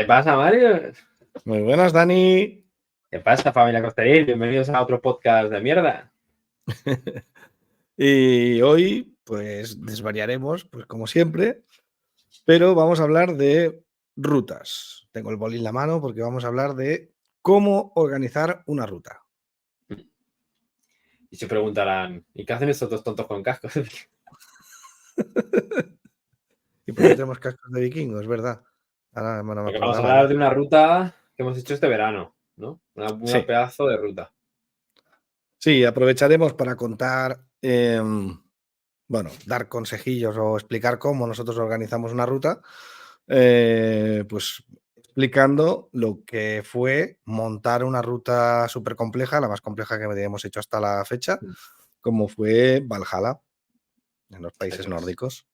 ¿Qué pasa, Mario? Muy buenas, Dani. ¿Qué pasa, familia Costeril? Bienvenidos a otro podcast de mierda. Y hoy, pues, desvariaremos, pues como siempre, pero vamos a hablar de rutas. Tengo el boli en la mano porque vamos a hablar de cómo organizar una ruta. Y se preguntarán, ¿y qué hacen estos dos tontos con cascos? ¿Y por qué tenemos cascos de vikingos? ¿Verdad? Ahora no me Porque vamos a acordaba hablar yo. de una ruta que hemos hecho este verano, ¿no? Una Sí, pedazo de ruta. sí, aprovecharemos para contar, bueno, dar consejillos o explicar cómo nosotros organizamos una ruta, pues explicando lo que fue montar una ruta súper compleja, la más compleja que hemos hecho hasta la fecha, como fue Valhalla, en los países Eso es. nórdicos.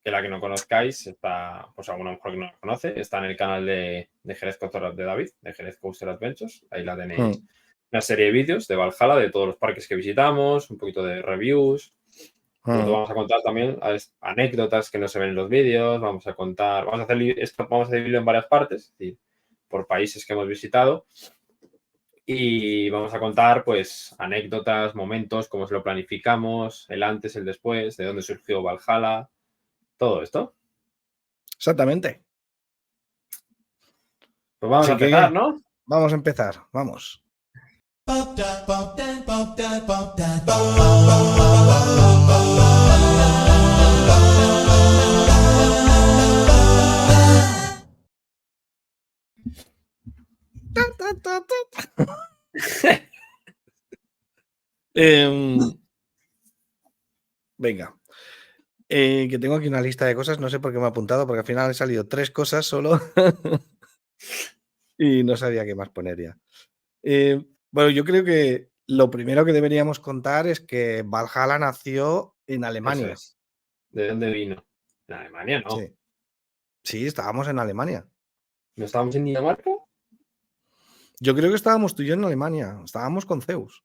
Que la que no conozcáis, está, pues alguna mejor que no la conoce, está en el canal de Jerez Coaster de David, de Jerez Coaster Adventures. Ahí la tenéis. Mm, Una serie de vídeos de Valhalla, de todos los parques que visitamos, un poquito de reviews. Sobre todo mm. vamos a contar también anécdotas que no se ven en los vídeos, vamos a contar, vamos a hacer esto, vamos a dividirlo en varias partes, es decir, por países que hemos visitado y vamos a contar pues anécdotas, momentos, cómo se lo planificamos, el antes, el después, de dónde surgió Valhalla, todo esto. Exactamente. Pues vamos a Así empezar, que ¿no? vamos a empezar, vamos. Em, venga, que tengo aquí una lista de cosas, no sé por qué me he apuntado, porque al final han salido 3 cosas solo y no sabía qué más poner ya. Bueno, yo creo que lo primero que deberíamos contar es que Valhalla nació en Eso Alemania. es. ¿De dónde vino? En Alemania, no. Sí, sí, estábamos en Alemania. ¿No estábamos en Dinamarca? Yo creo que estábamos tú y yo en Alemania, estábamos con Zeus.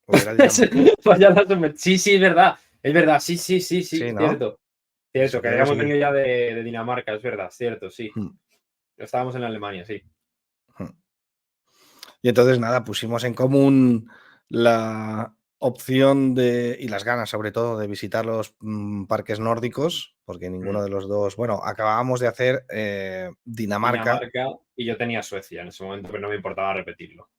O era Dinamarca. Sí, sí, es verdad, sí, Sí, ¿no? cierto. Eso Cierto, que creo que habíamos sí. venido ya de Dinamarca, es verdad, cierto, sí. Mm, Estábamos en Alemania, sí. mm. Y entonces, nada, pusimos en común la opción de, y las ganas, sobre todo, de visitar los parques nórdicos, porque Mm. ninguno de los dos, bueno, acabábamos de hacer Dinamarca. Dinamarca y yo tenía Suecia en ese momento, pero no me importaba repetirlo,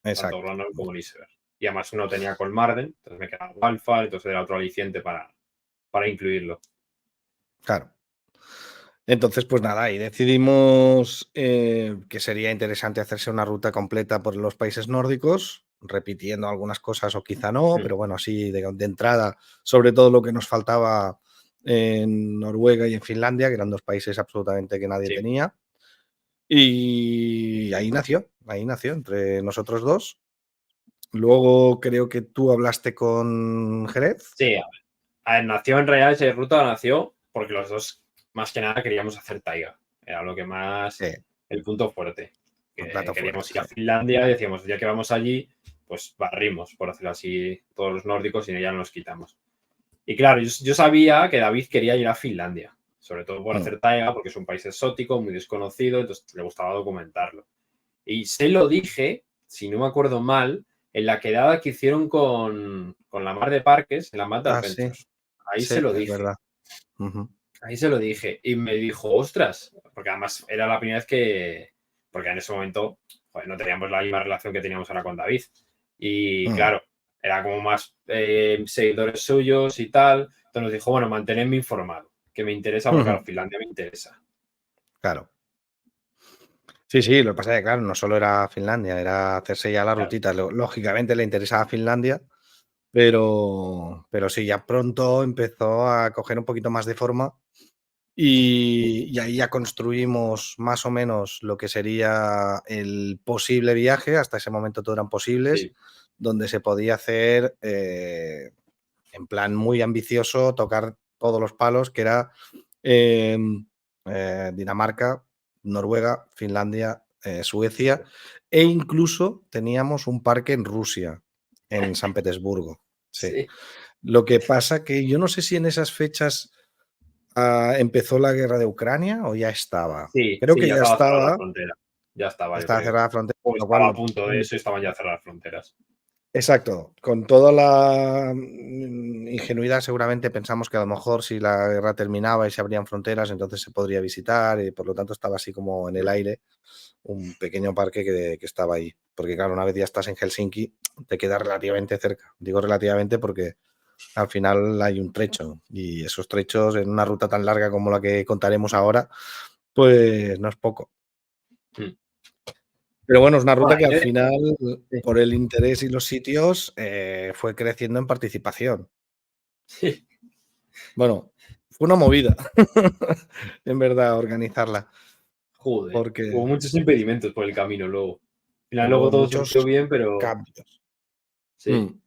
tanto Exacto, Granholm como Liseberg. Y además no tenía Kolmarden, entonces me quedaba Walfar, entonces era otro aliciente para incluirlo. claro. Entonces, pues nada, ahí decidimos que sería interesante hacerse una ruta completa por los países nórdicos, repitiendo algunas cosas o quizá no, Mm. pero bueno, así de entrada, sobre todo lo que nos faltaba en Noruega y en Finlandia, que eran dos países absolutamente que nadie Sí, tenía. Y ahí nació entre nosotros dos. Luego creo que tú hablaste con Jerez. sí, a ver, nació en realidad esa ruta, nació porque los dos, más que nada, queríamos hacer taiga. Era lo que más, Sí, el punto fuerte. un Que plato fuerte, queríamos ir sí. a Finlandia y decíamos, ya que vamos allí, pues barrimos, por decirlo así, todos los nórdicos y ya nos quitamos. Y claro, yo sabía que David quería ir a Finlandia, sobre todo por Mm, hacer taiga, porque es un país exótico, muy desconocido, entonces le gustaba documentarlo. Y se lo dije, si no me acuerdo mal, en la quedada que hicieron con la Mar de Parques, en la Mar de Ah, sí, Adventures. Ahí sí, se lo es dije. verdad. Ujú. Ahí se lo dije. Y me dijo, ostras, porque además era la primera vez que, porque en ese momento joder, no teníamos la misma relación que teníamos ahora con David. Y Mm, claro, era como más seguidores suyos y tal. Entonces nos dijo, bueno, mantenerme informado, que me interesa, porque claro, ujú. Finlandia me interesa. Claro. Sí, sí, lo que pasa es que, claro, no solo era Finlandia, era hacerse ya la Claro. rutita. Lógicamente le interesaba Finlandia, pero sí, ya pronto empezó a coger un poquito más de forma y ahí ya construimos más o menos lo que sería el posible viaje. Hasta ese momento todo eran posibles, Sí, donde se podía hacer en plan muy ambicioso, tocar todos los palos, que era Dinamarca, Noruega, Finlandia, Suecia, e incluso teníamos un parque en Rusia, en San Petersburgo. Sí. sí. Lo que pasa que yo no sé si en esas fechas ¿Empezó la guerra de Ucrania o ya estaba? Sí, Creo sí, que ya ya estaba cerrada la estaba, frontera. Ya estaba, yo estaba creo. cerrada la frontera, O con lo cual estaba a punto de eso y estaban ya cerradas las fronteras. exacto, con toda la ingenuidad seguramente pensamos que a lo mejor si la guerra terminaba y se abrían fronteras, entonces se podría visitar y por lo tanto estaba así como en el aire un pequeño parque que estaba ahí. Porque claro, una vez ya estás en Helsinki, te queda relativamente cerca. Digo relativamente porque al final hay un trecho y esos trechos en una ruta tan larga como la que contaremos ahora, pues no es poco. Mm. Pero bueno, es una ruta Bueno, que al final, sí. por el interés y los sitios, fue creciendo en participación. Sí. Bueno, fue una movida, en verdad, organizarla, Joder, hubo porque muchos impedimentos por el camino luego. Al final luego hubo todo surgió muchos bien, pero cambios. sí.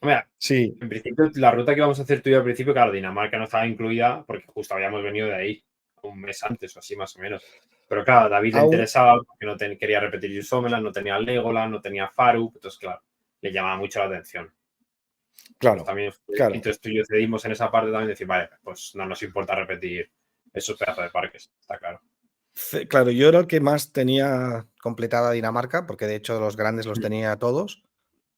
Mira, Sí, en principio la ruta que íbamos a hacer tú y yo al principio, claro, Dinamarca no estaba incluida porque justo habíamos venido de ahí un mes antes o así más o menos. Pero claro, a David le aún, interesaba porque quería repetir Sommerland, no tenía Legoland, no tenía Farup, entonces claro, le llamaba mucho la atención. Entonces claro, también y claro. entonces tú y yo cedimos en esa parte también decir, vale, pues no nos importa repetir esos pedazos de parques, está claro. Claro, yo era el que más tenía completada Dinamarca, porque de hecho los grandes los Mm. tenía todos,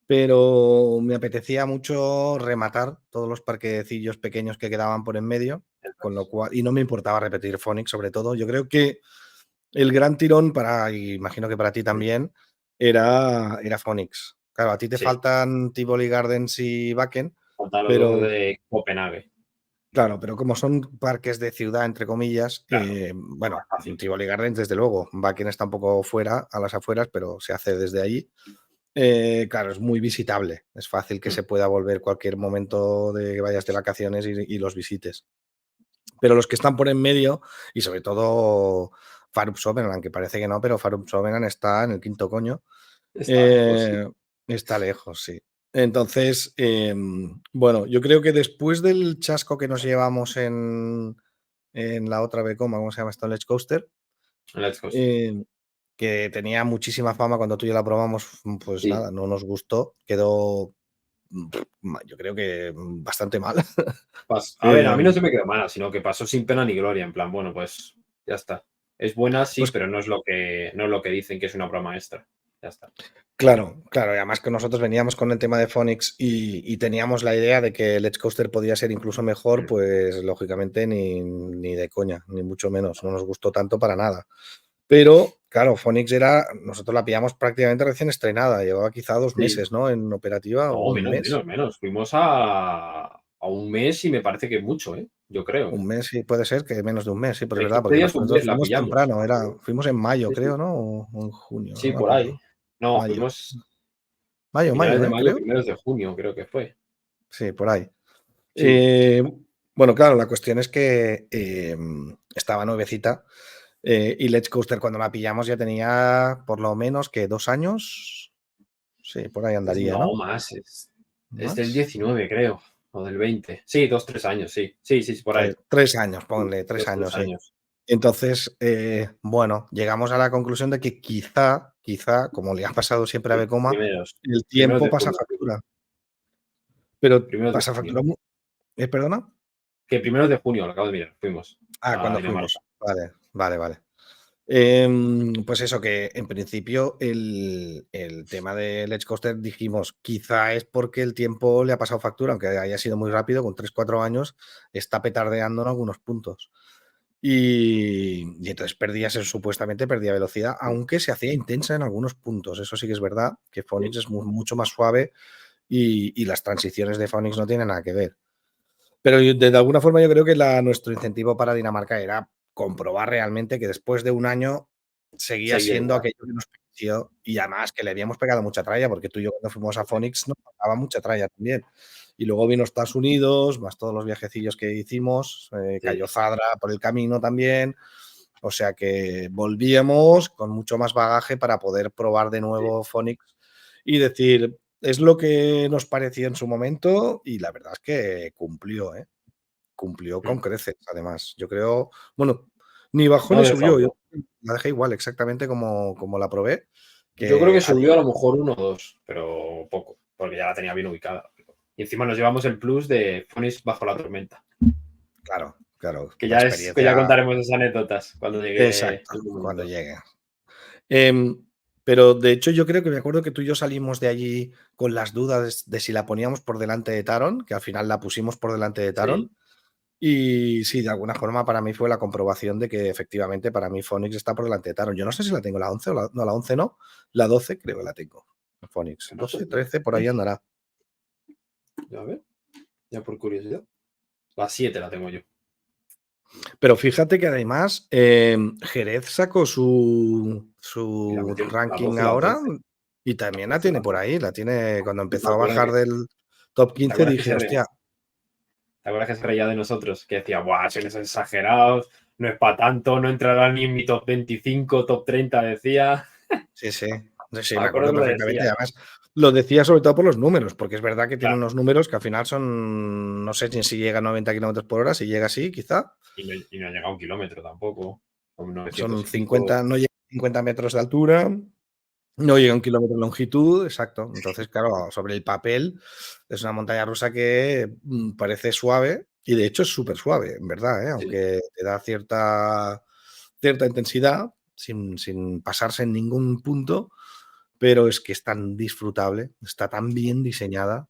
pero me apetecía mucho rematar todos los parquecillos pequeños que quedaban por en medio, con lo cual, y no me importaba repetir Phonics sobre todo. Yo creo que el gran tirón para, y imagino que para ti también, era Phonics. Claro, a ti te Sí, faltan Tivoli Gardens y Wacken, faltan los dos pero de Copenhague, claro, pero como son parques de ciudad, entre comillas, claro, bueno, más fácil. Tivoli Gardens, desde luego, Wacken está un poco fuera, a las afueras, pero se hace desde allí. Claro, es muy visitable. Es fácil que Mm. se pueda volver cualquier momento de que vayas de vacaciones y los visites. Pero los que están por en medio, y sobre todo Farup Sovereign, aunque parece que no, pero Farup Sovereign está en el quinto coño. Está lejos, sí. Eh, Está lejos, sí. Entonces, bueno, yo creo que después del chasco que nos llevamos en la otra Vekoma, ¿cómo se llama esto? Let's Coaster, Let's go. eh, que tenía muchísima fama cuando tú y yo la probamos, pues Sí. nada, no nos gustó, quedó, yo creo que bastante mal. A ver, a Eh, mí no se me quedó mala, sino que pasó sin pena ni gloria. En plan, bueno, pues ya está. Es buena, sí, pues pero no es lo que dicen que es una obra maestra. Ya está. claro, claro, y además que nosotros veníamos con el tema de Phonics y teníamos la idea de que el Edge Coaster podía ser incluso mejor, Mm. pues lógicamente ni de coña, ni mucho menos, no nos gustó tanto para nada. Pero, claro, Phonics nosotros la pillamos prácticamente recién estrenada, llevaba quizá 2 meses, Sí. ¿no? En operativa o No, un menos, mes. menos, menos. Fuimos a un mes y me parece que mucho, ¿eh? Yo creo. Un mes, sí, puede ser que menos de un mes, sí, pues es De verdad, 15 porque días, un nosotros mes la fuimos pillamos. temprano, fuimos en mayo, Sí, sí. creo, ¿no? O en junio, Sí, no me por ahí. acuerdo. No, Mayo. fuimos finales Mayo, de mayo, creo. primeros de junio, creo que fue. Sí, por ahí. Sí. Eh, bueno, claro, la cuestión es que estaba nuevecita y Let's Coaster cuando la pillamos ya tenía por lo menos que 2 años. Sí, por ahí andaría, No, ¿no? más. Es del ¿Más? 19, creo. O del 20. Sí, 3 años, sí. Sí, sí, sí, por ahí. 3 años, Sí, ponle, tres dos, tres años, sí. años. Entonces, bueno, llegamos a la conclusión de que quizá, como le ha pasado siempre a Sí, Becoma, el primeros tiempo de pasa junio. factura. Pero Primeros de pasa junio. factura. ¿Perdona? Que primeros de junio, lo acabo de mirar. Fuimos a Cuando Dinamarca. fuimos. Vale, vale, vale. Pues eso, que en principio el tema de Let's Coaster dijimos, quizá es porque el tiempo le ha pasado factura, aunque haya sido muy rápido, con 3 4 años, está petardeando en algunos puntos. Y entonces supuestamente perdía velocidad, aunque se hacía intensa en algunos puntos. Eso sí que es verdad, que Sí. Phonics es mucho más suave y las transiciones de Phonics no tienen nada que ver. Pero de alguna forma yo creo que nuestro incentivo para Dinamarca era comprobar realmente que después de un año seguía Seguía siendo igual. aquello que nos pareció y además que le habíamos pegado mucha tralla, porque tú y yo cuando fuimos a Phoenix nos pegaba mucha tralla también. Y luego vino Estados Unidos, más todos los viajecillos que hicimos, Sí, cayó Zadra por el camino también, o sea que volvíamos con mucho más bagaje para poder probar de sí. nuevo Phoenix y decir, es lo que nos pareció en su momento y la verdad es que cumplió, ¿eh? Cumplió con Mm. creces, además. Yo creo, bueno, ni bajó No ni subió, yo defraudó. la dejé igual, exactamente como la probé, Yo creo que que a día subió a lo mejor uno o dos, pero poco, porque ya la tenía bien ubicada. Y encima nos llevamos el plus de Phoenix bajo la tormenta. claro, claro, Que la ya que ya experiencia. contaremos esas anécdotas cuando llegue Exacto, el cuando momento. llegue. Pero de hecho yo creo que me acuerdo que tú y yo salimos de allí con las dudas de si la poníamos por delante de Taron, que al final la pusimos por delante de Sí. Taron. Y sí, de alguna forma para mí fue la comprobación de que efectivamente para mí Phoenix está por delante de Taron. Yo no sé si la tengo la 11 o no, la 11 no, la 12 creo que la tengo. Phoenix, No sé, 12, 13, por ahí andará. a ver, ya por curiosidad. La 7 la tengo yo. Pero fíjate que además Jerez sacó su Y la metió la ranking 12 y la ahora 13. y La también la 12 y tiene la por 13. ahí. La tiene cuando ¿Te empezó a acuerdas bajar del top 15 que dije, hostia, ¿Te acuerdas que se reía de nosotros? Que decía, ¡buah, sois exagerados! No es para tanto, no entrará ni en mi top 25, top 30, decía. sí, sí, sí, Me me acuerdo acuerdo que lo perfectamente. Y decía. además lo decía sobre todo por los números, porque es verdad que tiene Claro, unos números que al final son, no sé si llega a 90 kilómetros por hora, si llega así, quizá. y no ha llegado a un kilómetro tampoco. Son 900 Son y pico. 50, no llega a 50 metros de altura, no llega a un kilómetro de longitud, exacto. Entonces, claro, sobre el papel es una montaña rusa que parece suave y de hecho es súper suave, en verdad, ¿eh? Sí, Aunque te da cierta intensidad sin pasarse en ningún punto, pero es que es tan disfrutable, está tan bien diseñada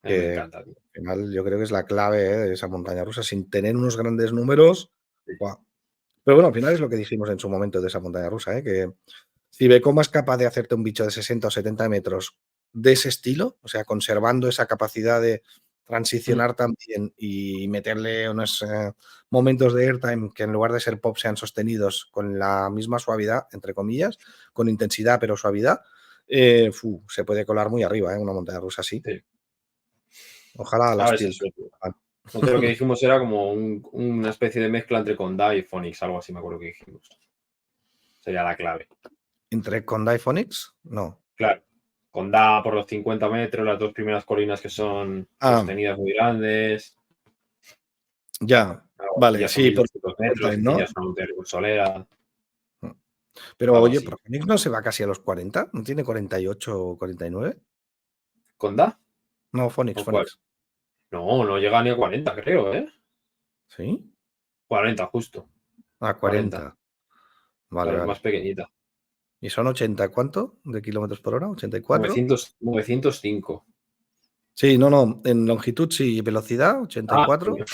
a mí me que encanta, tío. al final yo creo que es la clave, de esa montaña rusa, sin tener unos grandes números. Sí. ¡Guau! Pero bueno, al final es lo que dijimos en su momento de esa montaña rusa, ¿eh? Que si Vekoma es capaz de hacerte un bicho de 60 o 70 metros de ese estilo, o sea, conservando esa capacidad de Mm, transicionar también y meterle unos momentos de airtime que en lugar de ser pop sean sostenidos con la misma suavidad, entre comillas, con intensidad pero suavidad, se puede colar muy arriba, una montaña rusa así. sí. Ojalá la A ver, es Steel. eso, tío. Nosotros lo que dijimos era como una especie de mezcla entre Conda y Phoenix, algo así me acuerdo que dijimos. Sería la clave. ¿Entre Conda y Phoenix? No. Claro, Conda por los 50 metros, las dos primeras colinas que son Ah, sostenidas muy grandes. ya. Claro, y Vale, ya son sí, por 1200 airtime, metros, y ¿no? ya es una montaña solera, Pero algo oye, así. ¿pero Phoenix no se va casi a los 40? ¿No tiene 48 o 49? ¿Conda? No, Phoenix, ¿O cuál? Phoenix. No, no llega ni a 40, creo, ¿eh? ¿Sí? 40, justo. A 40. 40. Vale, Claro, es más vale. pequeñita. ¿Y son 80 cuánto de kilómetros por hora? ¿84? 905. Sí, no, no. En longitud sí. ¿Velocidad? Ah, ¿84? coño.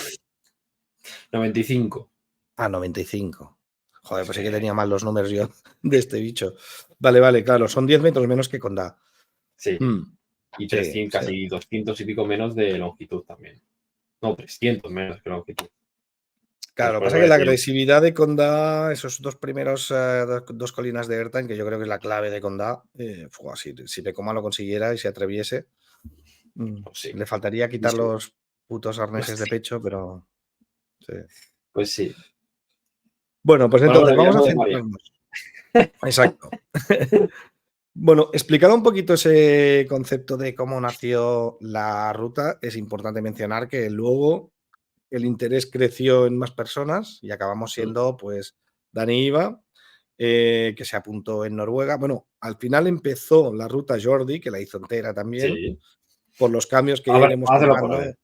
95. 95. Joder, Es pues sí que que tenía mal los números yo de este bicho. Vale, vale, claro. Son 10 metros menos que Conda. sí. Hmm, Y sí, 300, sí. casi 200 y pico menos de longitud también. No, 300 menos que longitud. Claro, Entonces, lo que por pasa eso es que la decía, agresividad de Conda, esos dos primeros, dos colinas de Ertain, que yo creo que es la clave de Conda, si Vekoma lo consiguiera y se atreviese, pues sí. le faltaría Y quitar sí, los putos pues arneses de sí. pecho, pero sí. Pues sí. Bueno, pues Bueno, entonces vamos a Guillermo de María. centrarnos. Exacto. Bueno, explicado un poquito ese concepto de cómo nació la ruta, es importante mencionar que luego el interés creció en más personas y acabamos siendo, pues, Dani Iva, que se apuntó en Noruega. Bueno, al final empezó la ruta Jordi, que la hizo entera también, Sí. por los cambios que A ya ver, iremos vamos a hacerlo por orden. contando.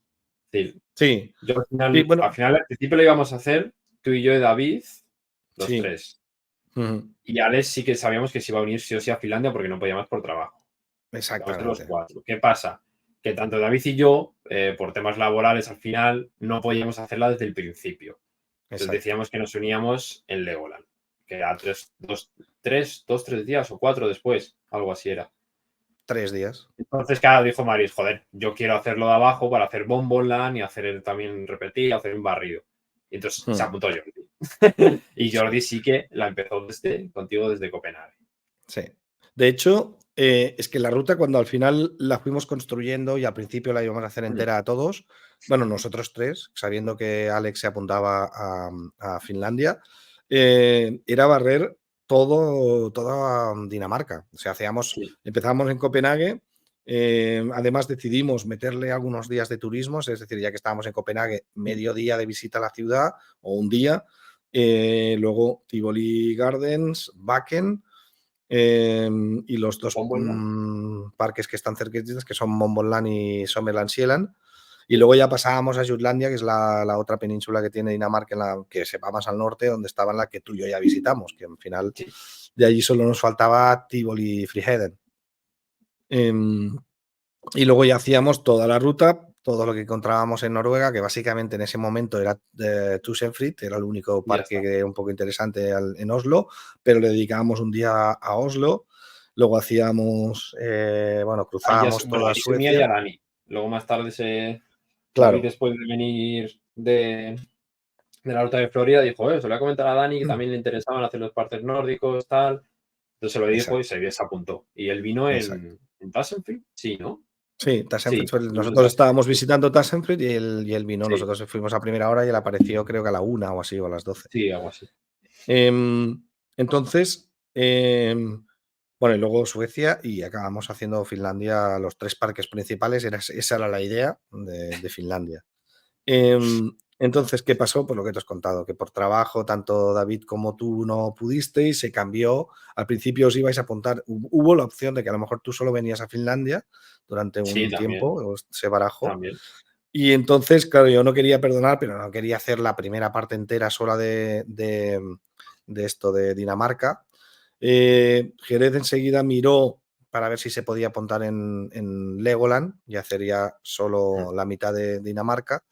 Sí. Sí, Yo sí, al bueno, final, al principio lo íbamos a hacer tú y yo y David, los sí. tres. Ujú, Y Alex sí que sabíamos que se iba a unir sí o sí a Finlandia porque no podía más por trabajo. Vamos a hacer los exactamente. cuatro. ¿Qué pasa? Que tanto David y yo, por temas laborales, al final no podíamos hacerla desde el principio. Entonces Exacto. decíamos que nos uníamos en Legoland, que era tres días o 4 después, algo así era. 3 días. Entonces, claro, dijo Maris, joder, yo quiero hacerlo de abajo para hacer Bomboland y hacer también repetir, hacer un barrido. Y entonces se Mm, apuntó Jordi. Y sí. Jordi sí que la empezó contigo desde Copenhague. Sí. De hecho, es que la ruta, cuando al final la fuimos construyendo y al principio la íbamos a hacer Mm, entera a todos, bueno, nosotros tres, sabiendo que Alex se apuntaba a Finlandia, era barrer toda Dinamarca. O sea, sí. empezamos en Copenhague, además decidimos meterle algunos días de turismo, es decir, ya que estábamos en Copenhague, medio día de visita a la ciudad o un día, luego Tivoli Gardens, Bakken. Y los dos Bomboland. parques que están cerquitas, que son Montblanc y Sommerland Sieland. Y luego ya pasábamos a Jutlandia, que es la otra península que tiene Dinamarca, que se va más al norte, donde estaba en la que tú y yo ya visitamos, que al final Sí. de allí solo nos faltaba Tivoli y Friheden. Y luego ya hacíamos toda la ruta, todo lo que encontrábamos en Noruega, que básicamente en ese momento era Tusenfryd, era el único Y ya está. parque un poco interesante en Oslo, pero le dedicábamos un día a Oslo. Luego hacíamos, cruzábamos Bueno, toda ahí se unía ya Suecia. Dani. Luego más tarde David, Claro, después de venir de la ruta de Florida, dijo, se lo voy a comentar a Dani, que también le interesaban hacer los parques nórdicos, tal. Entonces se lo dijo y exacto, se apuntó. Y él vino exacto. en Tassenfeld, sí, ¿no? Sí, Tassenfrid, Sí, vino en nosotros Tassenfeld, estábamos visitando Tassenfrid y él vino. sí, Nosotros fuimos a primera hora y él apareció creo que a la 1 o así, o a las 12. sí, algo así. Entonces, bueno, y luego Suecia y acabamos haciendo Finlandia, los 3 parques principales, esa era la idea de Finlandia. Entonces, ¿qué pasó? Pues lo que te has contado, que por trabajo tanto David como tú no pudisteis, se cambió. Al principio os ibais a apuntar, hubo la opción de que a lo mejor tú solo venías a Finlandia durante Sí, un tiempo, también, se barajó. también. Y entonces, claro, yo no quería perdonar, pero no quería hacer la primera parte entera sola de esto de Dinamarca. Jerez enseguida miró para ver si se podía apuntar en Legoland y hacer ya solo la mitad de Dinamarca.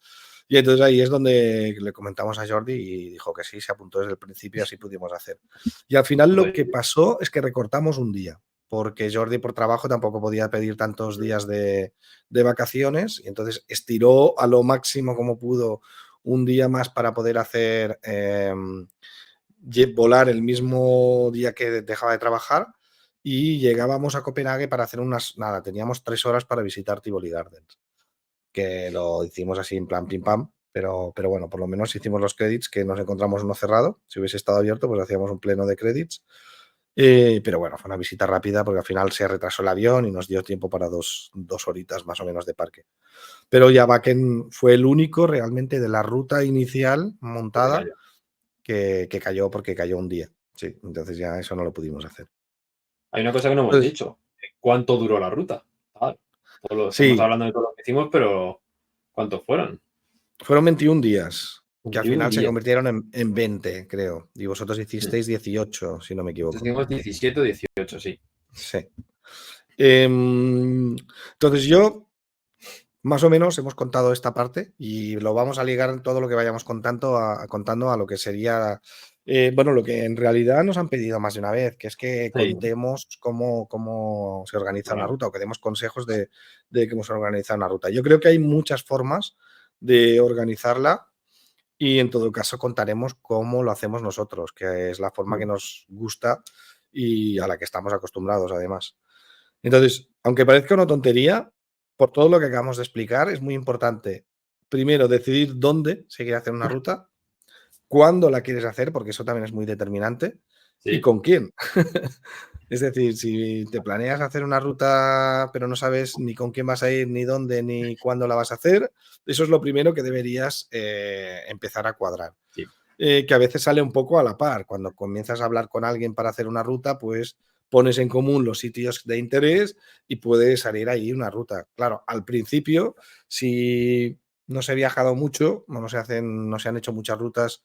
Y entonces ahí es donde le comentamos a Jordi y dijo que sí, se apuntó desde el principio, así pudimos hacer. Y al final lo que pasó es que recortamos un día, porque Jordi por trabajo tampoco podía pedir tantos días de vacaciones y entonces estiró a lo máximo como pudo un día más para poder hacer volar el mismo día que dejaba de trabajar y llegábamos a Copenhague para hacer teníamos 3 horas para visitar Tivoli Gardens, que lo hicimos así en plan pim pam, pero bueno, por lo menos hicimos los credits, que nos encontramos uno cerrado. Si hubiese estado abierto, pues hacíamos un pleno de credits. Pero bueno, fue una visita rápida porque al final se retrasó el avión y nos dio tiempo para dos horitas más o menos de parque. Pero ya Wacken fue el único realmente de la ruta inicial Que se montada cayó. que cayó porque cayó un día. Sí, entonces ya eso no lo pudimos hacer. Hay una cosa que no hemos Entonces, dicho. ¿Cuánto duró la ruta? Ah, estamos sí, hablando de todo lo que hicimos, pero ¿cuántos fueron? fueron 21 días, que al 21 final se días. convirtieron en 20, creo. Y vosotros hicisteis 18, si no me Entonces equivoco. hicimos 17 o 18, sí. Sí. Entonces yo, más o menos, hemos contado esta parte y lo vamos a ligar todo lo que vayamos contando a lo que sería, lo que en realidad nos han pedido más de una vez, que es que Sí, contemos cómo se organiza una claro. ruta o que demos consejos de cómo se organiza una ruta. Yo creo que hay muchas formas de organizarla y en todo caso contaremos cómo lo hacemos nosotros, que es la forma que nos gusta y a la que estamos acostumbrados además. Entonces, aunque parezca una tontería, por todo lo que acabamos de explicar, es muy importante, primero, decidir dónde se quiere hacer una ruta, cuándo la quieres hacer, porque eso también es muy determinante, y Sí, con quién. Es decir, si te planeas hacer una ruta, pero no sabes ni con quién vas a ir, ni dónde, ni cuándo la vas a hacer, eso es lo primero que deberías empezar a cuadrar. sí, Que a veces sale un poco a la par. Cuando comienzas a hablar con alguien para hacer una ruta, pues pones en común los sitios de interés y puede salir ahí una ruta. Claro, al principio, si no se ha viajado mucho, no se han hecho muchas rutas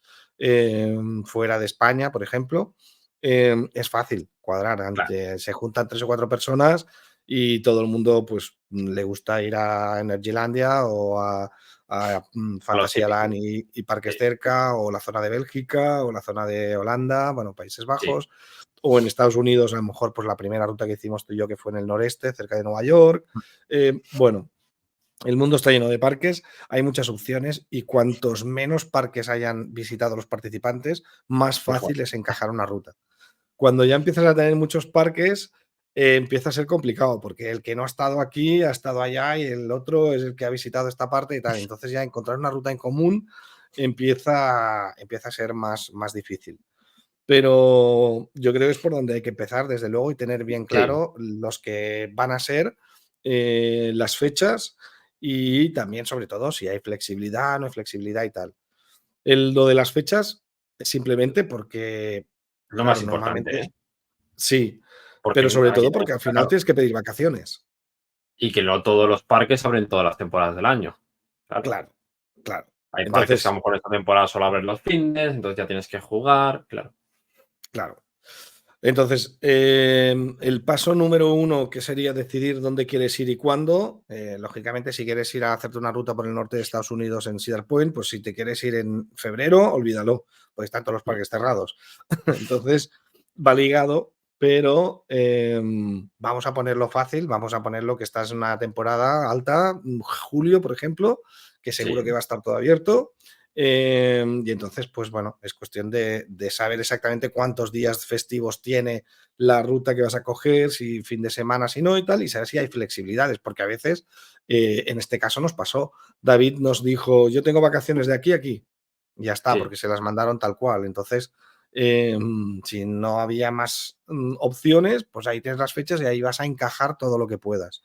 fuera de España, por ejemplo, es fácil cuadrar. claro. Se juntan 3 o 4 personas y todo el mundo pues le gusta ir a Energylandia o a A los Fantasyland típicos. y parques Sí, cerca, o la zona de Bélgica, o la zona de Holanda, bueno, Países sí, Bajos, o en Estados Unidos, a lo mejor, pues la primera ruta que hicimos tú y yo, que fue en el noreste, cerca de Nueva York. Bueno, el mundo está lleno de parques, hay muchas opciones y cuantos menos parques hayan visitado los participantes, más mejor. fácil es encajar una ruta. Cuando ya empiezas a tener muchos parques, empieza a ser complicado, porque el que no ha estado aquí ha estado allá y el otro es el que ha visitado esta parte y tal. Entonces ya encontrar una ruta en común empieza a ser más difícil. Pero yo creo que es por donde hay que empezar, desde luego, y tener bien Sí, claro los que van a ser las fechas y también, sobre todo, si hay flexibilidad, no hay flexibilidad y tal. Lo de las fechas es simplemente porque, lo más claro, importante, normalmente ¿eh? sí, Porque pero sobre aquí todo también porque al pasa, final claro. tienes que pedir vacaciones. Y que no todos los parques abren todas las temporadas del año. Claro. Claro, claro. Hay parques que a lo Entonces, mejor esta temporada solo abren los fines, entonces ya tienes que jugar, claro. claro. Entonces, el paso número uno, que sería decidir dónde quieres ir y cuándo, lógicamente, si quieres ir a hacerte una ruta por el norte de Estados Unidos en Cedar Point, pues si te quieres ir en febrero, olvídalo, porque están todos los parques cerrados. Entonces, va ligado, pero vamos a ponerlo fácil, vamos a ponerlo que estás en una temporada alta, julio, por ejemplo, que seguro que Sí, va a estar todo abierto. Y entonces, pues bueno, es cuestión de saber exactamente cuántos días festivos tiene la ruta que vas a coger, si fin de semana, si no y tal, y saber si hay flexibilidades, porque a veces, en este caso nos pasó, David nos dijo, yo tengo vacaciones de aquí a aquí, y ya está, sí, porque se las mandaron tal cual. Entonces, si no había más opciones, pues ahí tienes las fechas y ahí vas a encajar todo lo que puedas.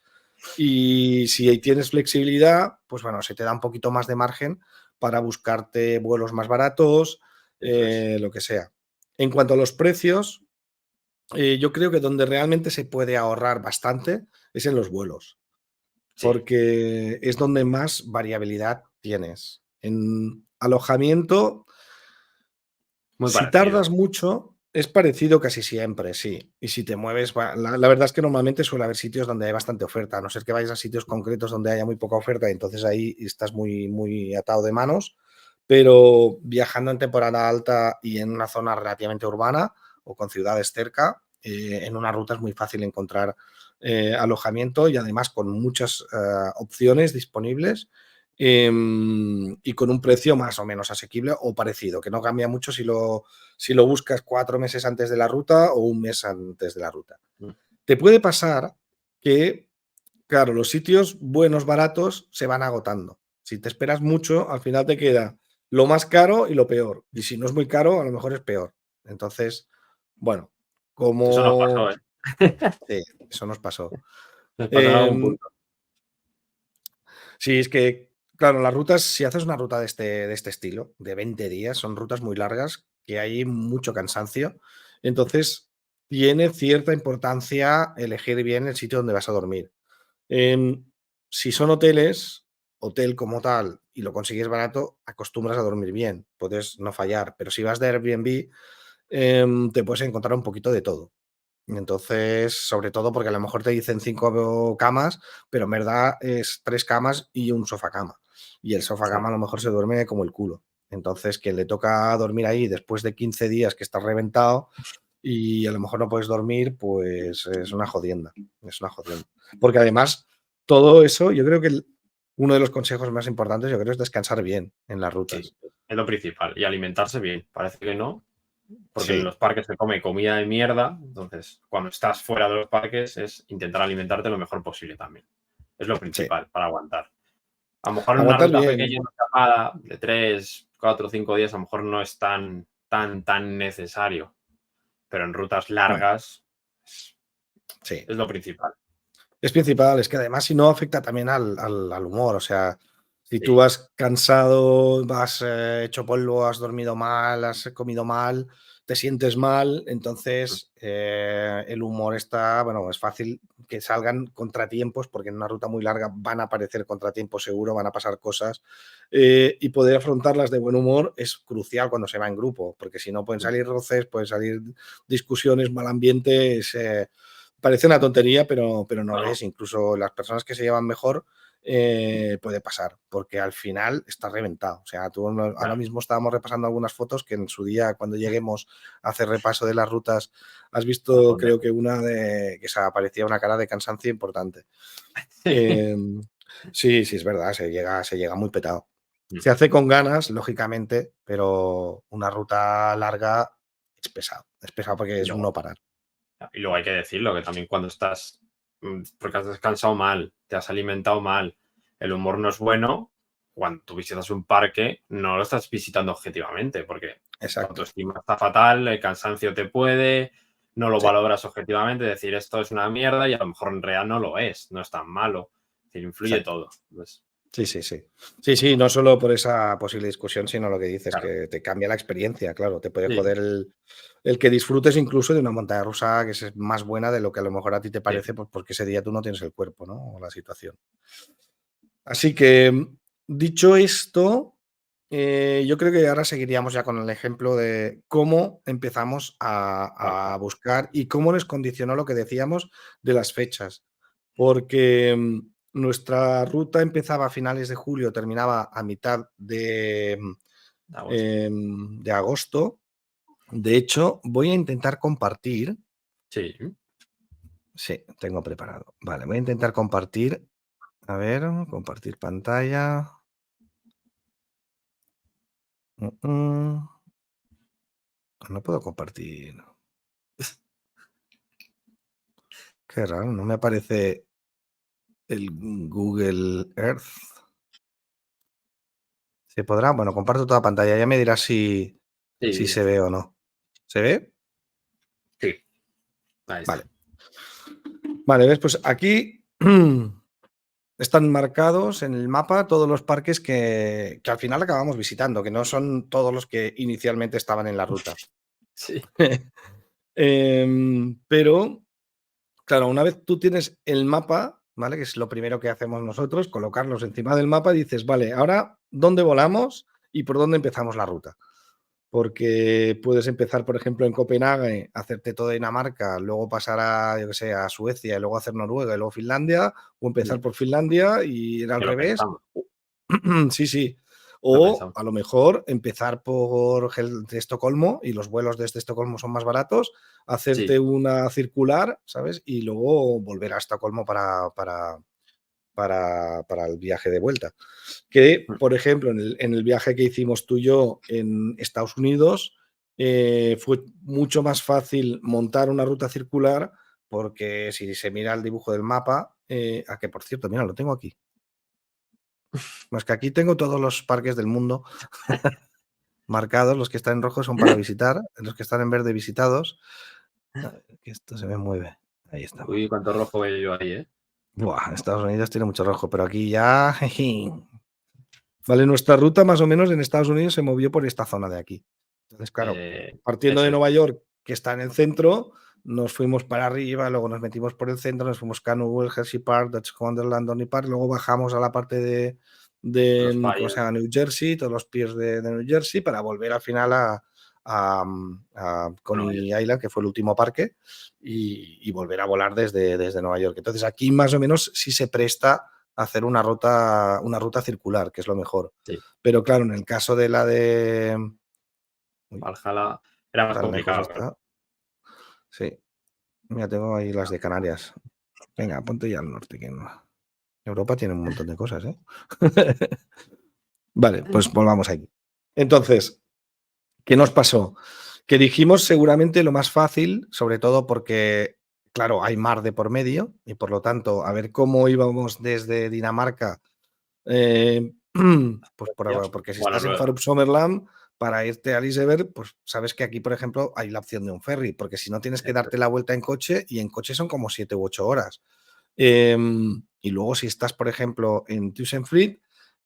Y si ahí tienes flexibilidad, pues bueno, se te da un poquito más de margen para buscarte vuelos más baratos, eso es. lo que sea. En cuanto a los precios, yo creo que donde realmente se puede ahorrar bastante es en los vuelos, Sí, porque es donde más variabilidad tienes. En alojamiento, muy si tardas parecido. mucho, es parecido casi siempre, sí. Y si te mueves, la verdad es que normalmente suele haber sitios donde hay bastante oferta, a no ser que vayas a sitios concretos donde haya muy poca oferta, y entonces ahí estás muy, muy atado de manos. Pero viajando en temporada alta y en una zona relativamente urbana o con ciudades cerca, en una ruta es muy fácil encontrar alojamiento y además con muchas opciones disponibles, y con un precio más o menos asequible o parecido, que no cambia mucho si lo buscas 4 meses antes de la ruta o un mes antes de la ruta. Mm. Te puede pasar que, claro, los sitios buenos, baratos, se van agotando. Si te esperas mucho, al final te queda lo más caro y lo peor. Y si no es muy caro, a lo mejor es peor. Entonces, bueno, Eso nos como... pasó, ¿eh? Sí, eso nos pasó. Nos pasó en algún Em, punto. Sí, es que, claro, las rutas, si haces una ruta de este estilo, de 20 días, son rutas muy largas, que hay mucho cansancio. Entonces, tiene cierta importancia elegir bien el sitio donde vas a dormir. Em, si son hoteles, hotel como tal, y lo consigues barato, acostumbras a dormir bien, puedes no fallar. Pero si vas de Airbnb, te puedes encontrar un poquito de todo. Entonces, sobre todo porque a lo mejor te dicen 5 camas, pero en verdad es 3 camas y un sofá cama. Y el sofá cama a Claro. lo mejor se duerme como el culo. Entonces, que le toca dormir ahí después de 15 días que estás reventado y a lo mejor no puedes dormir, pues es una jodienda. Es una jodienda. Porque además, todo eso, yo creo que uno de los consejos más importantes, yo creo, es descansar bien en las Sí, rutas. es lo principal. Y alimentarse bien. Parece que no, porque en Sí, los parques se come comida de mierda. Entonces, cuando estás fuera de los parques, es intentar alimentarte lo mejor posible también. Es lo sí. principal para aguantar. A lo mejor en una Aguantar ruta bien. pequeña, una escapada de 3, 4, 5 días, a lo mejor no es tan necesario. Pero en rutas No, largas es, sí. es lo principal. Es principal, es que además si no afecta también al humor, o sea, si tú Sí, vas cansado, vas hecho polvo, has dormido mal, has comido mal, te sientes mal, entonces el humor está, bueno, es fácil que salgan contratiempos, porque en una ruta muy larga van a aparecer contratiempos seguro, van a pasar cosas, y poder afrontarlas de buen humor es crucial cuando se va en grupo, porque si no pueden salir roces, pueden salir discusiones, mal ambiente, parece una tontería, pero no lo bueno, es. Incluso las personas que se llevan mejor, puede pasar, porque al final está reventado. O sea, tú ahora claro, mismo estábamos repasando algunas fotos que en su día, cuando lleguemos a hacer repaso de las rutas, has a visto, poner. creo que una de que se aparecía una cara de cansancio importante. Em, sí, sí, es verdad, se llega muy petado. Se hace con ganas, lógicamente, pero una ruta larga es pesado porque Y es un luego, no parar. y luego hay que decirlo, que también cuando estás, porque has descansado mal, te has alimentado mal, el humor no es bueno, cuando tú visitas un parque, no lo estás visitando objetivamente, porque tu Exacto. autoestima está fatal, el cansancio te puede, no lo Sí. valoras objetivamente, decir esto es una mierda y a lo mejor en realidad no lo es, no es tan malo. Es decir, influye Exacto. todo. Entonces, Sí, sí, sí. Sí, sí, no solo por esa posible discusión, sino lo que dices, claro, que te cambia la experiencia, claro, te puede sí, joder el que disfrutes incluso de una montaña rusa que es más buena de lo que a lo mejor a ti te sí, parece, pues porque ese día tú no tienes el cuerpo, ¿no? O la situación. Así que, dicho esto, yo creo que ahora seguiríamos ya con el ejemplo de cómo empezamos a buscar y cómo les condicionó lo que decíamos de las fechas. Porque nuestra ruta empezaba a finales de julio, terminaba a mitad Agosto. de agosto. De hecho, voy a intentar compartir. Sí. Sí, tengo preparado. Vale, voy a intentar compartir. A ver, compartir pantalla. Mm. No puedo compartir. Qué raro, no me aparece el Google Earth. ¿Se podrá? Bueno, comparto toda pantalla. Ya me dirás si Sí. se ve o no. ¿Se ve? Sí. Ahí está. Vale. Vale, ves, pues aquí están marcados en el mapa todos los parques que al final acabamos visitando, que no son todos los que inicialmente estaban en la ruta. Sí. Pero, claro, una vez tú tienes el mapa, ¿vale? Que es lo primero que hacemos nosotros, colocarlos encima del mapa y dices, vale, ahora, ¿dónde volamos y por dónde empezamos la ruta? Porque puedes empezar, por ejemplo, en Copenhague, hacerte toda Dinamarca, luego pasar a, yo que sé, a Suecia, y luego hacer Noruega y luego Finlandia, o empezar por Finlandia y ir al Que lo revés. pensamos. Sí, sí. Lo O pensamos. a lo mejor empezar por de Estocolmo, y los vuelos desde Estocolmo son más baratos, hacerte Sí. una circular, ¿sabes? Y luego volver a Estocolmo para el viaje de vuelta. Que, por ejemplo, en el viaje que hicimos tú y yo en Estados Unidos, fue mucho más fácil montar una ruta circular porque si se mira el dibujo del mapa, a que por cierto, mira, lo tengo aquí. Pues que aquí tengo todos los parques del mundo marcados, los que están en rojo son para visitar, los que están en verde visitados. A ver, que esto se me mueve. Ahí estamos. Uy, cuánto rojo veo yo ahí, ¿eh? Buah, Estados Unidos tiene mucho rojo, pero aquí ya. Vale, nuestra ruta más o menos en Estados Unidos se movió por esta zona de aquí. Entonces, claro, partiendo de Eso es. Nueva York, que está en el centro, nos fuimos para arriba, luego nos metimos por el centro, nos fuimos Canterbury, Hershey Park, Dutch Wonderland, Donny Park, luego bajamos a la parte Los ¿cómo se fallos. llama? New Jersey, todos los piers de New Jersey, para volver al final a Nueva York. Coney Island, que fue el último parque, y volver a volar desde Nueva York. Entonces, aquí más o menos sí se presta hacer una ruta circular, que es lo mejor. Sí. Pero claro, en el caso de la de... Uy, Valhalla era más tan lejos complicado, pero está. Sí, mira, tengo ahí las de Canarias. Venga, ponte ya al norte, que Europa tiene un montón de cosas, ¿eh? Vale, pues volvamos aquí. Entonces, ¿qué nos pasó? Que dijimos seguramente lo más fácil, sobre todo porque, claro, hay mar de por medio y por lo tanto, a ver cómo íbamos desde Dinamarca. Pues porque si bueno, estás en Farup Sommerland, para irte a Liseberg, pues sabes que aquí, por ejemplo, hay la opción de un ferry, porque si no tienes que darte la vuelta en coche y en coche son como 7 u 8 horas. Y luego si estás, por ejemplo, en Thyssen-Fried,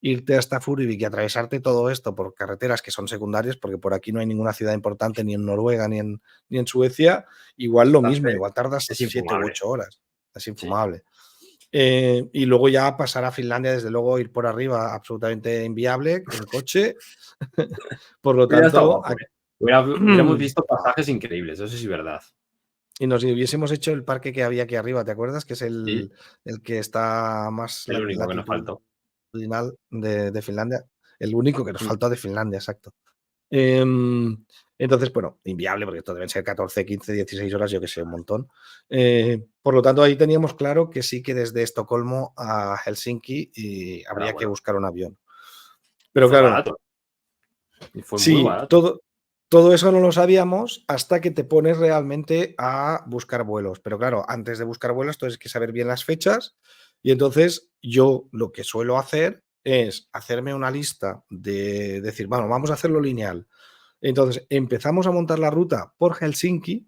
irte hasta Furuvik y atravesarte todo esto por carreteras que son secundarias, porque por aquí no hay ninguna ciudad importante ni en Noruega ni en Suecia, igual lo mismo, igual tardas es 7 u infumable. 8 horas. Es Sí. infumable. Y luego ya pasar a Finlandia, desde luego ir por arriba, absolutamente inviable en coche. Por lo Hubiera estado tanto, guapo, ¿eh? Hubiéramos visto pasajes increíbles, eso sí es verdad. y nos hubiésemos hecho el parque que había aquí arriba, ¿te acuerdas? Que es Sí, el que está más el único que nos latitudinal faltó. de Finlandia. El único que nos Mm. faltó de Finlandia, exacto. Entonces, bueno, inviable, porque esto deben ser 14, 15, 16 horas, yo que sé, un montón. Por lo tanto, ahí teníamos claro que sí que desde Estocolmo a Helsinki Era habría que bueno. buscar un avión. Y Pero fue claro, barato. Y fue muy sí, barato. todo eso no lo sabíamos hasta que te pones realmente a buscar vuelos. Pero claro, antes de buscar vuelos, tienes que saber bien las fechas. Y entonces yo lo que suelo hacer es hacerme una lista de decir, bueno, vamos a hacerlo lineal. Entonces empezamos a montar la ruta por Helsinki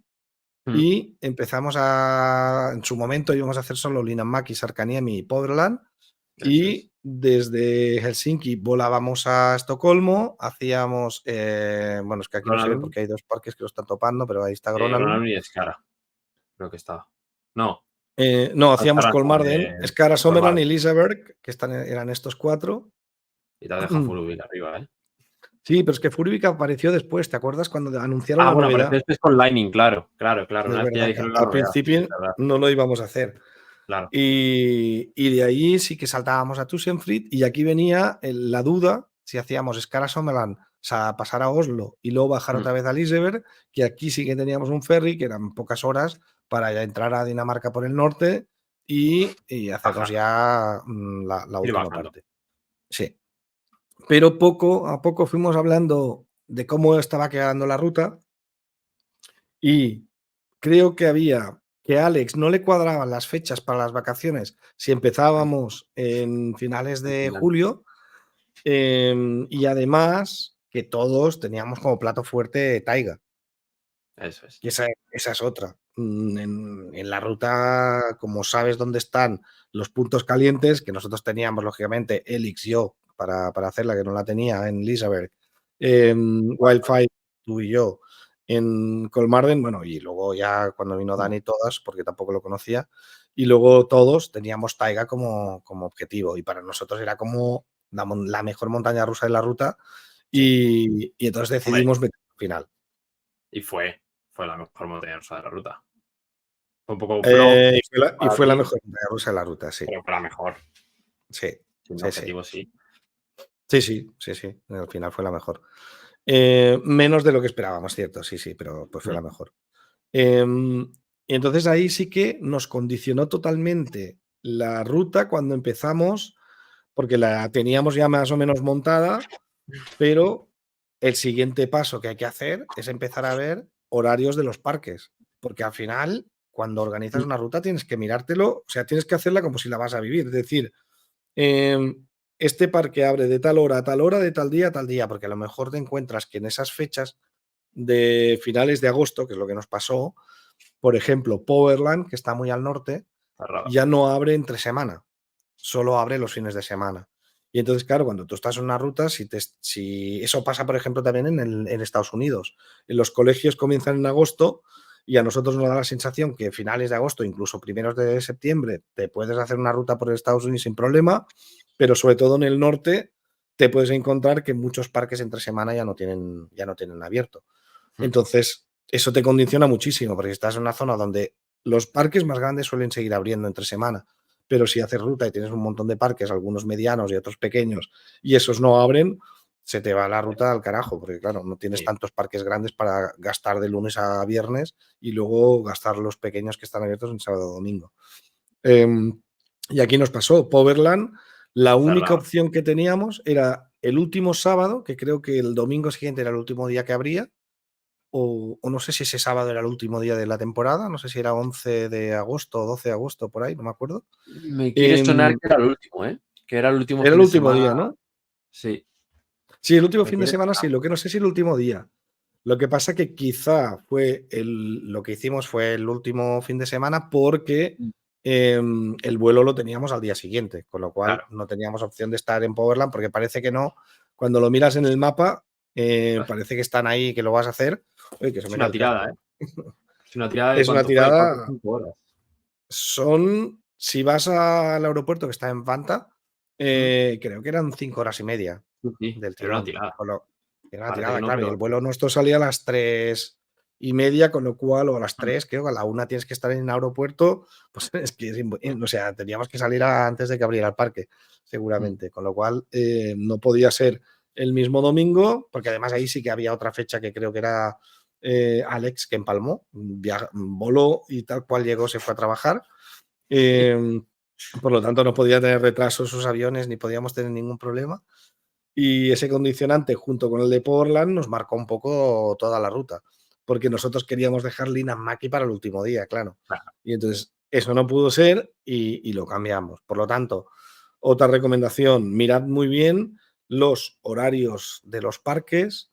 Mm. y empezamos en su momento íbamos a hacer solo Linnanmäki, Sarkaniemi y Powerland. Eso es. Y desde Helsinki volábamos a Estocolmo, hacíamos, bueno, es que aquí no se ve Ronald, porque hay dos parques que lo están topando, pero ahí está Gronalund. Ronald y Skara, creo que estaba. No, No, hacíamos Skara no, Kolmarden, Skara, Colmar. Sommerland y Liseberg, que eran estos cuatro. Y te has dejado Furubic arriba, ¿eh? Sí, pero es que Furubic apareció después, ¿te acuerdas cuando anunciaron la Bueno, pero novedad? este es con Lightning, claro. Es Una vez que ya verdad que dijeron la al novedad, sí, es principio verdad. no lo íbamos a hacer. Claro. Y de ahí sí que saltábamos a Tussenfrid y aquí venía la duda si hacíamos Skara Sommerland, o sea, pasar a Oslo y luego bajar otra vez a Liseberg, que aquí sí que teníamos un ferry, que eran pocas horas para ya entrar a Dinamarca por el norte y hacernos ya la Ir última bajando. parte. Sí. Pero poco a poco fuimos hablando de cómo estaba quedando la ruta y creo que a Alex no le cuadraban las fechas para las vacaciones si empezábamos en finales de julio y además que todos teníamos como plato fuerte Taiga. Eso es. Y esa es otra. En la ruta, como sabes dónde están los puntos calientes, que nosotros teníamos, lógicamente, Elix, yo, para hacerla, que no la tenía en Liseberg, Wildfire, tú y yo, en Colmarden, bueno, y luego ya cuando vino Dani todas, porque tampoco lo conocía, y luego todos teníamos Taiga como objetivo, y para nosotros era como la mejor montaña rusa de la ruta, y entonces decidimos meter al final. Y fue la mejor montaña rusa de la ruta. Fue un poco flop Y para fue la ti, mejor montaña rusa de la ruta, sí. pero fue la mejor. Sí, Sin sí, sí. objetivo, sí. Sí. Al final fue la mejor. Menos de lo que esperábamos, cierto, sí, pero pues fue la mejor. Y entonces ahí sí que nos condicionó totalmente la ruta cuando empezamos, porque la teníamos ya más o menos montada, pero el siguiente paso que hay que hacer es empezar a ver horarios de los parques, porque al final, cuando organizas una ruta, tienes que mirártelo, o sea, tienes que hacerla como si la vas a vivir, es decir, este parque abre de tal hora a tal hora, de tal día a tal día, porque a lo mejor te encuentras que en esas fechas de finales de agosto, que es lo que nos pasó, por ejemplo, Powerland, que está muy al norte, Cerrado. ya no abre entre semana, solo abre los fines de semana. Y entonces, claro, cuando tú estás en una ruta, si eso pasa, por ejemplo, también en Estados Unidos. En los colegios comienzan en agosto y a nosotros nos da la sensación que finales de agosto, incluso primeros de septiembre, te puedes hacer una ruta por Estados Unidos sin problema, pero sobre todo en el norte te puedes encontrar que muchos parques entre semana ya no tienen abierto. Entonces, eso te condiciona muchísimo, porque estás en una zona donde los parques más grandes suelen seguir abriendo entre semana, pero si haces ruta y tienes un montón de parques, algunos medianos y otros pequeños, y esos no abren, se te va la ruta al carajo, porque claro, no tienes tantos parques grandes para gastar de lunes a viernes y luego gastar los pequeños que están abiertos en sábado o domingo. Y aquí nos pasó, Powerland, la única opción que teníamos era el último sábado, que creo que el domingo siguiente era el último día que abría, o no sé si ese sábado era el último día de la temporada, no sé si era 11 de agosto o 12 de agosto, por ahí, no me acuerdo. Me quiere sonar que era el último, ¿eh? Que era el último Era fin el de último semana. día, ¿no? Sí. Sí, el último Me fin de quiere semana sí, sonar. lo que no sé si el último día. Lo que pasa que quizá fue lo que hicimos fue el último fin de semana porque el vuelo lo teníamos al día siguiente, con lo cual Claro. no teníamos opción de estar en Powerland porque parece que no. Cuando lo miras en el mapa, parece que están ahí, que lo vas a hacer. Uy, que se Es me cae una el tirada, casco. ¿eh? Es una tirada de Es una cuánto fue, tirada. 5 horas. Si vas al aeropuerto que está en Fanta, creo que eran 5 horas y media Sí, del era una tirón. tirada. Era una Parece que tirada, no, claro, y pero el vuelo nuestro salía a las 3:30, con lo cual, o a las 3, creo que a la 1 tienes que estar en el aeropuerto, pues es que o sea, teníamos que salir antes de que abriera el parque, seguramente, con lo cual no podía ser el mismo domingo, porque además ahí sí que había otra fecha que creo que era Alex, que empalmó, voló y tal cual llegó, se fue a trabajar. Por lo tanto, no podía tener retrasos sus aviones ni podíamos tener ningún problema. Y ese condicionante, junto con el de Portland, nos marcó un poco toda la ruta, porque nosotros queríamos dejar Linan Maki para el último día, claro. Y entonces eso no pudo ser y lo cambiamos. Por lo tanto, otra recomendación, mirad muy bien los horarios de los parques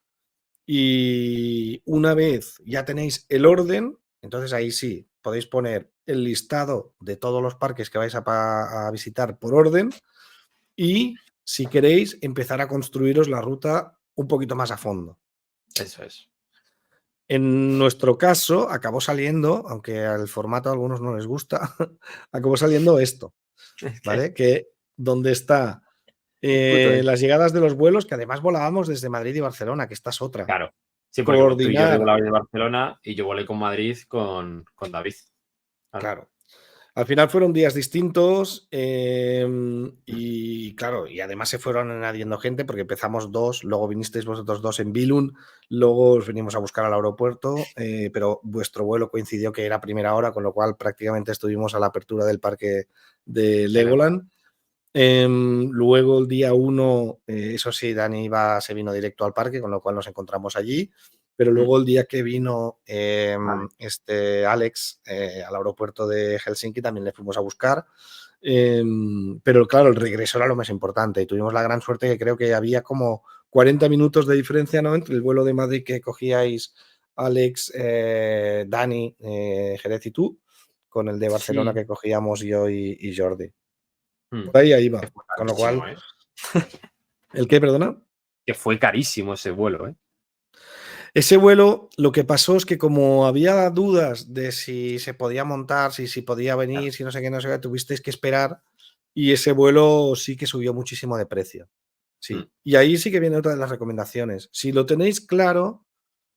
y una vez ya tenéis el orden, entonces ahí sí, podéis poner el listado de todos los parques que vais a visitar por orden y, si queréis, empezar a construiros la ruta un poquito más a fondo. eso es. En nuestro caso, acabó saliendo, aunque al formato a algunos no les gusta, acabó saliendo esto, ¿vale? Que donde está Las llegadas de los vuelos, que además volábamos desde Madrid y Barcelona, que esta es otra. Claro. Sí, porque tú y yo volabais de Barcelona y yo volé con Madrid con David. Claro. Al final fueron días distintos y claro, y además se fueron añadiendo gente porque empezamos 2, luego vinisteis vosotros 2 en Billund, luego os venimos a buscar al aeropuerto, pero vuestro vuelo coincidió que era primera hora, con lo cual prácticamente estuvimos a la apertura del parque de Legoland. Luego el día 1, eso sí, Dani se vino directo al parque, con lo cual nos encontramos allí. Pero luego el día que vino Alex al aeropuerto de Helsinki también le fuimos a buscar. Pero claro, el regreso era lo más importante y tuvimos la gran suerte que creo que había como 40 minutos de diferencia, ¿no?, entre el vuelo de Madrid que cogíais Alex, Dani, Jerez y tú, con el de Barcelona que cogíamos yo y Jordi. Por ahí va. Con lo cual. ¿El qué, perdona? Que fue carísimo ese vuelo, ¿eh? Ese vuelo, lo que pasó es que como había dudas de si se podía montar, si podía venir, si no sé qué, tuvisteis que esperar y ese vuelo sí que subió muchísimo de precio. Sí. Y ahí sí que viene otra de las recomendaciones. Si lo tenéis claro,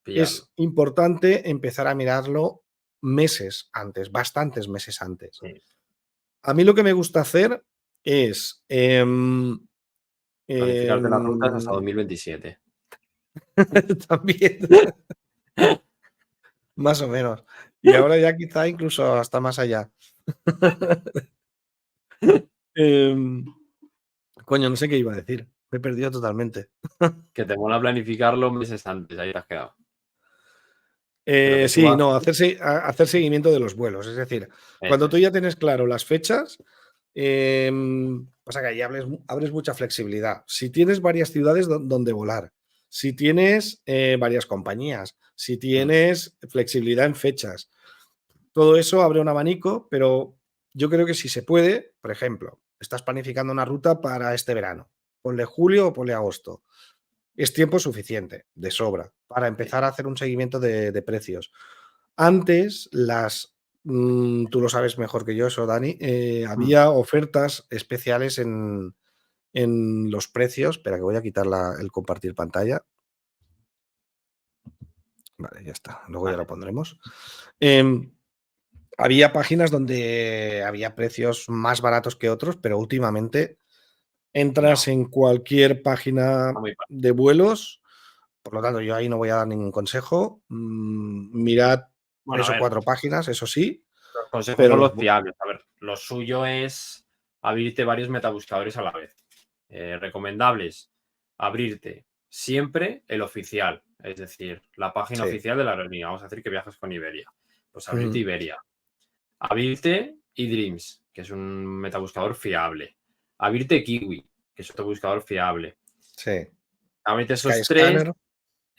es importante empezar a mirarlo meses antes, bastantes meses antes. Sí. A mí lo que me gusta hacer es planificarte las rutas hasta 2027. También. Más o menos. Y ahora ya quizá incluso hasta más allá. Coño, no sé qué iba a decir. Me he perdido totalmente. Que te mola planificarlo meses antes, ahí te has quedado. Sí, no, hacer seguimiento de los vuelos. Es decir, cuando tú ya tienes claro las fechas, pasa que ahí abres mucha flexibilidad. Si tienes varias ciudades donde volar, si tienes varias compañías, si tienes flexibilidad en fechas, todo eso abre un abanico, pero yo creo que si se puede, por ejemplo, estás planificando una ruta para este verano, ponle julio o ponle agosto. Es tiempo suficiente, de sobra, para empezar a hacer un seguimiento de precios. Antes, tú lo sabes mejor que yo eso, Dani, había ofertas especiales en los precios. Espera, que voy a quitar el compartir pantalla. Vale, ya está. Luego ya lo pondremos. Había páginas donde había precios más baratos que otros, pero últimamente entras en cualquier página de vuelos. Por lo tanto, yo ahí no voy a dar ningún consejo. Mirad 3 o 4 páginas, eso sí. Los consejos son los fiables. A ver, lo suyo es abrirte varios metabuscadores a la vez. Recomendables, abrirte siempre el oficial, es decir, la página oficial de la aerolínea. Vamos a decir que viajas con Iberia. Pues abrirte Iberia. Abrirte eDreams, que es un metabuscador fiable. Abrirte Kiwi, que es otro buscador fiable. Sí. Abrirte esos tres.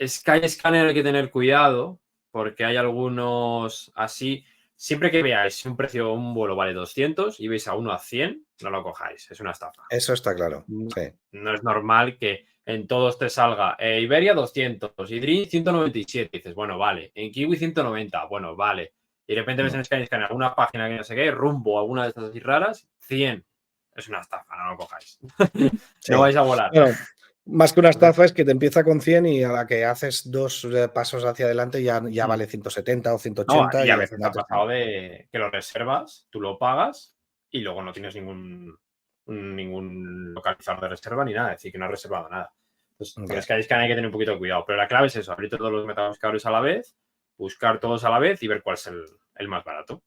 Skyscanner hay que tener cuidado porque hay algunos así. Siempre que veáis un precio, un vuelo vale 200 y veis a uno a 100, no lo cojáis, es una estafa. Eso está claro. Sí. No es normal que en todos te salga Iberia 200, eDreams 197. Y dices, bueno, vale. En Kiwi 190, bueno, vale. Y de repente ves en Skyscanner alguna página que no sé qué, Rumbo, alguna de estas así raras, 100. Es una estafa, no lo cojáis. Sí. No vais a volar. Bueno, más que una estafa es que te empieza con 100 y a la que haces 2 pasos hacia adelante ya vale 170 o 180. No, y a veces te ha pasado de que lo reservas, tú lo pagas y luego no tienes ningún localizador de reserva ni nada, es decir, que no has reservado nada. Entonces, con Skyscanner hay que tener un poquito de cuidado, pero la clave es eso, abrir todos los metabuscadores a la vez, buscar todos a la vez y ver cuál es el más barato.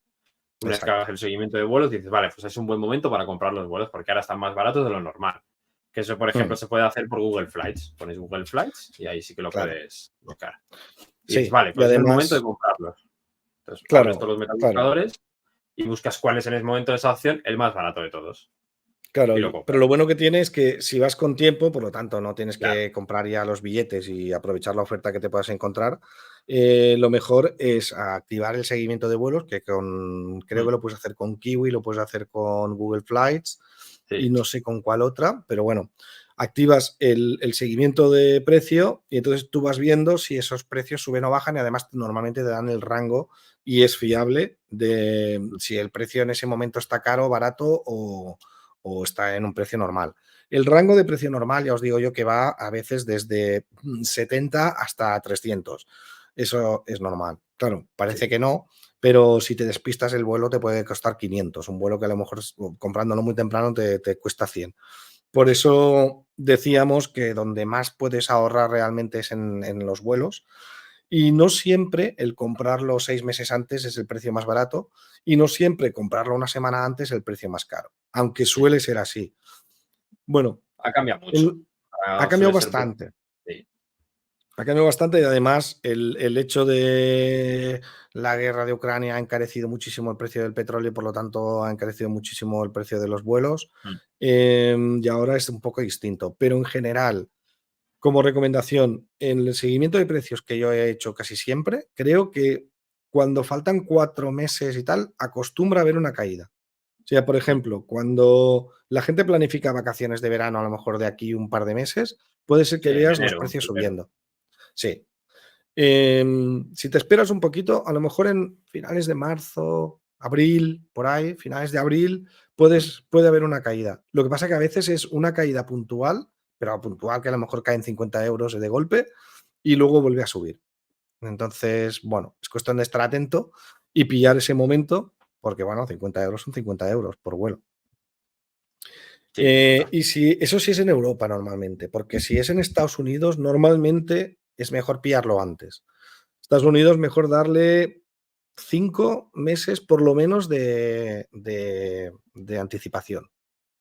Una vez que hagas el seguimiento de vuelos, dices, vale, pues es un buen momento para comprar los vuelos porque ahora están más baratos de lo normal. Que eso, por ejemplo, se puede hacer por Google Flights. Pones Google Flights y ahí sí que lo puedes buscar. Y dices, vale, pues además, es el momento de comprarlos. Entonces, abres todos los metabuscadores y buscas cuál es en ese momento de esa opción el más barato de todos. Claro, pero lo bueno que tiene es que si vas con tiempo, por lo tanto, no tienes que comprar ya los billetes y aprovechar la oferta que te puedas encontrar. Lo mejor es activar el seguimiento de vuelos, que creo que lo puedes hacer con Kiwi, lo puedes hacer con Google Flights y no sé con cuál otra, pero bueno, activas el seguimiento de precio y entonces tú vas viendo si esos precios suben o bajan y además normalmente te dan el rango y es fiable de si el precio en ese momento está caro, barato o o está en un precio normal. El rango de precio normal, ya os digo yo, que va a veces desde 70 hasta 300. Eso es normal. Claro, parece Sí. que no, pero si te despistas el vuelo te puede costar 500. Un vuelo que a lo mejor comprándolo muy temprano te cuesta 100. Por Sí. eso decíamos que donde más puedes ahorrar realmente es en los vuelos. Y no siempre el comprarlo 6 meses antes es el precio más barato y no siempre comprarlo una semana antes es el precio más caro, aunque Mm. suele ser así. Bueno, Ha cambiado mucho. el- ha Ahora cambiado suele ser bastante. sí. Ha cambiado bastante y además el hecho de la guerra de Ucrania ha encarecido muchísimo el precio del petróleo y por lo tanto ha encarecido muchísimo el precio de los vuelos Mm. y ahora es un poco distinto. Pero en general, como recomendación, en el seguimiento de precios que yo he hecho casi siempre, creo que cuando faltan 4 meses y tal, acostumbra a haber una caída. O sea, por Mm. ejemplo, cuando la gente planifica vacaciones de verano, a lo mejor de aquí un par de meses, puede ser Sí, que en veas los enero, en precios febrero. subiendo. Sí. Si te esperas un poquito, a lo mejor en finales de marzo, abril, por ahí, finales de abril, Mm. puede haber una caída. Lo que pasa que a veces es una caída puntual, pero puntual que a lo mejor caen 50 euros de golpe y luego vuelve a subir. Entonces, bueno, es cuestión de estar atento y pillar ese momento, porque bueno, 50 euros son 50 euros por vuelo. Sí, es verdad. Y si eso sí es en Europa normalmente, porque si es en Estados Unidos, normalmente es mejor pillarlo antes. Estados Unidos, mejor darle 5 meses por lo menos de anticipación,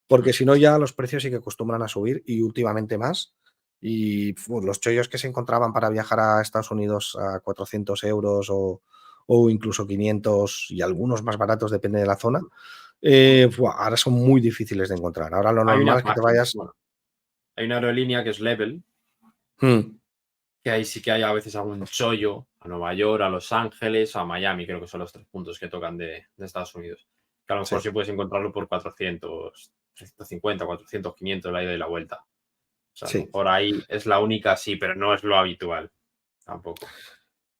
porque Mm. si no ya los precios sí que acostumbran a subir y últimamente más. Y los chollos que se encontraban para viajar a Estados Unidos a 400 euros o incluso 500 y algunos más baratos, depende de la zona, ahora son muy difíciles de encontrar. Ahora lo Hay normal una es que te página, vayas. bueno, hay una aerolínea que es Level, Mm, que ahí sí que hay a veces algún chollo a Nueva York, a Los Ángeles, a Miami, creo que son los 3 puntos que tocan de Estados Unidos. Que a lo mejor sí. sí puedes encontrarlo por 400, 350, 400, 500 la ida y la vuelta. O sea, a lo Sí. mejor ahí es la única, sí, pero no es lo habitual tampoco.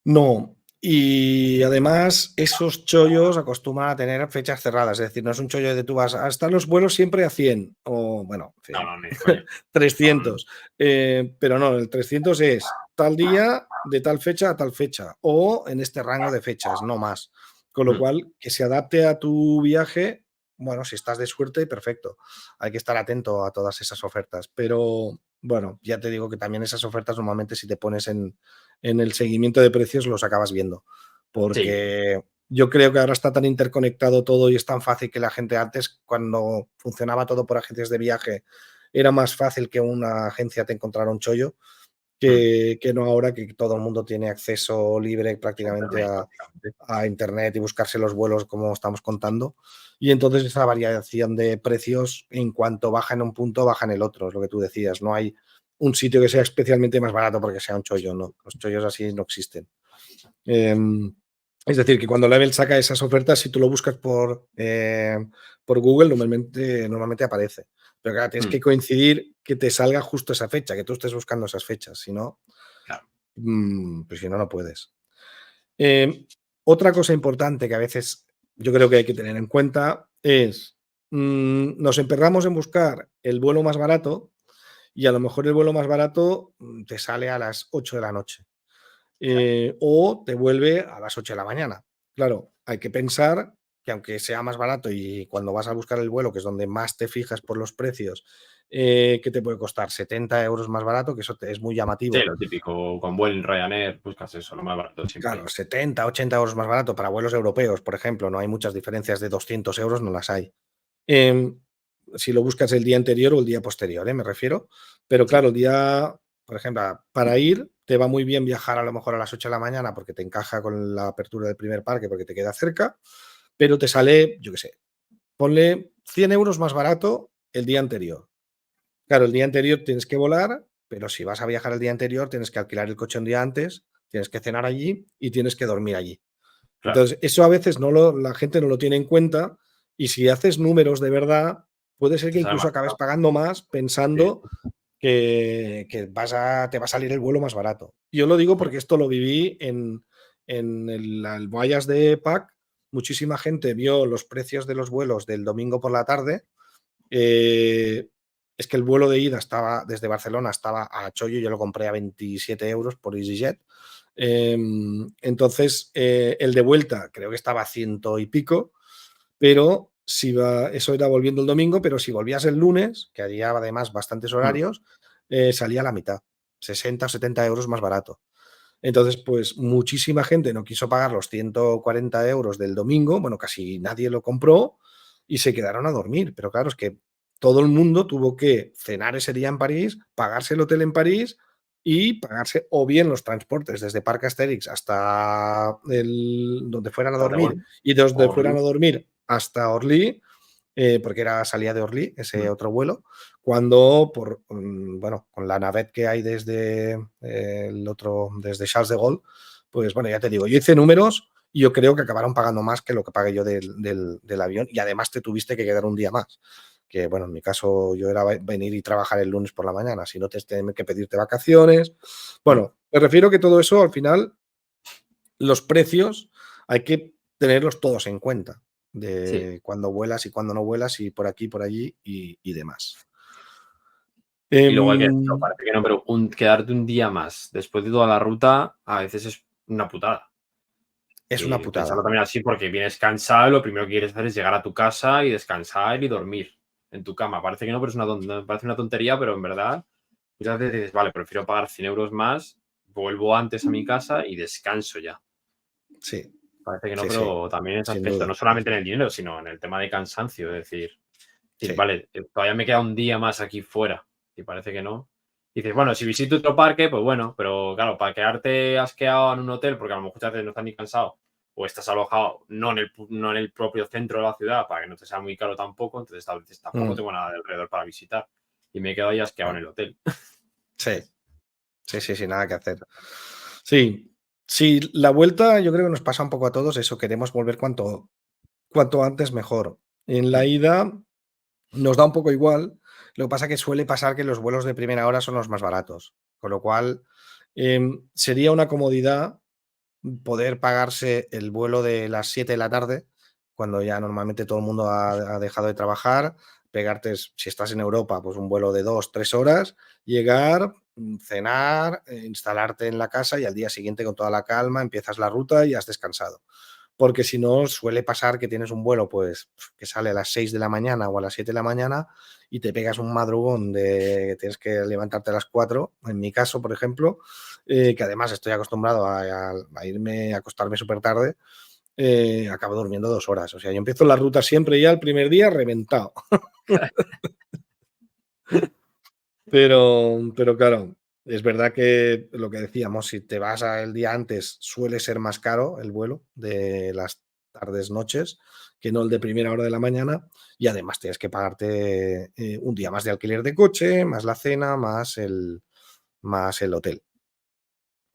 No. Y además, esos chollos acostumbran a tener fechas cerradas. Es decir, no es un chollo de tú vas a estar los vuelos siempre a 100 o, bueno, No, 100, no, ni de coña. No, no, no. 300. Pero no, el 300 es tal día, de tal fecha a tal fecha, o en este rango de fechas, no más. Con lo Mm. cual, que se adapte a tu viaje, bueno, si estás de suerte, perfecto. Hay que estar atento a todas esas ofertas. Pero bueno, ya te digo que también esas ofertas normalmente si te pones en el seguimiento de precios los acabas viendo. Sí, Porque yo creo que ahora está tan interconectado todo y es tan fácil que la gente antes, cuando funcionaba todo por agencias de viaje, era más fácil que una agencia te encontrara un chollo mm, que no ahora que todo el mundo tiene acceso libre es prácticamente internet prácticamente. a Internet y buscarse los vuelos como estamos contando. Y entonces esa variación de precios en cuanto baja en un punto, baja en el otro, es lo que tú decías. No hay un sitio que sea especialmente más barato porque sea un chollo, no. Los chollos así no existen. Es decir, que cuando Level saca esas ofertas, si tú lo buscas por Google, normalmente aparece. Pero claro, tienes Mm, que coincidir que te salga justo esa fecha, que tú estés buscando esas fechas. Si no, claro. pues si no, no puedes. Eh, Otra cosa importante que a veces yo creo que hay que tener en cuenta es, nos emperramos en buscar el vuelo más barato y a lo mejor el vuelo más barato te sale a las 8 de la noche o te vuelve a las 8 de la mañana. Claro, hay que pensar que aunque sea más barato y cuando vas a buscar el vuelo, que es donde más te fijas por los precios, que te puede costar 70 euros más barato, que eso es muy Sí, llamativo. lo típico, con Vueling, Ryanair, buscas eso, lo más barato Claro, siempre. 70, 80 euros más barato para vuelos europeos, por ejemplo, no hay muchas diferencias de 200 euros, no las hay. Em, si lo buscas el día anterior o el día posterior, me refiero. Pero Sí, claro, el día, por ejemplo, para ir, te va muy bien viajar a lo mejor a las 8 de la mañana porque te encaja con la apertura del primer parque, porque te queda cerca, pero te sale, yo qué sé, ponle 100 euros más barato el día anterior. Claro, el día anterior tienes que volar, pero si vas a viajar el día anterior, tienes que alquilar el coche un día antes, tienes que cenar allí y tienes que dormir allí. claro. Entonces, eso a veces la gente no lo tiene en cuenta y si haces números de verdad, puede ser Te que sale incluso más acabes caro. pagando más Sí. pensando que te va a salir el vuelo más barato. Yo lo digo Mm. porque esto lo viví en el Voyage de PAC. Muchísima gente vio los precios de los vuelos del domingo por la tarde es que el vuelo de ida estaba desde Barcelona, estaba a chollo, yo lo compré a 27 euros por EasyJet. Entonces, el de vuelta creo que estaba a 100 y pico, pero eso era volviendo el domingo, pero si volvías el lunes, que había además bastantes horarios, salía a la mitad, 60 o 70 euros más barato. Entonces, pues muchísima gente no quiso pagar los 140 euros del domingo, bueno, casi nadie lo compró y se quedaron a dormir. Pero claro, es que todo el mundo tuvo que cenar ese día en París, pagarse el hotel en París y pagarse o bien los transportes desde Parc Astérix hasta donde fueran a dormir y desde fueran a dormir hasta Orly, porque salía de Orly ese otro vuelo, cuando bueno, con la navette que hay desde desde Charles de Gaulle, pues bueno, ya te digo, yo hice números y yo creo que acabaron pagando más que lo que pagué yo del avión, y además te tuviste que quedar un día más. Que bueno, en mi caso yo era venir y trabajar el lunes por la mañana, si no te tienen que pedirte vacaciones. Bueno, me refiero que todo eso al final, los precios hay que tenerlos todos en cuenta, de cuando vuelas y cuando no vuelas y por aquí, por allí y demás. Y luego hay que decirlo, parece que no, pero quedarte un día más después de toda la ruta a veces es una putada. Es una putada. Pensarlo también así, porque vienes cansado, lo primero que quieres hacer es llegar a tu casa y descansar y dormir en tu cama. Parece que no, pero parece una tontería, pero en verdad muchas veces dices, vale, prefiero pagar 100 euros más, vuelvo antes a mi casa y descanso ya. Sí. Parece que no, Sí, pero también en ese aspecto, duda. no solamente en el dinero, sino en el tema de cansancio. Es decir, Sí. vale, todavía me queda un día más aquí fuera y parece que no. Y dices, bueno, si visito otro parque, pues bueno, pero claro, para quedarte asqueado en un hotel, porque a lo mejor muchas veces no estás ni cansado, o estás alojado no en el propio centro de la ciudad, para que no te sea muy caro tampoco, entonces a veces tampoco tengo nada de alrededor para visitar. Y me he quedado ahí asqueado en el hotel. Sí. Sí, nada que hacer. Sí, la vuelta yo creo que nos pasa un poco a todos eso, queremos volver cuanto antes mejor. En la ida nos da un poco igual, lo que pasa que suele pasar que los vuelos de primera hora son los más baratos, con lo cual sería una comodidad poder pagarse el vuelo de las 7 de la tarde, cuando ya normalmente todo el mundo ha dejado de trabajar, pegarte, si estás en Europa, pues un vuelo de 2, 3 horas, llegar, cenar, instalarte en la casa y al día siguiente con toda la calma empiezas la ruta y has descansado. Porque si no, suele pasar que tienes un vuelo pues que sale a las 6 de la mañana o a las 7 de la mañana y te pegas un madrugón de tienes que levantarte a las 4, en mi caso, por ejemplo, que además estoy acostumbrado a irme a acostarme súper tarde, acabo durmiendo 2 horas. O sea, yo empiezo la ruta siempre ya el primer día reventado. Pero claro, es verdad que lo que decíamos, si te vas el día antes, suele ser más caro el vuelo de las tardes, noches, que no el de primera hora de la mañana. Y además tienes que pagarte un día más de alquiler de coche, más la cena, más el hotel.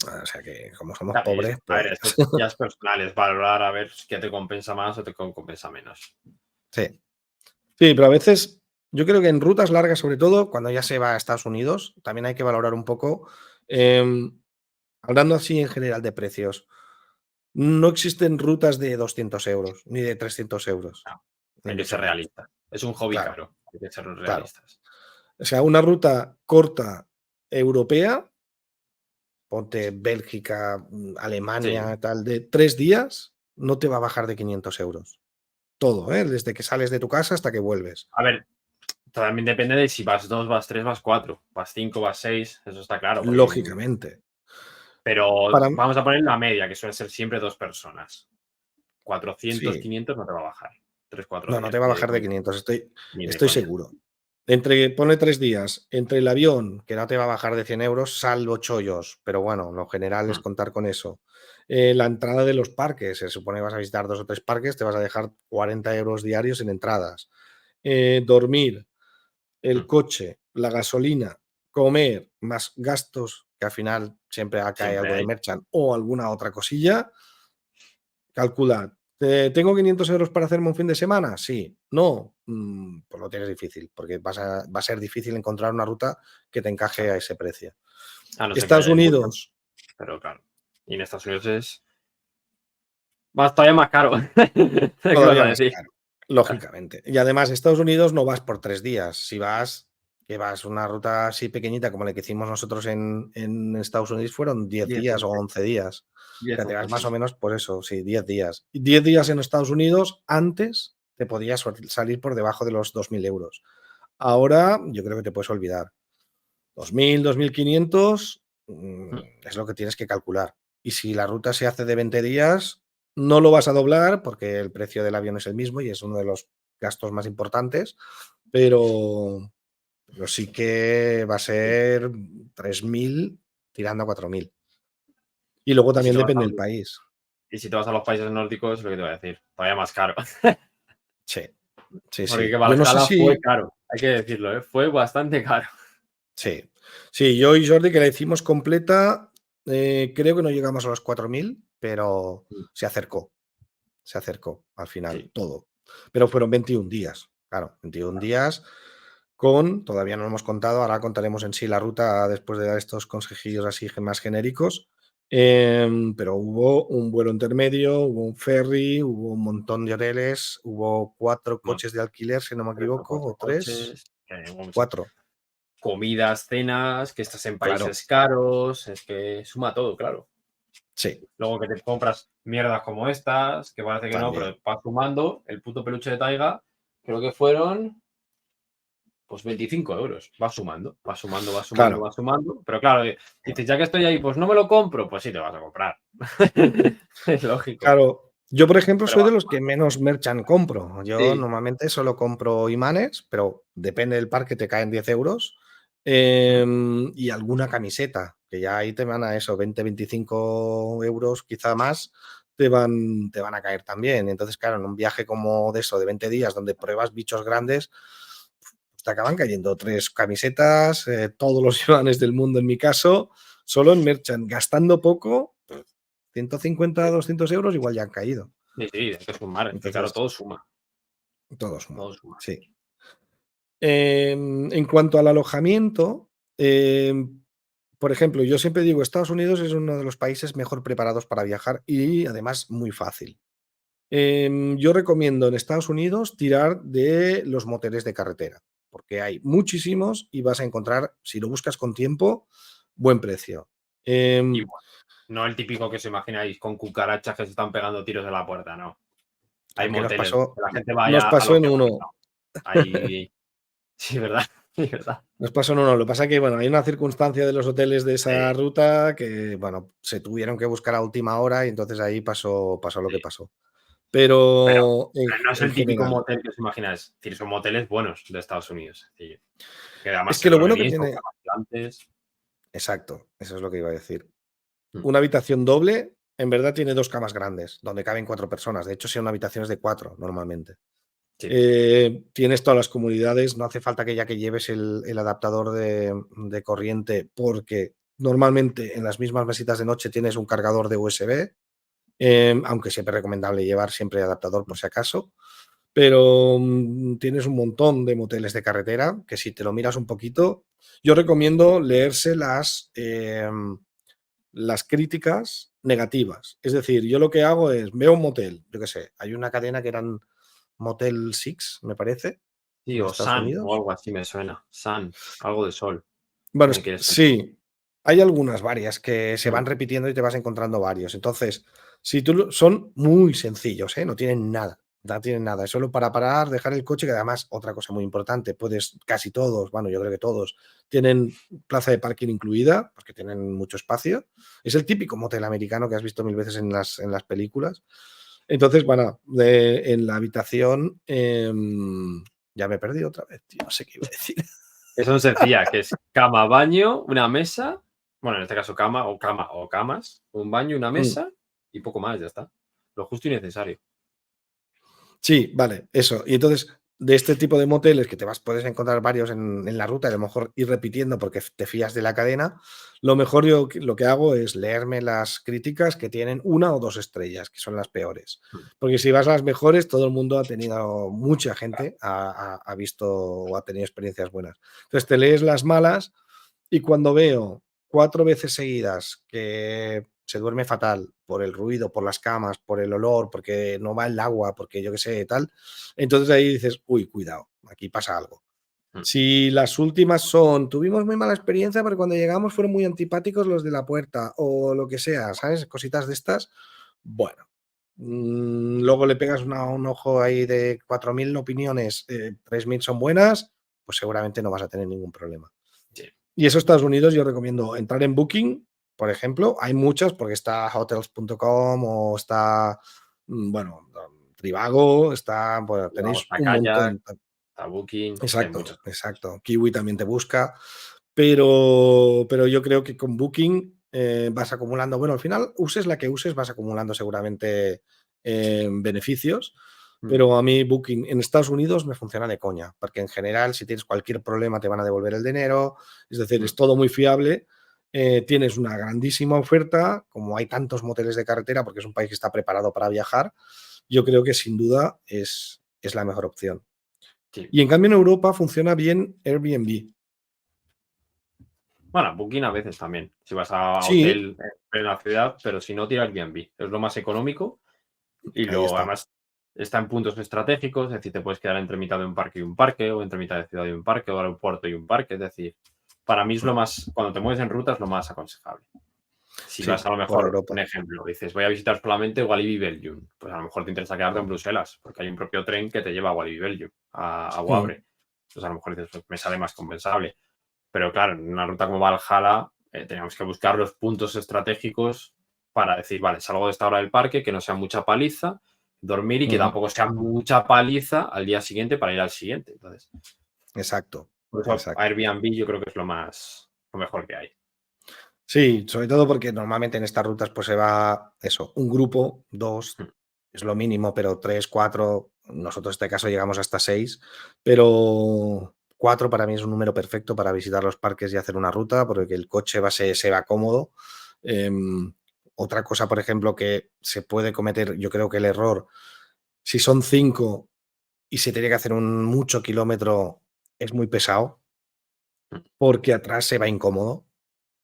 O sea que como somos pobres, A ver, pues eso ya es personal, es valorar a ver qué te compensa más o te compensa menos. sí. Sí, pero a veces yo creo que en rutas largas, sobre todo cuando ya se va a Estados Unidos, también hay que valorar un poco, hablando así en general de precios. No existen rutas de 200 euros ni de 300 euros, No, ni hay que mucho ser menos. realista. Es un hobby Claro, caro, hay que ser claro. realistas. O sea, una ruta corta europea, ponte Bélgica, Sí. Alemania, tal, de 3 días, no te va a bajar de 500 euros. Todo, ¿eh? Desde que sales de tu casa hasta que vuelves. A ver, también depende de si vas 2, vas 3, vas 4, vas 5, vas 6, eso está claro, Lógicamente. pero Para, vamos a poner la media, que suele ser siempre 2 personas. 400, sí, 500 no te va a bajar. 3, 4 no, no días, te va a bajar de 500, ni de estoy coña. seguro. Pone 3 días, entre el avión, que no te va a bajar de 100 euros, salvo chollos, pero bueno, lo general es contar con eso. La entrada de los parques, se supone que vas a visitar 2 o 3 parques, te vas a dejar 40 euros diarios en entradas. Dormir, el coche, la gasolina, comer, más gastos, que al final siempre cae Siempre algo de hay. merchant o alguna otra cosilla. Calcula, ¿tengo 500 euros para hacerme un fin de semana? Sí. No, pues lo tienes difícil, porque va a ser difícil encontrar una ruta que te encaje a ese precio. A no ser que Estados haya mucho, Unidos, pero claro. Y en Estados Unidos es todavía más caro. ¿Qué vas todavía a más decir? caro. Lógicamente. Y además, Estados Unidos no vas por 3 días. Si vas, que vas una ruta así pequeñita como la que hicimos nosotros en Estados Unidos, fueron 10 10, días o 11. 11 días. O 10, sea, te 11, vas más o sí. menos por eso, sí, 10 días. Y 10 días en Estados Unidos, antes te podías salir por debajo de los 2.000 euros. Ahora, yo creo que te puedes olvidar. 2.000, 2.500 es lo que tienes que calcular. Y si la ruta se hace de 20 días, no lo vas a doblar porque el precio del avión es el mismo y es uno de los gastos más importantes, pero sí que va a ser 3.000 tirando a 4.000. Y luego Y si también te vas a, depende del país. y si te vas a los países nórdicos, es lo que te voy a decir, todavía más caro. Sí, sí, Porque que sí. Yo no sé Valhalla fue si. caro, hay que decirlo, ¿eh? Fue bastante caro. Sí, sí, yo y Jordi que la hicimos completa, creo que no llegamos a los 4.000, pero se acercó al final Sí. todo. Pero fueron 21 días, claro, 21 días todavía no lo hemos contado, ahora contaremos en sí la ruta después de dar estos consejillos así más genéricos, pero hubo un vuelo intermedio, hubo un ferry, hubo un montón de hoteles, hubo 4 Bueno, coches de alquiler, si no me 3 o equivoco, 4 o 3, coches, vamos, 4, comidas, cenas, que estás en claro, países caros, es que suma todo, claro. sí, Luego que te compras mierdas como estas, que parece que no, también. pero vas sumando, el puto peluche de Taiga, creo que fueron pues 25 euros. Va sumando, va sumando, va sumando, Claro, va sumando. Pero claro, dices, ya que estoy ahí, pues no me lo compro, pues sí te vas a comprar. Es lógico. claro. Yo, por ejemplo, Pero soy va de los que sumando. menos merchant compro. Yo Sí. normalmente solo compro imanes, pero depende del par que te caen 10 euros. Y alguna camiseta, que ya ahí te van a eso, 20, 25 euros, quizá más, te van a caer también. Entonces, claro, en un viaje como de eso, de 20 días, donde pruebas bichos grandes, pues te acaban cayendo 3 camisetas, todos los yuanes del mundo en mi caso, solo en merchant, gastando poco, 150, 200 euros igual ya han caído. Sí, sí, hay que sumar, es que claro, Entonces, todo suma, todo suma. todo suma. Sí. En cuanto al alojamiento, por ejemplo, yo siempre digo, Estados Unidos es uno de los países mejor preparados para viajar y además muy fácil. Yo recomiendo en Estados Unidos tirar de los moteles de carretera, porque hay muchísimos y vas a encontrar, si lo buscas con tiempo, buen precio. Y Em, bueno, no el típico que os imagináis con cucarachas que se están pegando tiros en la puerta, no. Hay que moteles donde la gente nos vaya a pasó lo en que ha uno. pasado. Ahí, sí, ¿verdad? Sí, ¿verdad? Nos pasó en uno. Lo que pasa es que, bueno, hay una circunstancia de los hoteles de Sí, esa ruta que, bueno, se tuvieron que buscar a última hora y entonces ahí pasó lo que sí. pasó. Pero Pero no es en el típico general. motel que os imagináis. Es decir, son moteles buenos de Estados Unidos. Es decir, que además Es se que lo duerme bueno que bien, son tiene. camas gigantes. Exacto, eso es lo que iba a decir. Mm, Una habitación doble, en verdad, tiene 2 camas grandes, donde caben 4 personas. De hecho, son habitaciones de 4 normalmente. sí, Tienes todas las comodidades, no hace falta que ya que lleves el adaptador de corriente, porque normalmente en las mismas mesitas de noche tienes un cargador de USB, aunque siempre es recomendable llevar siempre adaptador por si acaso. Pero tienes un montón de moteles de carretera que si te lo miras un poquito, yo recomiendo leerse las críticas negativas. Es decir, yo lo que hago es, veo un motel, yo qué sé, hay una cadena que eran Motel Six, me parece, sí, en o Estados Sun o Unidos. algo así me suena. Sun, algo de sol. Bueno, También quiere ser. sí, hay algunas varias que se Mm, van repitiendo y te vas encontrando varios. Entonces, si tú son muy sencillos, ¿eh? No tienen nada, no tienen nada. Es solo para parar, dejar el coche, que además, otra cosa muy importante, puedes, casi todos, bueno, yo creo que todos, tienen plaza de parking incluida, porque tienen mucho espacio. Es el típico motel americano que has visto mil veces en las películas. Entonces, bueno, en la habitación, ya me he perdido otra vez, tío, no sé qué iba a decir. Eso es sencilla, que es cama, baño, una mesa. Bueno, en este caso cama o camas, un baño, una mesa y poco más, ya está. Lo justo y necesario. Sí, vale, eso. Y entonces, de este tipo de moteles que puedes encontrar varios en la ruta y a lo mejor ir repitiendo porque te fías de la cadena, lo mejor yo lo que hago es leerme las críticas que tienen 1 o 2 estrellas, que son las peores. Mm, Porque si vas a las mejores, todo el mundo ha tenido, mucha gente ha visto o ha tenido experiencias buenas. Entonces te lees las malas y cuando veo 4 veces seguidas que se duerme fatal por el ruido, por las camas, por el olor, porque no va el agua, porque yo qué sé, tal, entonces ahí dices, uy, cuidado, aquí pasa algo. Mm. Si las últimas son, tuvimos muy mala experiencia porque cuando llegamos fueron muy antipáticos los de la puerta o lo que sea, ¿sabes? Cositas de estas, bueno. Luego le pegas un ojo ahí de 4.000 opiniones, 3.000 son buenas, pues seguramente no vas a tener ningún problema. Sí. Y eso Estados Unidos, yo recomiendo entrar en Booking, por ejemplo. Hay muchas porque está hotels.com o está, bueno, Trivago, está, bueno, Vamos tenéis a un Kayak, montón. a Booking, sí, hay Exacto, muchos. exacto. Kiwi también te busca, pero yo creo que con Booking vas acumulando, bueno, al final uses la que uses, vas acumulando seguramente beneficios, Mm. pero a mí Booking en Estados Unidos me funciona de coña, porque en general si tienes cualquier problema te van a devolver el dinero, es decir, Mm. es todo muy fiable. Tienes una grandísima oferta, como hay tantos moteles de carretera, porque es un país que está preparado para viajar, yo creo que sin duda es la mejor opción. Sí. Y en cambio en Europa funciona bien Airbnb. Bueno, Booking a veces también. Si vas a Sí, hotel en la ciudad, pero si no, tira Airbnb. Es lo más económico y ahí lo está. además está en puntos estratégicos, es decir, te puedes quedar entre mitad de un parque y un parque, o entre mitad de ciudad y un parque, o aeropuerto y un parque. Es decir, para mí es lo más, cuando te mueves en ruta es lo más aconsejable. Si vas Sí, a lo por mejor, un Europa. ejemplo, dices voy a visitar solamente Walibi Belgium, pues a lo mejor te interesa quedarte en Bruselas, porque hay un propio tren que te lleva a Walibi Belgium, a Mm, Wavre. Entonces a lo mejor dices, pues me sale más compensable. Pero claro, en una ruta como Valhalla teníamos que buscar los puntos estratégicos para decir, vale, salgo de esta hora del parque, que no sea mucha paliza, dormir y que ujú, tampoco sea mucha paliza al día siguiente para ir al siguiente. Entonces, exacto, por eso exacto. Airbnb yo creo que es lo mejor que hay. Sí, sobre todo porque normalmente en estas rutas pues se va eso, un grupo, dos, Mm. es lo mínimo, pero tres, cuatro, nosotros en este caso llegamos hasta seis, pero cuatro para mí es un número perfecto para visitar los parques y hacer una ruta, porque el coche se va cómodo. Em, Otra cosa, por ejemplo, que se puede cometer, yo creo que el error, si son cinco y se tiene que hacer un mucho kilómetro, es muy pesado, Mm. porque atrás se va incómodo.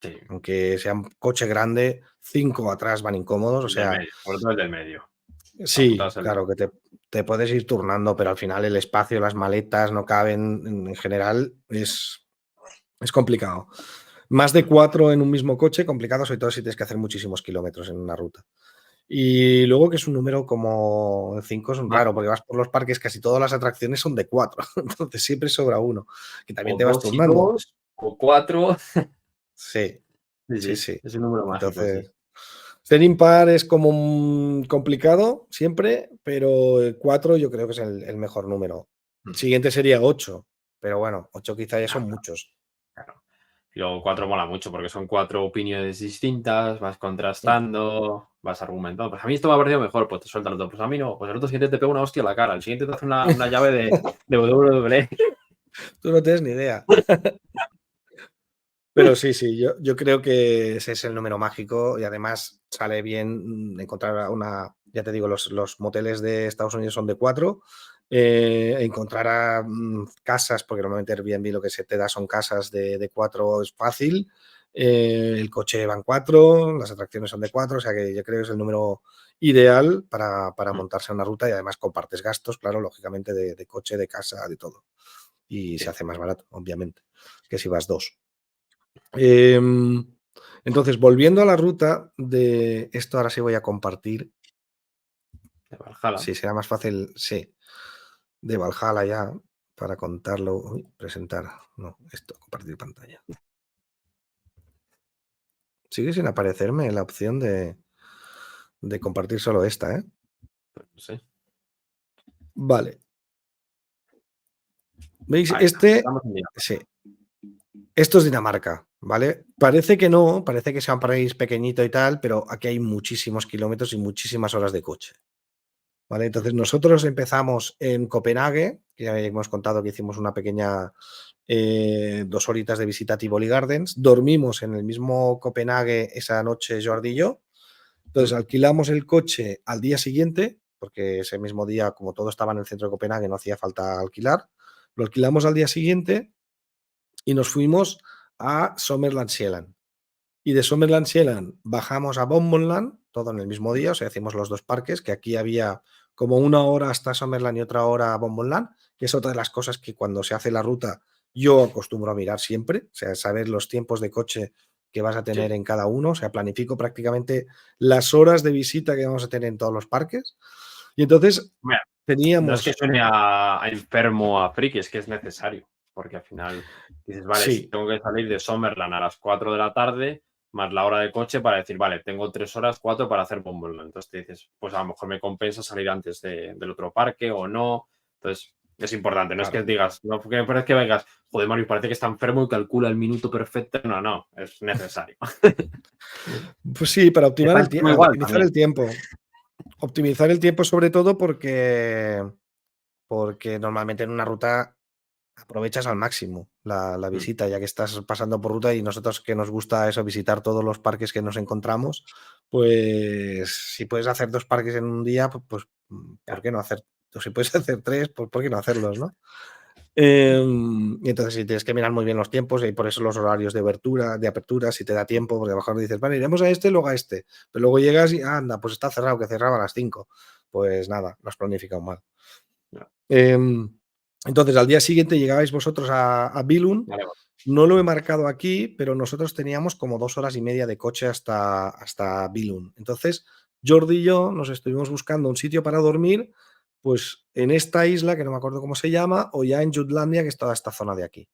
Sí, Aunque sea un coche grande, 5 atrás van incómodos. O el del sea, medio, sobre todo el del medio. La putada sí, es el del claro que te puedes ir turnando, pero al final el espacio, las maletas no caben. En general es complicado. Más de medio. 4 en un mismo coche, complicado, sobre todo si tienes que hacer muchísimos kilómetros en una ruta. Y luego que es un número como 5 es un raro, Mágico. porque vas por los parques, casi todas las atracciones son de 4, entonces siempre sobra uno, que también O te vas dos y turnando. dos, o cuatro. Sí, Sí, sí, sí, sí. es un número mágico, sí. Entonces, ser impar es como complicado siempre, pero el 4 yo creo que es el mejor número. El Mm. siguiente sería 8, pero bueno, 8 quizá ya Ah, son muchos. claro. Y luego 4 mola mucho porque son 4 opiniones distintas, vas Mm. contrastando, vas argumentando. Pues a mí esto me ha parecido mejor, pues te suelta el otro. Pues a mí no, pues el otro siguiente te pega una hostia a la cara, el siguiente te hace una llave de WWE. Tú no tienes ni idea. Pero sí, sí, yo creo que ese es el número mágico y además sale bien encontrar ya te digo, los moteles de Estados Unidos son de 4, encontrar casas, porque normalmente Airbnb lo que se te da son casas de 4 es fácil, el coche van 4, las atracciones son de 4, o sea que yo creo que es el número ideal para Mm. montarse una ruta y además compartes gastos, claro, lógicamente de coche, de casa, de todo. Y se Sí, hace más barato, obviamente, que si vas dos. Em, entonces, volviendo a la ruta de esto, ahora sí voy a compartir. de Valhalla. Sí, será más fácil, sí, de Valhalla ya para contarlo. Uy, presentar, no, esto, compartir pantalla. Sigue sin aparecerme la opción de compartir solo esta, ¿eh? Pues no sé. Vale. ¿Veis? Ahí está. Estamos en Sí, esto es Dinamarca, ¿vale? Parece que no, parece que sea un país pequeñito y tal, pero aquí hay muchísimos kilómetros y muchísimas horas de coche. ¿Vale? Mm. Entonces nosotros empezamos en Copenhague, que ya hemos contado que hicimos una pequeña 2 horitas de visita a Tivoli Gardens, dormimos en el mismo Copenhague esa noche Jordi y yo, entonces Mm. alquilamos el coche al día siguiente, porque ese mismo día, como todo estaba en el centro de Copenhague, no hacía falta alquilar, lo alquilamos al día siguiente y nos fuimos a Sommerland Sjælland. y de Summerland Sheelan bajamos a Bonbonland, todo en el mismo día, o sea, hicimos los dos parques, que aquí había como una hora hasta Summerland y otra hora a Bonbonland, que es otra de las cosas que cuando se hace la ruta yo acostumbro a mirar siempre, o sea, saber los tiempos de coche que vas a tener Sí. en cada uno, o sea, planifico prácticamente las horas de visita que vamos a tener en todos los parques. Y entonces Mira, no es que teníamos, suene a enfermo, a friki, es que es necesario, porque al final dices, vale, si sí, tengo que salir de Summerland a las 4 de la tarde, más la hora de coche para decir, vale, tengo 3 horas, 4 para hacer Bomberland. Entonces te dices, pues a lo mejor me compensa salir antes del otro parque o no. Entonces es importante, no es que claro. digas, no pero es que vengas, joder, Mario, parece que está enfermo y calcula el minuto perfecto. No, no, es necesario. Pues sí, para Está enfermo igual optimizar también. el tiempo. Optimizar el tiempo sobre todo porque normalmente en una ruta aprovechas al máximo la Mm, visita, ya que estás pasando por ruta y nosotros que nos gusta eso, visitar todos los parques que nos encontramos, pues si puedes hacer 2 parques en un día, pues, ¿por ya. qué no hacer? O si puedes hacer 3, pues ¿por qué no hacerlos, no? Y entonces sí tienes que mirar muy bien los tiempos y por eso los horarios de apertura, si te da tiempo, porque a lo mejor dices, vale, iremos a este, luego a este, pero luego llegas y anda, pues está cerrado, que cerraba a las 5. Pues nada, lo has planificado mal. Ya. Em, entonces, al día siguiente llegabais vosotros a Billund. Vale, vale. No lo he marcado aquí, pero nosotros teníamos como 2 horas y media de coche hasta Billund. Entonces, Jordi y yo nos estuvimos buscando un sitio para dormir, pues en esta isla, que no me acuerdo cómo se llama, o ya en Jutlandia, que es toda esta zona de aquí,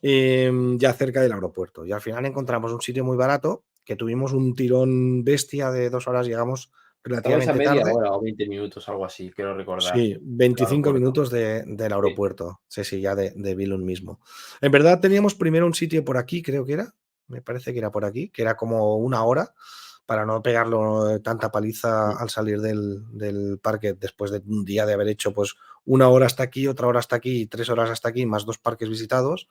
ya cerca del aeropuerto. Y al final encontramos un sitio muy barato, que tuvimos un tirón bestia de 2 horas, llegamos Estamos a relativamente media tarde. hora o 20 minutos, algo así, quiero recordar, Sí, del 25 aeropuerto. minutos del Sí. aeropuerto. Sí, sí, ya de Billund mismo. En verdad teníamos primero un sitio por aquí, creo que era, me parece que era por aquí, que era como una hora para no pegarlo tanta paliza Mm. al salir del parque después de un día de haber hecho pues una hora hasta aquí, otra hora hasta aquí y 3 horas hasta aquí, más 2 parques visitados.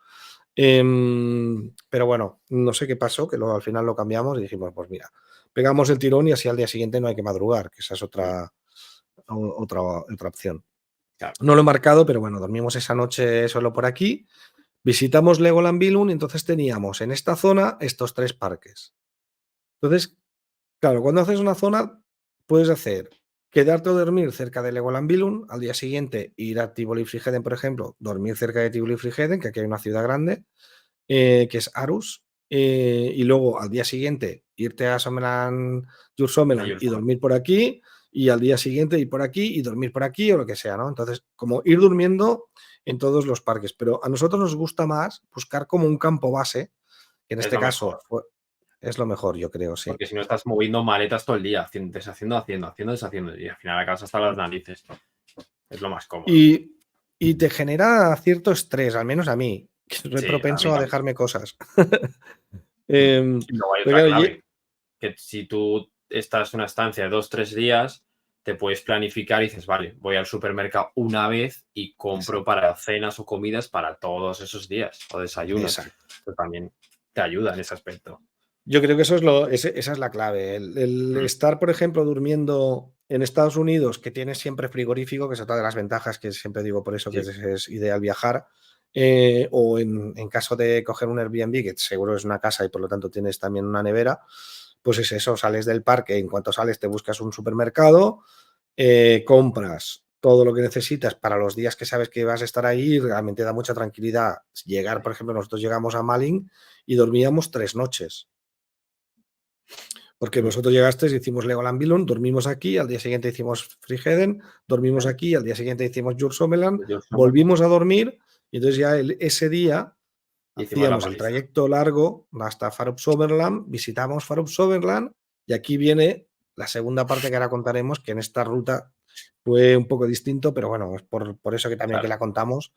Pero bueno, no sé qué pasó, que luego al final lo cambiamos y dijimos, pues mira, pegamos el tirón y así al día siguiente no hay que madrugar, que esa es Mm, otra opción. claro. No lo he marcado, pero bueno, dormimos esa noche solo por aquí. Visitamos Legoland Billund y entonces teníamos en esta zona estos 3 parques. Entonces, claro, cuando haces una zona, puedes hacer quedarte o dormir cerca de Legoland Billund, al día siguiente ir a Tivoli Friheden, por ejemplo, dormir cerca de Tivoli Friheden, que aquí hay una ciudad grande, que es Aarhus, y luego al día siguiente irte a Sommerland, Sommerland Mayor y zona. dormir por aquí, y al día siguiente ir por aquí y dormir por aquí o lo que sea, ¿no? Entonces, como ir durmiendo en todos los parques, pero a nosotros nos gusta más buscar como un campo base, que en Es este lo caso mejor. es lo mejor, yo creo, sí. Porque si no estás moviendo maletas todo el día, deshaciendo, haciendo, deshaciendo, y al final acabas hasta las narices. Es lo más cómodo. Y, y te genera cierto estrés, al menos a mí, que soy Sí, a mí propenso a también. dejarme cosas. Mm. Em, Y luego hay pero otra claro, clave, que si tú estás en una estancia de 2, 3 días, te puedes planificar y dices, vale, voy al supermercado una vez y compro exacto, para cenas o comidas para todos esos días o desayunos. exacto. Pues también te ayuda en ese aspecto. Yo creo que eso esa es la clave. El Mm, estar, por ejemplo, durmiendo en Estados Unidos, que tienes siempre frigorífico, que es otra de las ventajas que siempre digo por eso que sí, es ideal viajar, o en caso de coger un Airbnb, que seguro es una casa y por lo tanto tienes también una nevera, pues es eso, sales del parque, en cuanto sales te buscas un supermercado, compras todo lo que necesitas para los días que sabes que vas a estar ahí, realmente da mucha tranquilidad llegar, por ejemplo, nosotros llegamos a Malin y dormíamos 3 noches. Porque mm, vosotros llegasteis, hicimos Legoland Billund, dormimos aquí, al día siguiente hicimos Friheden, dormimos ¿eh? aquí, al día siguiente hicimos Jursomeland, Yo somos- volvimos a dormir y entonces ya ese día hicimos la hacíamos el paliza. trayecto largo hasta Farup Somerland, visitamos Farup Somerland y aquí viene la segunda parte que ahora contaremos, que en esta ruta fue un poco distinto, pero bueno, es por eso que también que Claro. la contamos,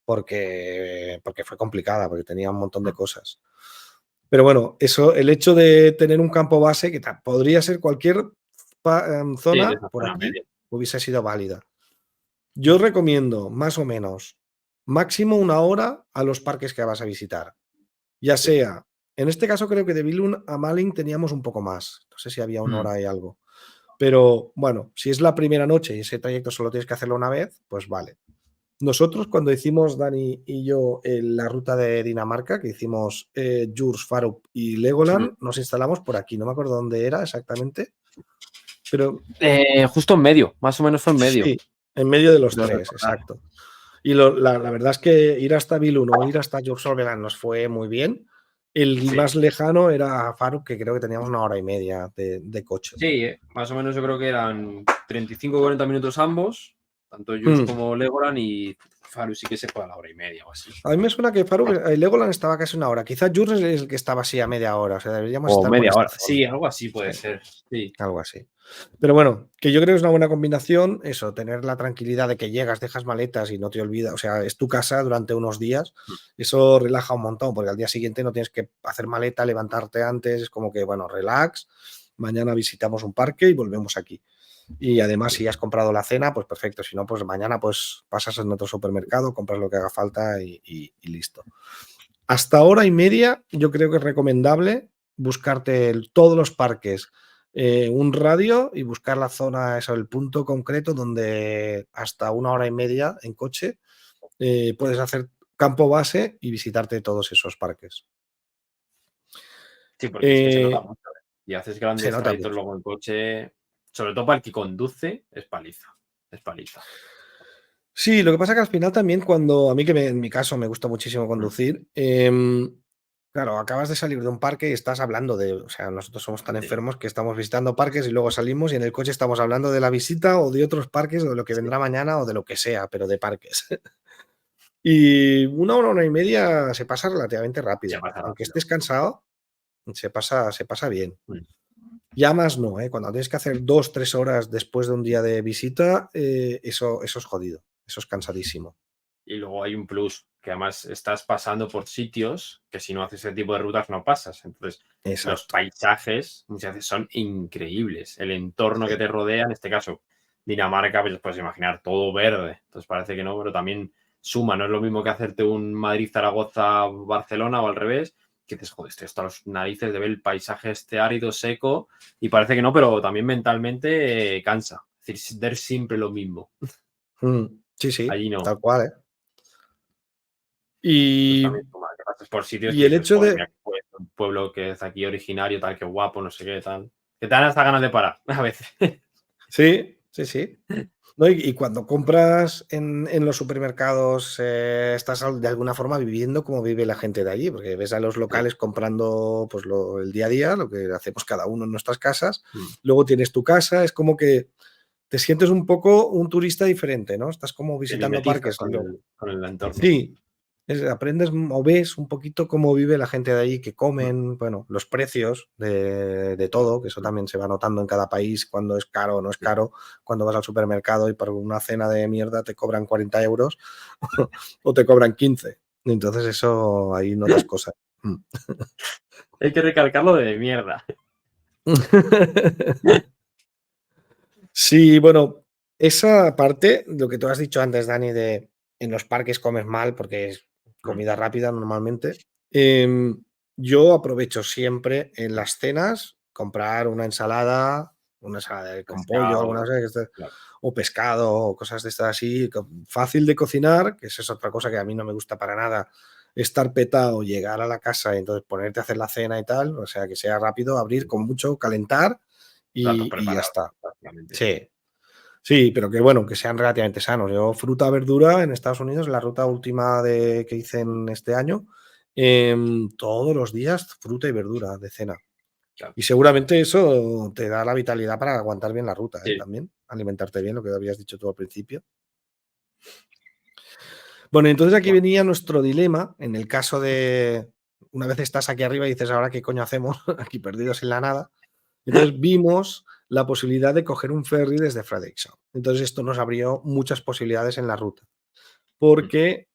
porque fue complicada, porque tenía un montón de Mm, cosas. Pero bueno, eso, el hecho de tener un campo base, que podría ser cualquier sí, de zona esa por zona aquí, media. hubiese sido válida. Yo recomiendo, más o menos, máximo una hora a los parques que vas a visitar. Ya Sí. sea, en este caso creo que de Billund a Malin teníamos un poco más. No sé si había una Mm, hora y algo. Pero bueno, si es la primera noche y ese trayecto solo tienes que hacerlo una vez, pues vale. Nosotros cuando hicimos, Dani y yo, la ruta de Dinamarca, que hicimos Djurs, Farup y Legoland, nos instalamos por aquí. No me acuerdo dónde era exactamente, pero Justo en medio, más o menos fue en medio. sí, en medio de los Creo tres, recordar. exacto. Y la verdad es que ir hasta Billund o ir hasta Djurs Legoland nos fue muy bien. El Sí. más lejano era Farup, que creo que teníamos 1 hora y media de coche. Sí, más o menos yo creo que eran 35 o 40 minutos ambos, tanto Jules como Legoland, y Faru sí que se fue a la hora y media o así. A mí me suena que Farup, Legoland estaba casi 1 hora. Quizás Djurs es el que estaba así a media hora. O sea, deberíamos O estar por media esta hora. zona. Sí, algo así puede Sí. ser. Sí. Algo así. Pero bueno, que yo creo que es una buena combinación eso, tener la tranquilidad de que llegas, dejas maletas y no te olvidas, o sea, es tu casa durante unos días, eso relaja un montón, porque al día siguiente no tienes que hacer maleta, levantarte antes, es como que, bueno, relax, mañana visitamos un parque y volvemos aquí. Y además, si has comprado la cena, pues perfecto, si no, pues mañana pues pasas en otro supermercado, compras lo que haga falta y listo. Hasta hora y media, yo creo que es recomendable buscarte todos los parques, un radio y buscar la zona, eso, el punto concreto donde hasta 1 hora y media en coche puedes hacer campo base y visitarte todos esos parques. Sí, porque es que se nota Eh, mucho. Y haces Se grandes nota trayectos mucho. luego en coche, sobre todo para el que conduce, es paliza. Es paliza. Sí, lo que pasa que al final también cuando a mí en mi caso me gusta muchísimo conducir, claro, acabas de salir de un parque y estás hablando o sea, nosotros somos tan Sí, enfermos que estamos visitando parques y luego salimos y en el coche estamos hablando de la visita o de otros parques o de lo que sí, vendrá mañana o de lo que sea, pero de parques. Y 1 hora, 1 hora y media se pasa relativamente se rápido. pasa Aunque rápido. estés cansado, se pasa bien. Mm. Ya más no, ¿eh? Cuando tienes que hacer 2, 3 horas después de un día de visita, eso es jodido, eso es cansadísimo. Y luego hay un plus, que además estás pasando por sitios que si no haces ese tipo de rutas no pasas. Entonces, los Exacto. paisajes muchas veces son increíbles. El entorno que Sí. te rodea, en este caso, Dinamarca, pues puedes imaginar todo verde. Entonces parece que no, pero también suma. No es lo mismo que hacerte un Madrid-Zaragoza-Barcelona o al revés, que dices, joder, estoy hasta los narices de ver el paisaje este árido, seco, y parece que no, pero también mentalmente cansa. Es decir, ver siempre lo mismo. Sí, sí, Allí no. tal cual, ¿eh? Pues Y, también toma, que pases por sitios y que el dices, hecho joder, de. mira, pues, un pueblo que es aquí originario, tal, que guapo, no sé qué, tal. Que te dan hasta ganas de parar, a veces. Sí, sí, sí. No, y cuando compras en los supermercados, estás de alguna forma viviendo como vive la gente de allí, porque ves a los Sí. locales comprando pues, el día a día, lo que hacemos cada uno en nuestras casas. Mm. Luego tienes tu casa, es como que te sientes un poco un turista diferente, ¿no? Estás como Te visitando mimetizas parques. con el entorno. Sí, aprendes o ves un poquito cómo vive la gente de ahí, que Mm, comen, bueno, los precios de todo, que eso mm, también se va notando en cada país, cuando es caro o no es sí. caro, cuando vas al supermercado y por una cena de mierda te cobran 40 euros o te cobran 15. Entonces eso ahí notas cosas. Mm. Hay que recalcarlo de mierda. Sí, bueno, esa parte, lo que tú has dicho antes, Dani, de en los parques comes mal porque es Mm, comida rápida normalmente. em, yo aprovecho siempre en las cenas comprar una ensalada con pollo, alguna pescado, cosa claro. o pescado o cosas de estas así, fácil de cocinar, que esa es otra cosa que a mí no me gusta para nada, estar petado, llegar a la casa y entonces ponerte a hacer la cena y tal, o sea, que sea rápido, abrir con mucho, calentar Platos y ya preparados, está. prácticamente. Sí, sí, pero que bueno, que sean relativamente sanos. Yo fruta, verdura en Estados Unidos, en la ruta última que hice en este año, todos los días fruta y verdura de cena. Claro. Y seguramente eso te da la vitalidad para aguantar bien la ruta, ¿eh? Sí, También, alimentarte bien, lo que habías dicho tú al principio. Bueno, entonces aquí bueno, venía nuestro dilema, en el caso de una vez estás aquí arriba y dices, ahora qué coño hacemos, aquí perdidos en la nada. Entonces vimos la posibilidad de coger un ferry desde Frederikshavn. Entonces esto nos abrió muchas posibilidades en la ruta, mm, porque,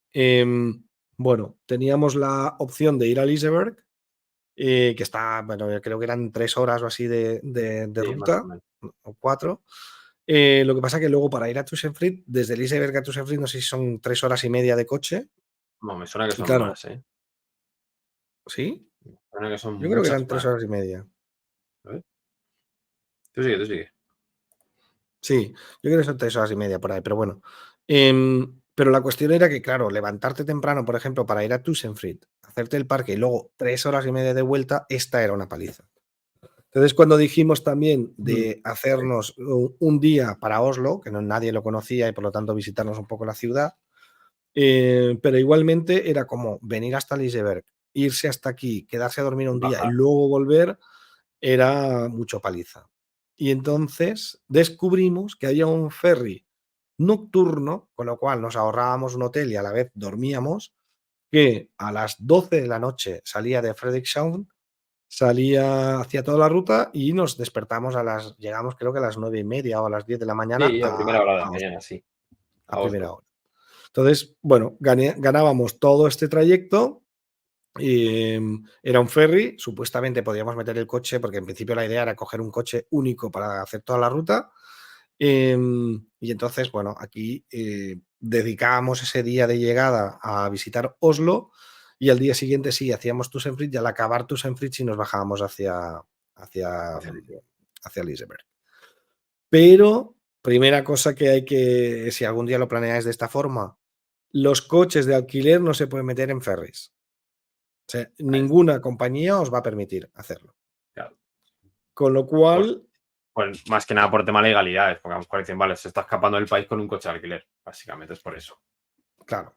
bueno, teníamos la opción de ir a Liseberg, que está, bueno, yo creo que eran 3 horas o así de sí, más o ruta, menos. o 4. Lo que pasa que luego para ir a Tussenfried, desde Liseberg a Tussenfried, no sé si son 3 horas y media de coche. No, me suena que Y son claro, más, ¿eh? ¿sí? Me suena que son Yo creo que muchas eran tres más. horas y media. A ver. Tú sigue, tú sigue. Sí, yo creo que son 3 horas y media por ahí, pero bueno. Pero la cuestión era que, claro, levantarte temprano, por ejemplo, para ir a Tussenfrid, hacerte el parque y luego 3 horas y media de vuelta, esta era una paliza. Entonces, cuando dijimos también de hacernos un día para Oslo, que nadie lo conocía y por lo tanto visitarnos un poco la ciudad, pero igualmente era como venir hasta Liseberg, irse hasta aquí, quedarse a dormir un día y Bajar. luego volver, era mucho paliza. Y entonces descubrimos que había un ferry nocturno, con lo cual nos ahorrábamos un hotel y a la vez dormíamos, que a las 12 de la noche salía de Fredrikshavn, salía hacia toda la ruta y nos despertamos llegamos creo que a las 9:30 o a las 10 de la mañana Sí, a a, primera hora de la a Oslo, mañana, sí. a A primera Oslo. hora. Entonces, bueno, ganábamos todo este trayecto. Era un ferry, supuestamente podíamos meter el coche, porque en principio la idea era coger un coche único para hacer toda la ruta. Y entonces, bueno, aquí dedicábamos ese día de llegada a visitar Oslo y al día siguiente sí, hacíamos Tussenfrid y al acabar Tussenfrid sí nos bajábamos hacia, hacia Liseberg. Pero, primera cosa que hay que, si algún día lo planeáis de esta forma, los coches de alquiler no se pueden meter en ferries. O sea, Ahí está, ninguna compañía os va a permitir hacerlo. claro. Con lo Pues, cual, pues más que nada por tema de legalidades, porque a lo mejor dicen, vale, se está escapando del país con un coche de alquiler. Básicamente es por eso. claro.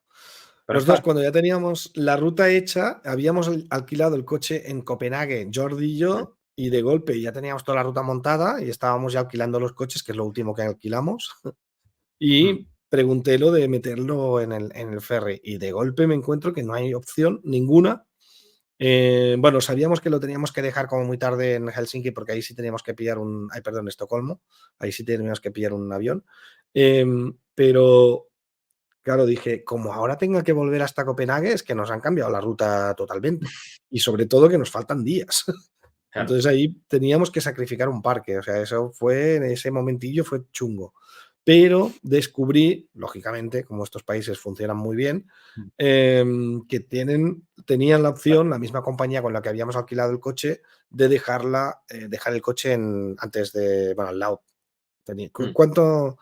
Pero Nosotros está. cuando ya teníamos la ruta hecha, habíamos alquilado el coche en Copenhague, Jordi y yo, y de golpe ya teníamos toda la ruta montada y estábamos ya alquilando los coches, que es lo último que alquilamos, y pregunté lo de meterlo en el ferry. Y de golpe me encuentro que no hay opción ninguna. Bueno, sabíamos que lo teníamos que dejar como muy tarde en Helsinki porque ahí sí teníamos que pillar Estocolmo, ahí sí teníamos que pillar un avión. Pero claro, dije, como ahora tenga que volver hasta Copenhague, es que nos han cambiado la ruta totalmente. Y sobre todo que nos faltan días. Claro. Entonces ahí teníamos que sacrificar un parque. O sea, eso fue, en ese momentillo fue chungo. Pero descubrí, lógicamente, como estos países funcionan muy bien, que tenían la opción, la misma compañía con la que habíamos alquilado el coche, de dejar el coche antes de, bueno, al lado. ¿Cuánto?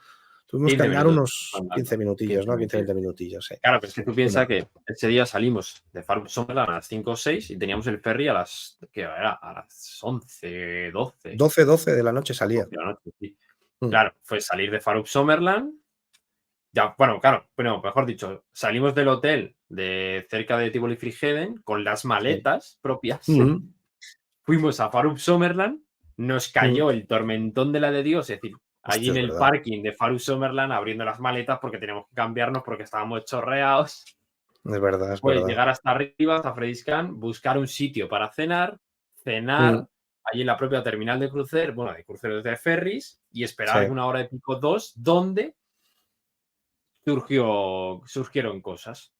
Tuvimos que 15 andar minutos unos 15 andando. minutillos, 15 ¿no? 15, minutillos. 20 minutillos, sí. Claro, pero es que tú Bueno, piensas que ese día salimos de Farum Summerland a las 5 o 6 y teníamos el ferry a las, ¿qué era? A las 11, 12, 12 de la noche salía. 12 de la noche, sí. Mm, Claro, fue salir de Farum Summerland. Ya, bueno, claro, bueno, mejor dicho, salimos del hotel de cerca de Tivoli Friheden con las sí. maletas propias. Ujú, Fuimos a Farum Summerland, nos mm. cayó el tormentón de la de Dios, es decir, allí Hostia, en es el verdad. parking de Farum Summerland abriendo las maletas porque teníamos que cambiarnos porque estábamos chorreados. Es verdad, es Fue verdad. llegar hasta arriba, hasta Frediscan, buscar un sitio para cenar, Mm, cenar allí en la propia terminal de cruceros, bueno, de cruceros de ferries, y esperar sí. una hora y pico, dos, donde surgieron cosas.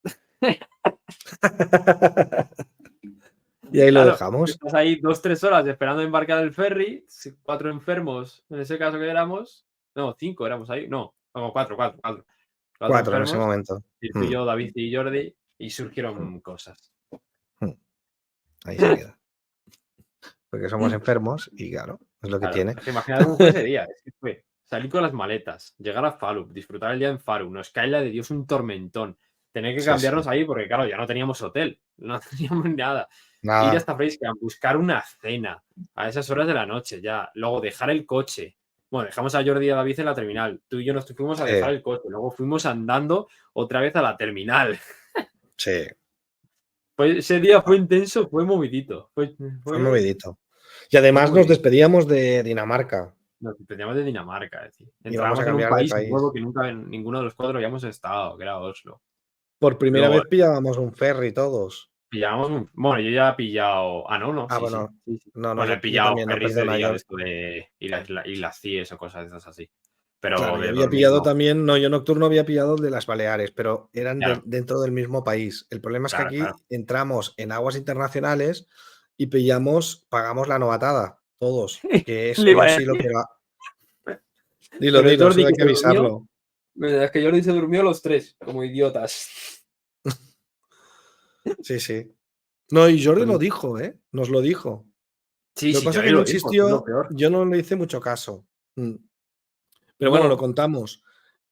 Y ahí lo Claro, dejamos. estás ahí 2, 3 horas esperando embarcar el ferry, 4 enfermos, en ese caso que éramos, no, 5 éramos ahí, no, como 4, 4, 4, 4 4 en ese enfermos, momento. y tú y Mm, yo, David y Jordi, y mm, surgieron cosas. mm. Ahí se queda. Porque somos enfermos y claro, es lo que Claro, tiene. es que imagínate cómo fue ese día. Es que fue salir con las maletas, llegar a Falun, disfrutar el día en Falun, nos cae la de Dios un tormentón, tener que Sí, sí. cambiarnos ahí porque, claro, ya no teníamos hotel, no teníamos nada. Ir Nada, hasta Freiscan, buscar una cena a esas horas de la noche ya, luego dejar el coche. Bueno, dejamos a Jordi y a David en la terminal. Tú y yo nos fuimos a dejar sí, el coche, luego fuimos andando otra vez a la terminal. sí. Ese día fue intenso, fue movidito. Fue Fue, movidito. Y fue además nos movidito. despedíamos de Dinamarca. Nos despedíamos de Dinamarca, es decir, Íbamos a entrábamos en un cambiar de país país. nuevo que nunca en ninguno de los 4 habíamos estado, que era Oslo. Por primera Luego vez pillábamos un ferry todos. pillábamos bueno, yo ya he pillado no, Ah, sí, sí, bueno, sí, sí. no, no, Bueno, yo, he yo pillado también, no, ferries de perdona, día de yo, esto de y las CIEs o cosas de esas así, pero claro, yo de había dormir pillado no. también, no, yo nocturno había pillado el de las Baleares, pero eran Claro, dentro del mismo país. El problema es que claro, claro. aquí entramos en aguas internacionales y pagamos la novatada, todos, que Le eso iba a sí lo decir, quiero. Dilo, pero dilo, eso Jordi hay que que se durmió, avisarlo. es que Jordi se durmió los 3 como idiotas. Sí, sí. No, y Jordi lo Pues dijo, ¿eh? Nos lo dijo. sí, Lo que sí, pasa es Jordi que no lo dijo, eso es lo insistió, peor. yo no le hice mucho caso. Pero bueno, lo No, contamos.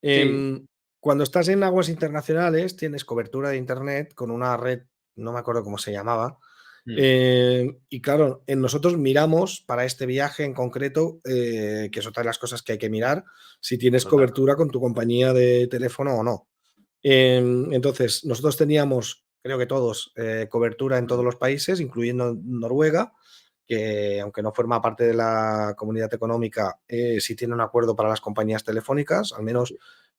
sí. Em, cuando estás en aguas internacionales tienes cobertura de internet con una red, no me acuerdo cómo se llamaba. Y claro, nosotros miramos para este viaje en concreto, que es otra de las cosas que hay que mirar, si tienes Total. cobertura con tu compañía de teléfono o no. Entonces, nosotros teníamos, creo que todos, cobertura en todos los países, incluyendo Noruega, que aunque no forma parte de la comunidad económica, sí tiene un acuerdo para las compañías telefónicas, al menos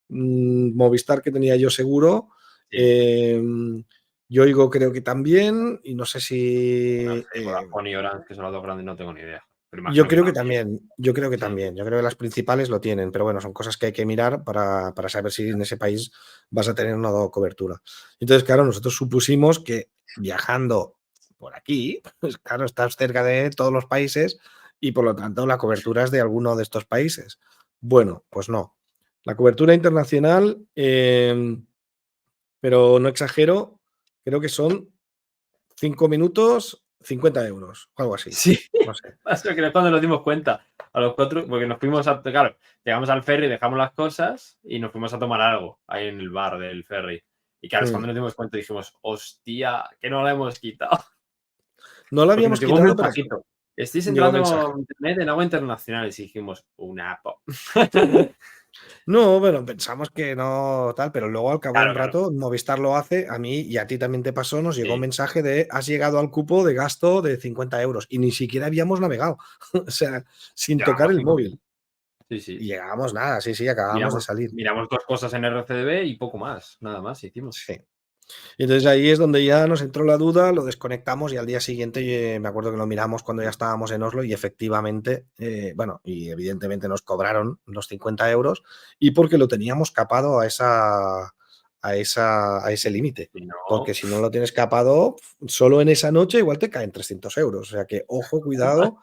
Movistar, que tenía yo seguro. Sí. Yoigo creo que también, y no sé si... No sé, Vodafone y Orange, que son las dos grandes, no tengo ni idea. Pero Yo imagino que creo que también. también, yo creo que Sí. también, yo creo que las principales lo tienen, pero bueno, son cosas que hay que mirar para saber si en ese país vas a tener una cobertura. Entonces, claro, nosotros supusimos que viajando por aquí, pues claro, estás cerca de todos los países y por lo tanto la cobertura es de alguno de estos países. Bueno, pues no. La cobertura internacional, pero no exagero, creo que son 5 minutos, 50 euros, o algo así. Sí, No sé. eso que es cuando nos dimos cuenta. A los 4, porque nos fuimos a. Claro, llegamos al ferry, dejamos las cosas y nos fuimos a tomar algo ahí en el bar del ferry. Y claro, es cuando nos dimos cuenta y dijimos, hostia, que no la hemos quitado. No lo Porque nos habíamos llegó un quitado, pero mensajito. Estáis llegó entrando mensaje. en internet en agua internacional. Y dijimos, una app. No, bueno, pensamos que no tal, pero luego al cabo de Claro, un claro. rato, Movistar lo hace, a mí y a ti también te pasó, nos llegó un Sí, mensaje de has llegado al cupo de gasto de 50 euros y ni siquiera habíamos navegado, o sea, sin tocar llevamos el 5 móvil. minutos. Sí, Y sí. llegábamos nada, sí, acabábamos de Miramos, salir. miramos dos cosas en RCDB y poco más. Nada más hicimos. Sí. Y entonces ahí es donde ya nos entró la duda, lo desconectamos y al día siguiente me acuerdo que lo miramos cuando ya estábamos en Oslo y efectivamente, bueno, y evidentemente nos cobraron los 50 euros y porque lo teníamos capado a ese límite. Si Porque no, si no lo tienes capado, solo en esa noche igual te caen 300 euros. O sea que, ojo, cuidado,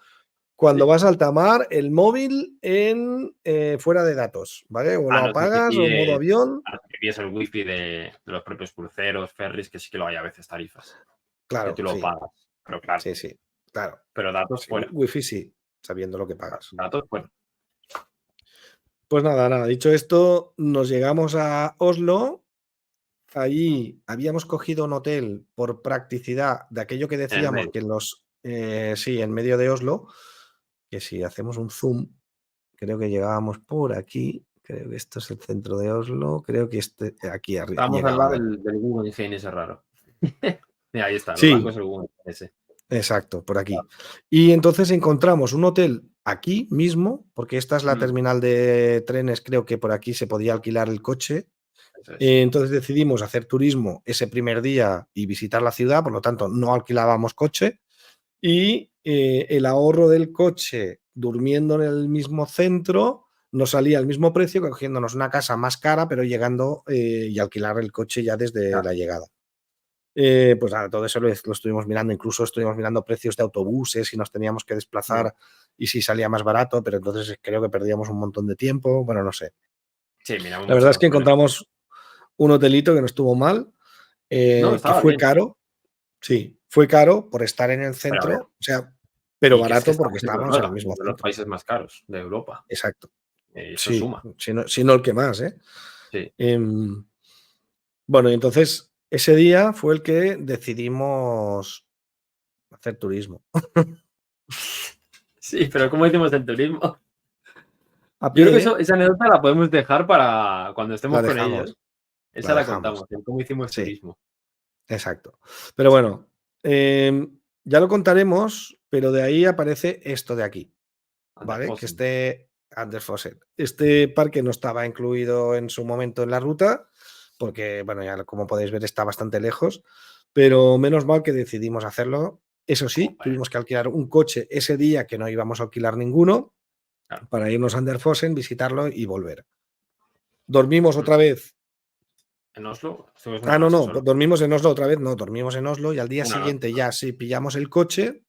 cuando sí. vas a alta mar, el móvil en fuera de datos, ¿vale? O lo No sé si apagas o en modo avión. que pides el wifi de los propios cruceros, ferries, que sí que lo hay a veces tarifas, que Claro, tú lo sí, pagas. Pero claro, sí, sí, claro. pero datos Sí, fuera. wifi sí, sabiendo lo que pagas. Datos fuera. Pues nada, dicho esto, nos llegamos a Oslo. Allí habíamos cogido un hotel por practicidad de aquello que En el decíamos medio. que en los, sí, en medio de Oslo, que si hacemos un zoom, creo que llegábamos por aquí, creo que esto es el centro de Oslo, creo que aquí arriba Estábamos al lado llegábamos. del Google Engine ese raro. Mira, ahí está, lo blanco Sí, es el Google ese. exacto, por aquí. Y entonces encontramos un hotel aquí mismo, porque esta es la Mm, terminal de trenes, creo que por aquí se podía alquilar el coche. eso es. Entonces decidimos hacer turismo ese primer día y visitar la ciudad, por lo tanto no alquilábamos coche y el ahorro del coche durmiendo en el mismo centro nos salía al mismo precio que cogiéndonos una casa más cara, pero llegando y alquilar el coche ya desde Claro. la llegada. Pues nada, todo eso lo estuvimos mirando, incluso estuvimos mirando precios de autobuses y nos teníamos que Mm. desplazar y si salía más barato, pero entonces creo que perdíamos un montón de tiempo, bueno, no sé. Sí, miramos La verdad es muchas que opciones. encontramos un hotelito que no estuvo mal, No, que estaba fue bien. caro, sí, fue caro por estar en el Pero a ver, centro, o sea, pero y que es que barato porque estamos en estábamos en el Noruega, mismo uno de los centro. países más caros de Europa. Exacto. Eso Sí, suma. si no el que más, ¿eh? Sí. Em, bueno, y entonces ese día fue el que decidimos hacer turismo. Sí, pero ¿cómo hicimos el turismo? A Yo creo que pie esa anécdota la podemos dejar para cuando la estemos con ellos. dejamos, la Esa la dejamos. contamos, el cómo hicimos Sí, turismo. exacto. Pero bueno, ya lo contaremos, pero de ahí aparece esto de aquí. ¿Vale? Que Anderfossen. Andersfosset. Este parque no estaba incluido en su momento en la ruta, porque, bueno, ya como podéis ver está bastante lejos, pero menos mal que decidimos hacerlo. Eso sí, Joder, tuvimos que alquilar un coche ese día que no íbamos a alquilar ninguno claro. para irnos a Anderfossen, visitarlo y volver. Dormimos otra vez. En Oslo estuvimos una Ah, no, noche no, solo. dormimos en Oslo otra vez, no, dormimos en Oslo y al día Una noche siguiente solo. ya sí pillamos el coche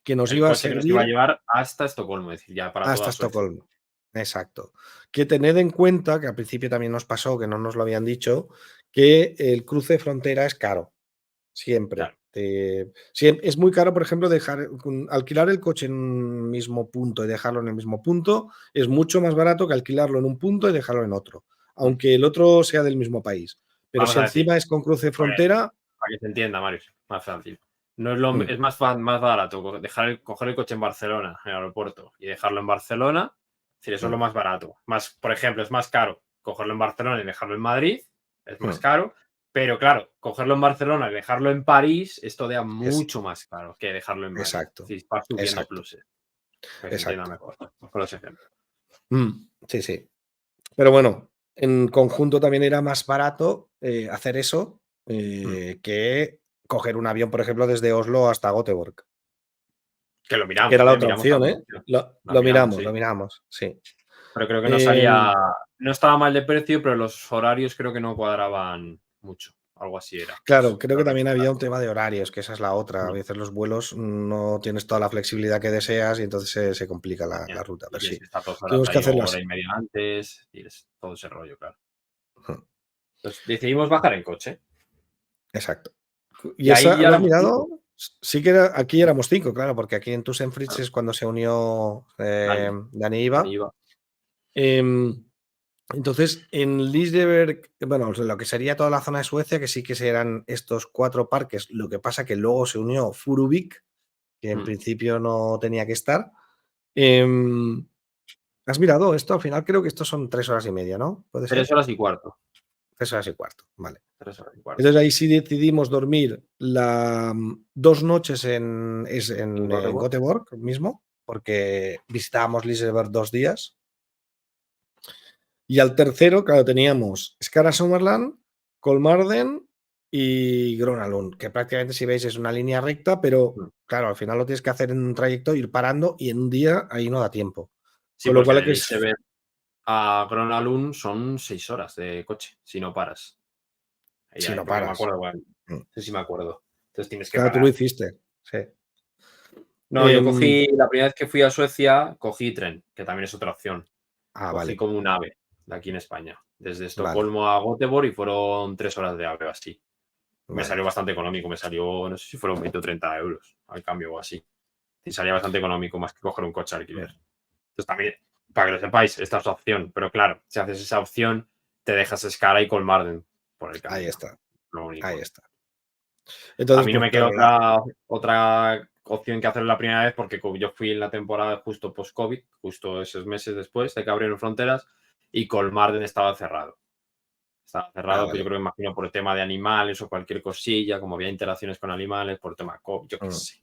que nos El iba a coche que nos iba a servir llevar hasta Estocolmo, es decir, ya para hasta toda Suecia. Estocolmo. Exacto. Que tened en cuenta, que al principio también nos pasó, que no nos lo habían dicho, que el cruce de frontera es caro, siempre. Claro, Es muy caro, por ejemplo, alquilar el coche en un mismo punto y dejarlo en el mismo punto, es mucho más barato que alquilarlo en un punto y dejarlo en otro. aunque el otro sea del mismo país. Pero Vamos si a decir, encima es con cruce frontera, para que se entienda, Marius, más fácil. No es, es más barato coger el coche en Barcelona, en el aeropuerto, y dejarlo en Barcelona. Es decir, eso es lo más barato. Por ejemplo, es más caro cogerlo en Barcelona y dejarlo en Madrid, es más caro. Pero claro, cogerlo en Barcelona y dejarlo en París es todavía mucho más caro que dejarlo en Madrid. Exacto. Es decir, vas subiendo Exacto. pluses. Que se entienda mejor con los ejemplos. Sí, sí. Pero bueno, en conjunto también era más barato hacer eso que coger un avión, por ejemplo, desde Oslo hasta Göteborg. Que lo Que era miramos, la ¿eh? otra Miramos opción, también. ¿eh? Lo miramos, Lo sí. miramos, sí. Pero creo que no salía. No estaba mal de precio, pero los horarios creo que no cuadraban mucho. Algo así era. Claro, creo que también había un tema de horarios, que esa es la otra. A veces los vuelos no tienes toda la flexibilidad que deseas y entonces se complica la ruta. Y Pero tienes sí, que estar 2 horas tuvimos que ahí o hacerlo hora así. y media antes. Y todo ese rollo, claro. Entonces decidimos bajar en coche. Exacto. Y ¿Y ahí esa, ya lo has éramos 5. mirado? Sí que aquí éramos 5, claro, porque aquí en Tussenfritz es cuando se unió Dani Iva. Iba. Entonces, en Liseberg, bueno, lo que sería toda la zona de Suecia, que sí que serán estos 4 parques, lo que pasa que luego se unió Furuvik, que en principio no tenía que estar. ¿Has mirado esto? Al final creo que estos son 3 horas y media, ¿no? ¿Puede 3 ser? horas y cuarto. 3 horas y cuarto, vale. 3 horas y cuarto. Entonces ahí sí decidimos dormir 2 noches en Göteborg. Göteborg mismo, porque visitábamos Liseberg 2 días. Y al tercero, claro, teníamos Skara Sommerland, Kolmarden y Gronalund, que prácticamente, si veis, es una línea recta, pero claro, al final lo tienes que hacer en un trayecto, ir parando y en un día ahí no da tiempo. Sí, Con lo porque cual de hay que Liseberg a Gronalund son 6 horas de coche, si no paras. si no Porque me paras. acuerdo, bueno, sí me acuerdo. Entonces tienes que Claro, tú lo parar. hiciste. Sí. No, yo cogí, la primera vez que fui a Suecia, cogí tren, que también es otra opción. Cogí Vale. como un AVE de aquí en España, desde Vale. Estocolmo a Göteborg y fueron 3 horas de AVE o así. Me Vale. salió bastante económico, me salió, no sé si fueron 20 o 30 euros al cambio o así. Y salía bastante económico más que coger un coche alquiler. Entonces también, para que lo sepáis, esta es la opción. Pero claro, si haces esa opción, te dejas Skara y Kolmarden por el camino. Ahí está. Lo único. Ahí está. A Entonces, mí no pues me queda claro, otra opción que hacer la primera vez porque yo fui en la temporada justo post-COVID, justo esos meses después de que abrieron fronteras y Kolmarden estaba cerrado. Estaba cerrado, pues yo vale. creo que imagino por el tema de animales o cualquier cosilla, como había interacciones con animales, por tema COVID, yo qué sé.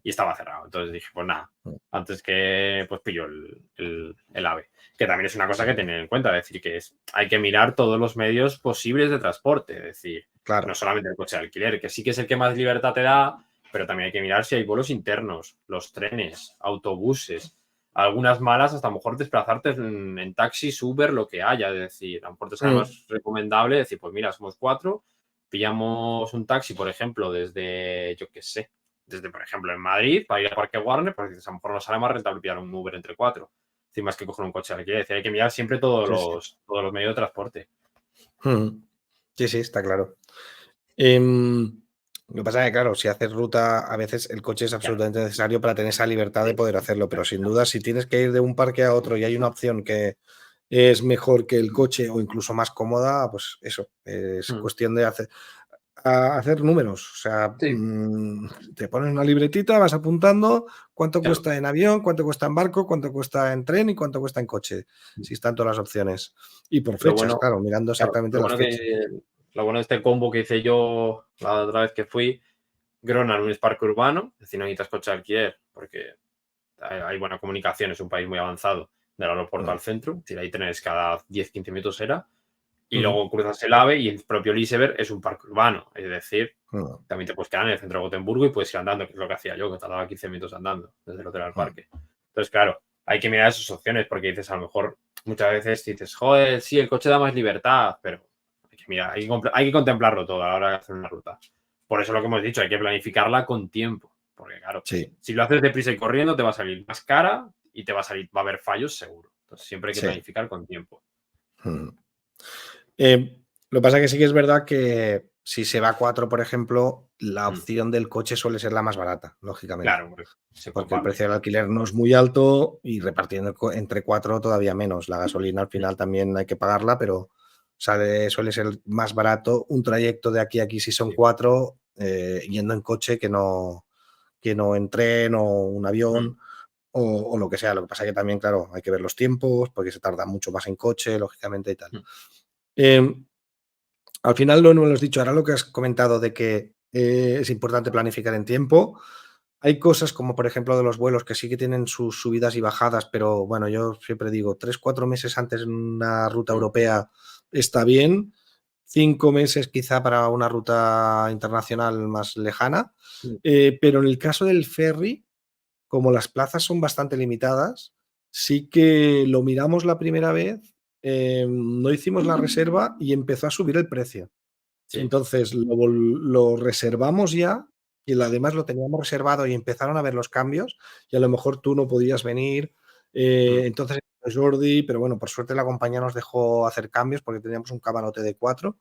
Y estaba cerrado. Entonces dije, pues nada, antes que pues pillo el AVE. Que también es una cosa que tener en cuenta, es decir, que hay que mirar todos los medios posibles de transporte, es decir, Claro. no solamente el coche de alquiler, que sí que es el que más libertad te da, pero también hay que mirar si hay vuelos internos, los trenes, autobuses, algunas malas, hasta a lo mejor desplazarte en taxis, Uber, lo que haya, es decir, a lo mejor te sale más recomendable decir, pues mira, somos 4, pillamos un taxi, por ejemplo, desde, yo qué sé, desde, por ejemplo, en Madrid, para ir al Parque Warner, porque a lo mejor nos sale más rentable pillar un Uber entre 4, sin más que coger un coche de alquiler. Es decir, hay que mirar siempre todos los medios de transporte. Sí, sí, está claro. Lo que pasa es que, claro, si haces ruta, a veces el coche es absolutamente necesario para tener esa libertad de poder hacerlo, pero sin duda, si tienes que ir de un parque a otro y hay una opción que es mejor que el coche o incluso más cómoda, pues eso, es cuestión de hacer números. O sea, te pones una libretita, vas apuntando cuánto cuesta en avión, cuánto cuesta en barco, cuánto cuesta en tren y cuánto cuesta en coche, si están todas las opciones. Y por fechas, claro, mirando exactamente las fechas. Lo bueno de este combo que hice yo la otra vez que fui, Gronalund es parque urbano, es decir, no necesitas coche de alquiler porque hay buena comunicación, es un país muy avanzado del aeropuerto al centro, es decir, hay trenes cada 10-15 minutos y luego cruzas el AVE y el propio Liseberg es un parque urbano, es decir, también te puedes quedar en el centro de Gotemburgo y puedes ir andando, que es lo que hacía yo, que tardaba 15 minutos andando desde el hotel al parque. Entonces, claro, hay que mirar esas opciones porque dices, a lo mejor muchas veces dices, joder, sí, el coche da más libertad, pero hay que mirar, hay que contemplarlo todo a la hora de hacer una ruta. Por eso lo que hemos dicho, hay que planificarla con tiempo, porque claro, si lo haces deprisa y corriendo te va a salir más cara y va a haber fallos seguro. Entonces siempre hay que planificar con tiempo. Lo que pasa es que sí que es verdad que si se va a 4, por ejemplo, la opción del coche suele ser la más barata, lógicamente. Claro, porque el precio del alquiler no es muy alto y repartiendo entre 4 todavía menos. La gasolina al final también hay que pagarla, pero suele ser más barato un trayecto de aquí a aquí si son Sí. 4 yendo en coche que no en tren o un avión o lo que sea. Lo que pasa es que también, claro, hay que ver los tiempos porque se tarda mucho más en coche, lógicamente y tal. Eh, Al final no lo has dicho, ahora lo que has comentado de que es importante planificar en tiempo. Hay cosas como, por ejemplo, de los vuelos que sí que tienen sus subidas y bajadas, pero bueno, yo siempre digo, 3, 4 meses antes en una ruta europea está bien, 5 meses quizá para una ruta internacional más lejana, pero en el caso del ferry, como las plazas son bastante limitadas, sí que lo miramos la primera vez, no hicimos la reserva y empezó a subir el precio. Sí. Entonces lo reservamos ya y además lo teníamos reservado y empezaron a ver los cambios y a lo mejor tú no podías venir. Entonces Jordi, pero bueno, por suerte la compañía nos dejó hacer cambios porque teníamos un camarote de 4.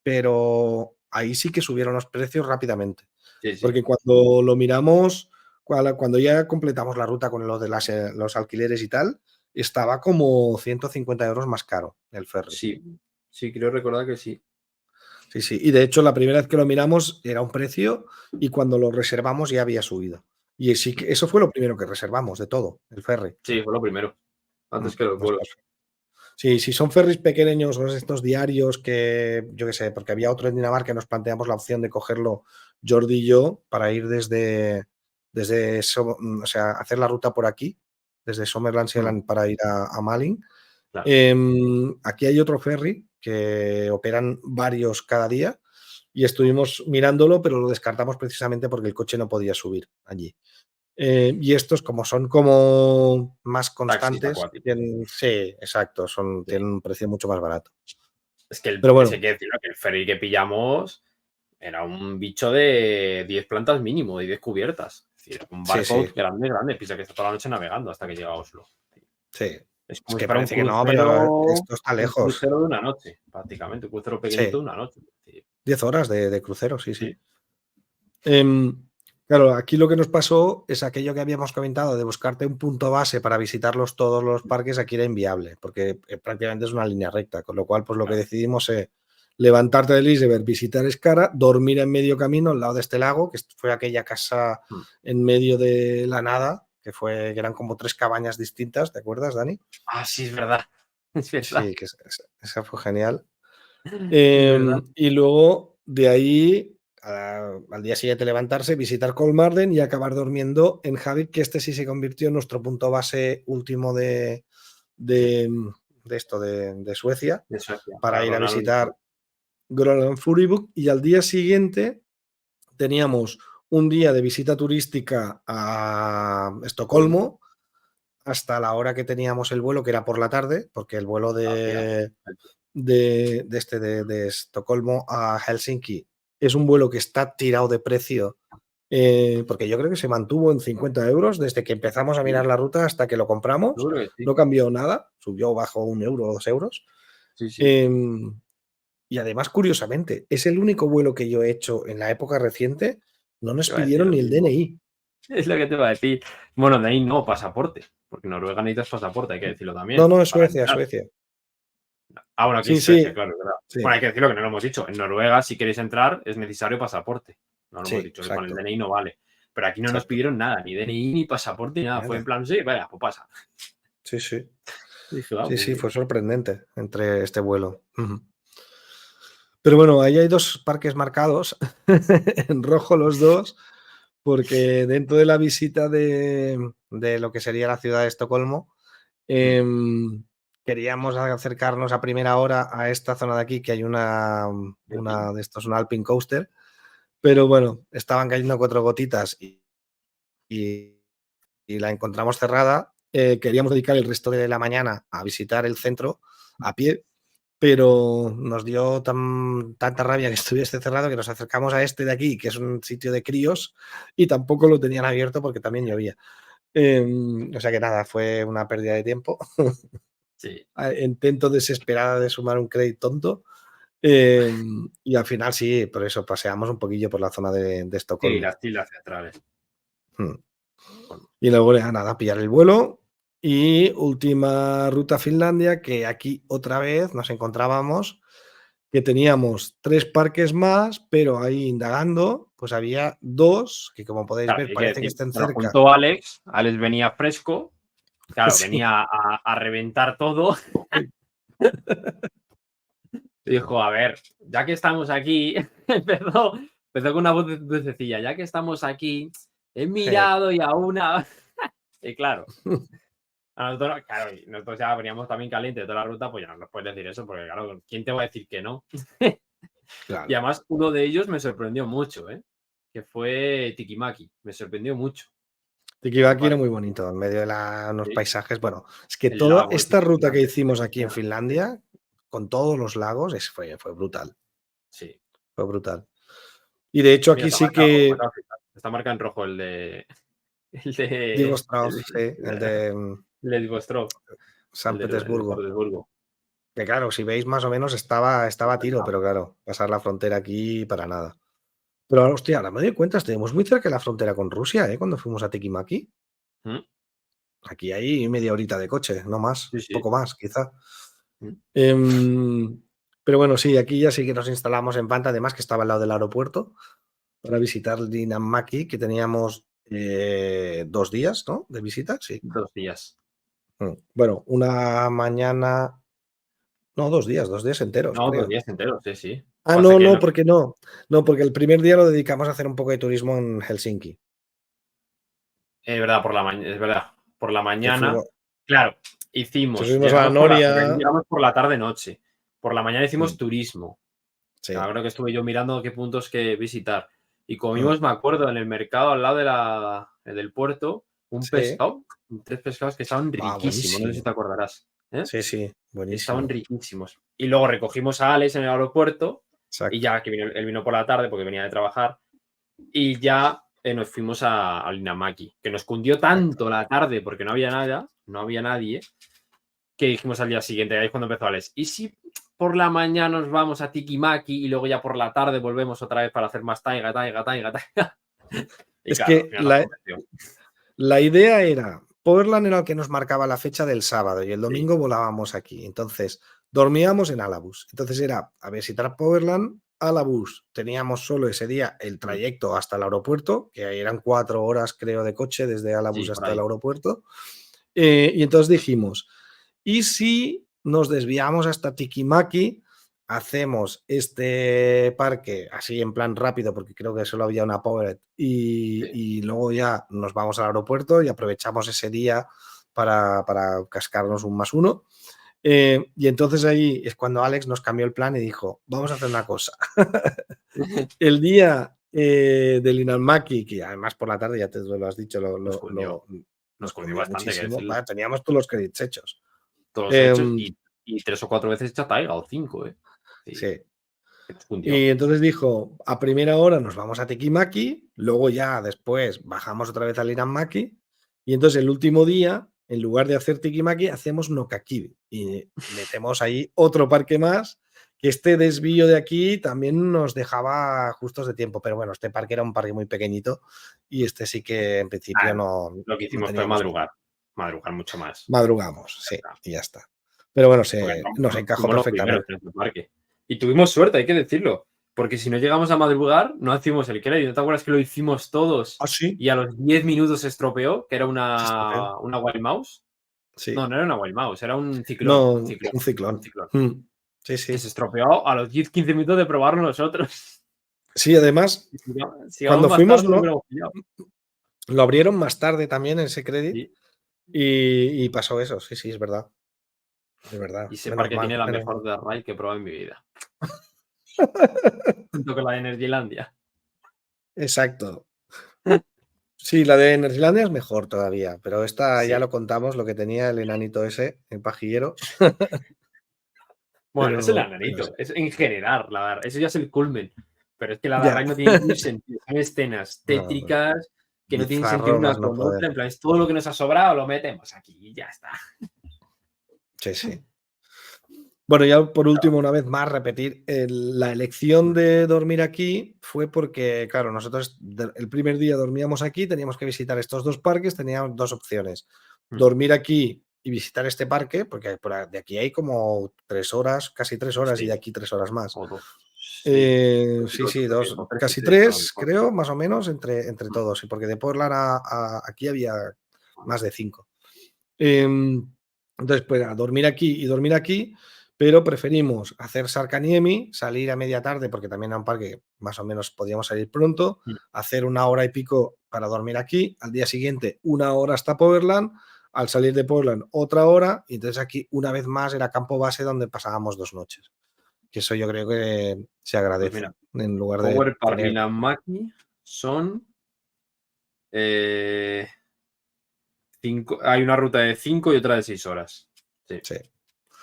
Pero ahí sí que subieron los precios rápidamente. Sí, sí. Porque cuando lo miramos, cuando ya completamos la ruta con lo de los alquileres y tal, estaba como 150 euros más caro el ferry. Sí, sí, creo recordar que sí. Sí, sí. Y de hecho, la primera vez que lo miramos era un precio y cuando lo reservamos ya había subido. Y sí que eso fue lo primero que reservamos de todo, el ferry. Sí, fue lo primero, antes que los Pues vuelos. sí, si son ferries pequeños o estos diarios que, yo qué sé, porque había otro en Dinamarca, nos planteamos la opción de cogerlo Jordi y yo para ir o sea, hacer la ruta por aquí, desde Sommerland para ir a Malin. Claro. Aquí hay otro ferry que operan varios cada día y estuvimos mirándolo, pero lo descartamos precisamente porque el coche no podía subir allí. Y estos, como son como más Taxis constantes, acuáticos. sí, exacto, Sí. tienen un precio mucho más barato. Es que Pero ese hay bueno, que decirlo, que el ferry que pillamos era un bicho de 10 plantas mínimo, de 10 cubiertas. Es decir, un sí, barco sí, grande, grande. Piensa que está toda la noche navegando hasta que llega a Oslo. sí. Es Es como si que fuera parece que no, pero esto está un lejos. crucero de una noche, prácticamente. Un crucero pequeñito Sí, de una noche. Sí, 10 horas de crucero, sí, sí. sí, Claro, aquí lo que nos pasó es aquello que habíamos comentado de buscarte un punto base para visitarlos todos los parques, aquí era inviable, porque prácticamente es una línea recta, con lo cual pues lo que claro. decidimos es levantarte del iceberg, visitar Escara, dormir en medio camino al lado de este lago, que fue aquella casa en medio de la nada, que eran como 3 cabañas distintas, ¿te acuerdas, Dani? Ah, sí, es verdad. Es verdad. Sí, que esa fue genial. Es verdad. Y luego de ahí, al día siguiente levantarse, visitar Kolmarden y acabar durmiendo en Havik, que este sí se convirtió en nuestro punto base último Sí, de, de esto, de Suecia, de Suecia, para para ir a Ronaldo y visitar Ford. Groenland Furibuk. Y al día siguiente teníamos un día de visita turística a Colmo. Estocolmo hasta la hora que teníamos el vuelo, que era por la tarde, porque el vuelo Hacía. de Estocolmo a Helsinki es un vuelo que está tirado de precio, porque yo creo que se mantuvo en 50 euros desde que empezamos a mirar Sí, la ruta hasta que lo compramos. seguro que sí. No cambió nada, subió bajo 1 euro o 2 euros. Sí, sí. Eh, y además, curiosamente, es el único vuelo que yo he hecho en la época reciente. No nos Te iba a decir pidieron lo ni el mismo. DNI. Es lo que te iba a decir. Bueno, de ahí no, pasaporte. Porque en Noruega necesitas pasaporte, hay que decirlo No, también, no, es para Suecia, entrar. Suecia. Ah, bueno, aquí Sí, es Suecia, sí, claro, es verdad. sí, Bueno, hay que decirlo que no lo hemos dicho. En Noruega, si queréis entrar, es necesario pasaporte. No lo sí, hemos dicho, que con el exacto, DNI no vale. Pero aquí no nos exacto. pidieron nada, ni DNI, ni pasaporte, ni nada. Fue en Nada. plan, sí, vaya, pues pasa. Sí, sí. Y dije, ah, Sí, pues sí, bien. fue sorprendente entre este vuelo. Ujú. Pero bueno, ahí hay 2 parques marcados, en rojo los dos, porque dentro de la visita de lo que sería la ciudad de Estocolmo, Mm, queríamos acercarnos a primera hora a esta zona de aquí, que hay una de estos, un Alpine Coaster, pero bueno, estaban cayendo 4 gotitas y, y la encontramos cerrada. Queríamos dedicar el resto de la mañana a visitar el centro a pie, pero nos dio tanta rabia que estuviese cerrado que nos acercamos a este de aquí, que es un sitio de críos, y tampoco lo tenían abierto porque también llovía. O sea que nada, fue una pérdida de tiempo. sí. Intento desesperada de sumar un crédito tonto. Y al final sí, por eso paseamos un poquillo por la zona de Sí, Estocolmo. las islas centrales. Hmm. Bueno, Y luego nada, pillar el vuelo. Y última ruta a Finlandia, que aquí otra vez nos encontrábamos que teníamos 3 parques más, pero ahí indagando, pues había 2 que, como podéis Claro, ver, hay que parece que decir, estén se lo cerca. juntó Alex. Alex venía fresco. Claro, Sí, venía a reventar todo. sí, Dijo, a ver, ya que estamos aquí, empezó con una voz dulcecilla, ya que estamos aquí, he sí. mirado y a una. Y claro, a nosotros, claro, y nosotros ya veníamos también calientes de toda la ruta, pues ya no nos puedes decir eso, porque claro, ¿quién te va a decir que no? Y Claro. además, uno de ellos me sorprendió mucho, ¿eh? Que fue Tikimaki. Me sorprendió mucho ese Tikibaki era muy parque. bonito, en medio de unos Sí, paisajes. Bueno, es que el toda lago ese esta ruta que impresionante. hicimos aquí en Finlandia, con todos los lagos, fue brutal. Sí. Fue brutal. Y de hecho, Mira, aquí está sí marcado, me que acabo de fijar. Está marcado en rojo el de. El Diego de. Strauss, sí, El de Divostrov, San el de Petersburgo. Petersburgo. Que claro, si veis más o menos estaba a tiro, Marcado. pero claro, pasar la frontera aquí para nada. Pero hostia, ahora me doy cuenta, estuvimos muy cerca de la frontera con Rusia, ¿eh? Cuando fuimos a Tikimaki. Mm, Aquí hay media horita de coche, no más, sí, sí. poco más, quizá. Mm, Em, pero bueno, sí, aquí ya sí que nos instalamos en Panta, además que estaba al lado del aeropuerto, para visitar Linnanmäki, que teníamos 2 días, ¿no? De visita, sí. 2 días. Bueno, una mañana, no, 2 días, 2 días enteros, No, dos creo. días enteros, sí, sí. Ah, Pasa no, que no, no. porque no. No, porque el primer día lo dedicamos a hacer un poco de turismo en Helsinki. Es verdad, por la mañana. Es verdad. Por la Que mañana. fuimos, Claro, que hicimos. fuimos a la Porque aquí Noria. llegamos por la tarde-noche. Por la mañana hicimos Mm, turismo. sí. Ahora que estuve yo mirando qué puntos que visitar. Y Mm, comimos, me acuerdo, en el mercado al lado del puerto, un sí. pescado, 3 pescados que estaban Va, riquísimos, no sé si te buenísimo. acordarás. ¿Eh? Sí, sí, Estaban buenísimo. riquísimos. Y luego recogimos a Alex en el aeropuerto y Exacto. ya que él vino por la tarde porque venía de trabajar y ya nos fuimos a Linnanmäki, que nos cundió Exacto. tanto la tarde porque no había nada, no había nadie, que dijimos al día siguiente, ahí es cuando empezó Alex, ¿y si por la mañana nos vamos a Tikimaki y luego ya por la tarde volvemos otra vez para hacer más taiga, taiga, taiga, taiga? Y Es claro, al que final nos convenció. la idea era, Portland era el que nos marcaba la fecha del sábado y el Sí, domingo volábamos aquí. Entonces, dormíamos en Alabus. Entonces era a visitar Portland, Alabus. Teníamos solo ese día el mm, trayecto hasta el aeropuerto, que ahí eran 4 horas, creo, de coche desde Alabus sí, por hasta el ahí. aeropuerto. Y entonces dijimos, ¿y si nos desviamos hasta Tikimaki? Hacemos este parque así en plan rápido, porque creo que solo había una Powered, Sí. y luego ya nos vamos al aeropuerto y aprovechamos ese día para cascarnos un más uno. Y entonces ahí es cuando Alex nos cambió el plan y dijo, vamos a hacer una cosa. El día del Inalmaki, que además por la tarde, ya te lo has dicho, Nos nos cundió cundió bastante, hay que muchísimo. decirlo. Vale, teníamos todos los créditos hechos. Todos hechos Em, y 3 o 4 veces hecha taiga o 5, ¿eh? Sí, sí. que nos cundió. Y entonces dijo, a primera hora nos vamos a Tekimaki, luego ya después bajamos otra vez al Inanmaki, y entonces el último día, en lugar de hacer Tikimaki, hacemos Nokakibi y metemos ahí otro parque más, que este desvío de aquí también nos dejaba justos de tiempo, pero bueno, este parque era un parque muy pequeñito y este sí que en principio Ah, no, lo que no hicimos fue teníamos tiempo. madrugar mucho más. Madrugamos, Ya sí, está. y ya está. Pero bueno, Porque nos encajó fuimos los primeros perfectamente. en este parque. Y tuvimos suerte, hay que decirlo. Porque si no llegamos a madrugar, no hacíamos el crédito. ¿No te acuerdas que lo hicimos todos Ah, sí, y a los 10 minutos se estropeó? Que era se estropeó. una Wild Mouse. No, Sí. no era una Wild Mouse, era un ciclón. No, Un ciclón. un Un ciclón. ciclón. Sí, Que sí. se estropeó a los 10-15 minutos de probarlo nosotros. Sí, además, Si llegamos cuando más fuimos tarde, lo lo, hubiéramos pillado. lo abrieron más tarde también ese crédito Sí. y pasó eso. Sí, sí, es verdad. Es Y verdad. ese Menos parque mal, tiene la menos mal. mejor de ride que he probado en mi vida. Junto con la de Energylandia. Exacto. Sí, la de Nerlandia es mejor todavía, pero esta ya Sí. lo contamos, lo que tenía el enanito ese, el pajillero. Bueno, es el Pero ananito, sí. es en general, eso ya es el culmen. Pero es que la Ya. Dark Ride no tiene ningún sentido. Son escenas No, pues, tétricas que no tienen sentido bizarro una más no con otra. poder. En plan, es todo lo que nos ha sobrado, lo metemos aquí y ya está. Sí, sí. Bueno, ya por último, una vez más, repetir, la elección de dormir aquí fue porque, claro, nosotros el primer día dormíamos aquí, teníamos que visitar estos 2 parques, teníamos 2 opciones. dormir aquí y visitar este parque, porque de aquí hay como 3 horas, casi 3 horas, y de Sí, aquí 3 horas más. o dos. Sí, Sí, o tres y casi tres a lo 3, mejor. creo, más o menos, entre todos, porque de Portland aquí había más de 5. Entonces, pues a dormir aquí y dormir aquí, pero preferimos hacer Sarkaniemi, salir a media tarde, porque también a un parque más o menos podíamos salir pronto, hacer 1 hora y pico para dormir aquí, al día siguiente 1 hora hasta Portland, al salir de Portland otra hora, y entonces aquí una vez más era campo base donde pasábamos 2 noches. Que eso yo creo que se Pues agradece, mira, en lugar de Power Park tener... Linnanmäki son hay una ruta de 5 y otra de 6 horas. Sí, Sí,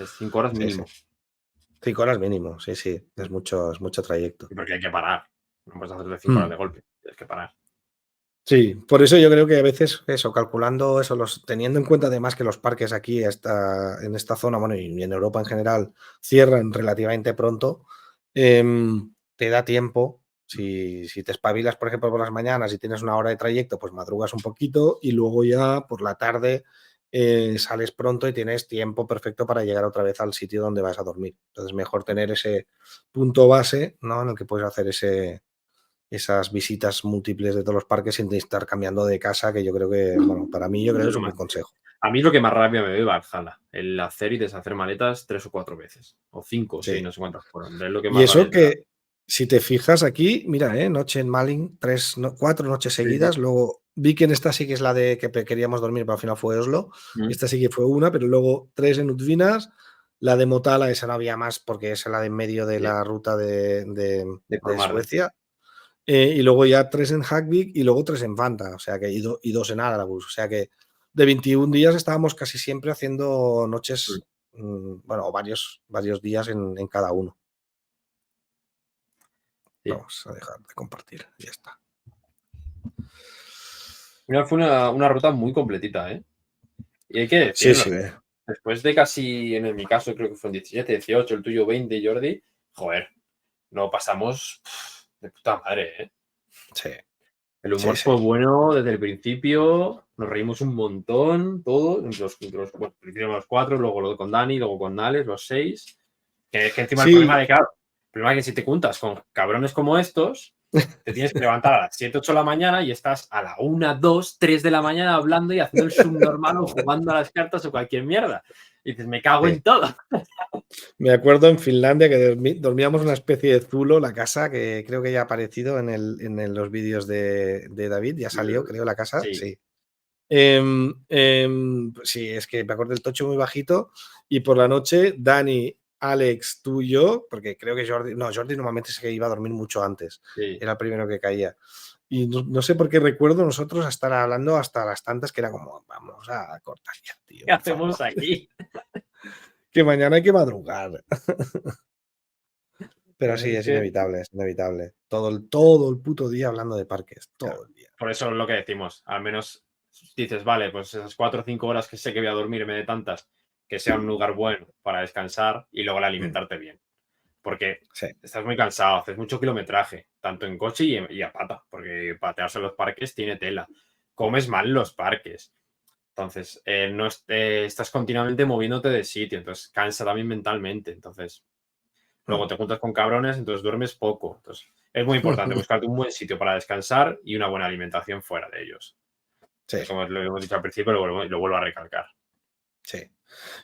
es 5 horas sí, sí. mínimo. 5 horas mínimo, sí, sí, es mucho trayecto. Y porque hay que parar. No puedes hacer de 5 horas de golpe. Tienes que parar. Sí, por eso yo creo que a veces eso, calculando eso, teniendo en cuenta además que los parques aquí en esta zona, bueno, y en Europa en general, cierran relativamente pronto, te da tiempo. Si te espabilas, por ejemplo, por las mañanas y tienes 1 hora de trayecto, pues madrugas un poquito y luego ya por la tarde sales pronto y tienes tiempo perfecto para llegar otra vez al sitio donde vas a dormir. Entonces, mejor tener ese punto base, ¿no? En el que puedes hacer esas visitas múltiples de todos los parques sin estar cambiando de casa, que yo creo que, bueno, para mí yo creo Eso que es es lo un más. buen consejo. A mí es lo que más rabia me doy Valhalla. El hacer y deshacer maletas 3 o 4 veces. O 5 o 6, Sí. no sé cuántas fueron. Es lo que Y más rabia eso te da. que, si te fijas aquí, mira, noche en Malin, 4 noches Sí, sí. seguidas, luego vi que en esta sí que es la de que queríamos dormir, pero al final fue Oslo, esta sí que fue una, pero luego 3 en Utvinas, la de Motala, esa no había más porque es la de en medio de Sí, la ruta de de Colmar. Suecia. Y luego ya 3 en Hackvik y luego 3 en Fanta, o sea que y 2 en Agrabus. O sea que de 21 días estábamos casi siempre haciendo noches, bueno, o varios días en cada uno. Sí. Vamos a dejar de compartir, ya está. Al final fue una ruta muy completita, ¿eh? Y hay que Sí, decirlo. sí. Después de casi, en mi caso, creo que fueron 17, 18, el tuyo 20, Jordi. Joder, no pasamos de puta madre, ¿eh? Sí, El sí, humor sí. fue bueno desde el principio, nos reímos un montón, todos, bueno, principio los 4, luego lo con Dani, luego con Nales, los 6. Que es que encima el problema Sí, de, claro, el problema es que si te juntas con cabrones como estos, te tienes que levantar a las 7, 8 de la mañana y estás a la 1, 2, 3 de la mañana hablando y haciendo el subnormal o jugando a las cartas o cualquier mierda. Y dices, me cago sí. en todo. Me acuerdo en Finlandia que dormíamos una especie de zulo, la casa, que creo que ya ha aparecido los vídeos de David, ya salió, creo, la casa, Sí, sí. Pues sí, es que me acuerdo del tocho muy bajito y por la noche Dani, Alex, tú y yo, porque creo que Jordi normalmente se iba a dormir mucho antes, sí. era el primero que caía. Y no sé por qué recuerdo nosotros estar hablando hasta las tantas que era como, vamos a cortar ya, tío, ¿Qué por favor, hacemos aquí? que mañana hay que madrugar. Pero sí, Es es que, inevitable, es inevitable. Todo el puto día hablando de parques, claro, todo el día. por eso es lo que decimos. Al menos dices, vale, pues esas 4 o 5 horas que sé que voy a dormirme de tantas, que sea un lugar bueno para descansar y luego alimentarte bien. Porque Sí. estás muy cansado, haces mucho kilometraje, tanto en coche y a pata, porque patearse en los parques tiene tela. Comes mal en los parques. Entonces, no estás continuamente moviéndote de sitio, entonces cansa también mentalmente. Entonces, luego te juntas con cabrones, entonces duermes poco. Entonces, es muy importante buscarte un buen sitio para descansar y una buena alimentación fuera de ellos. Sí, Como lo hemos dicho al principio, lo vuelvo a recalcar. sí.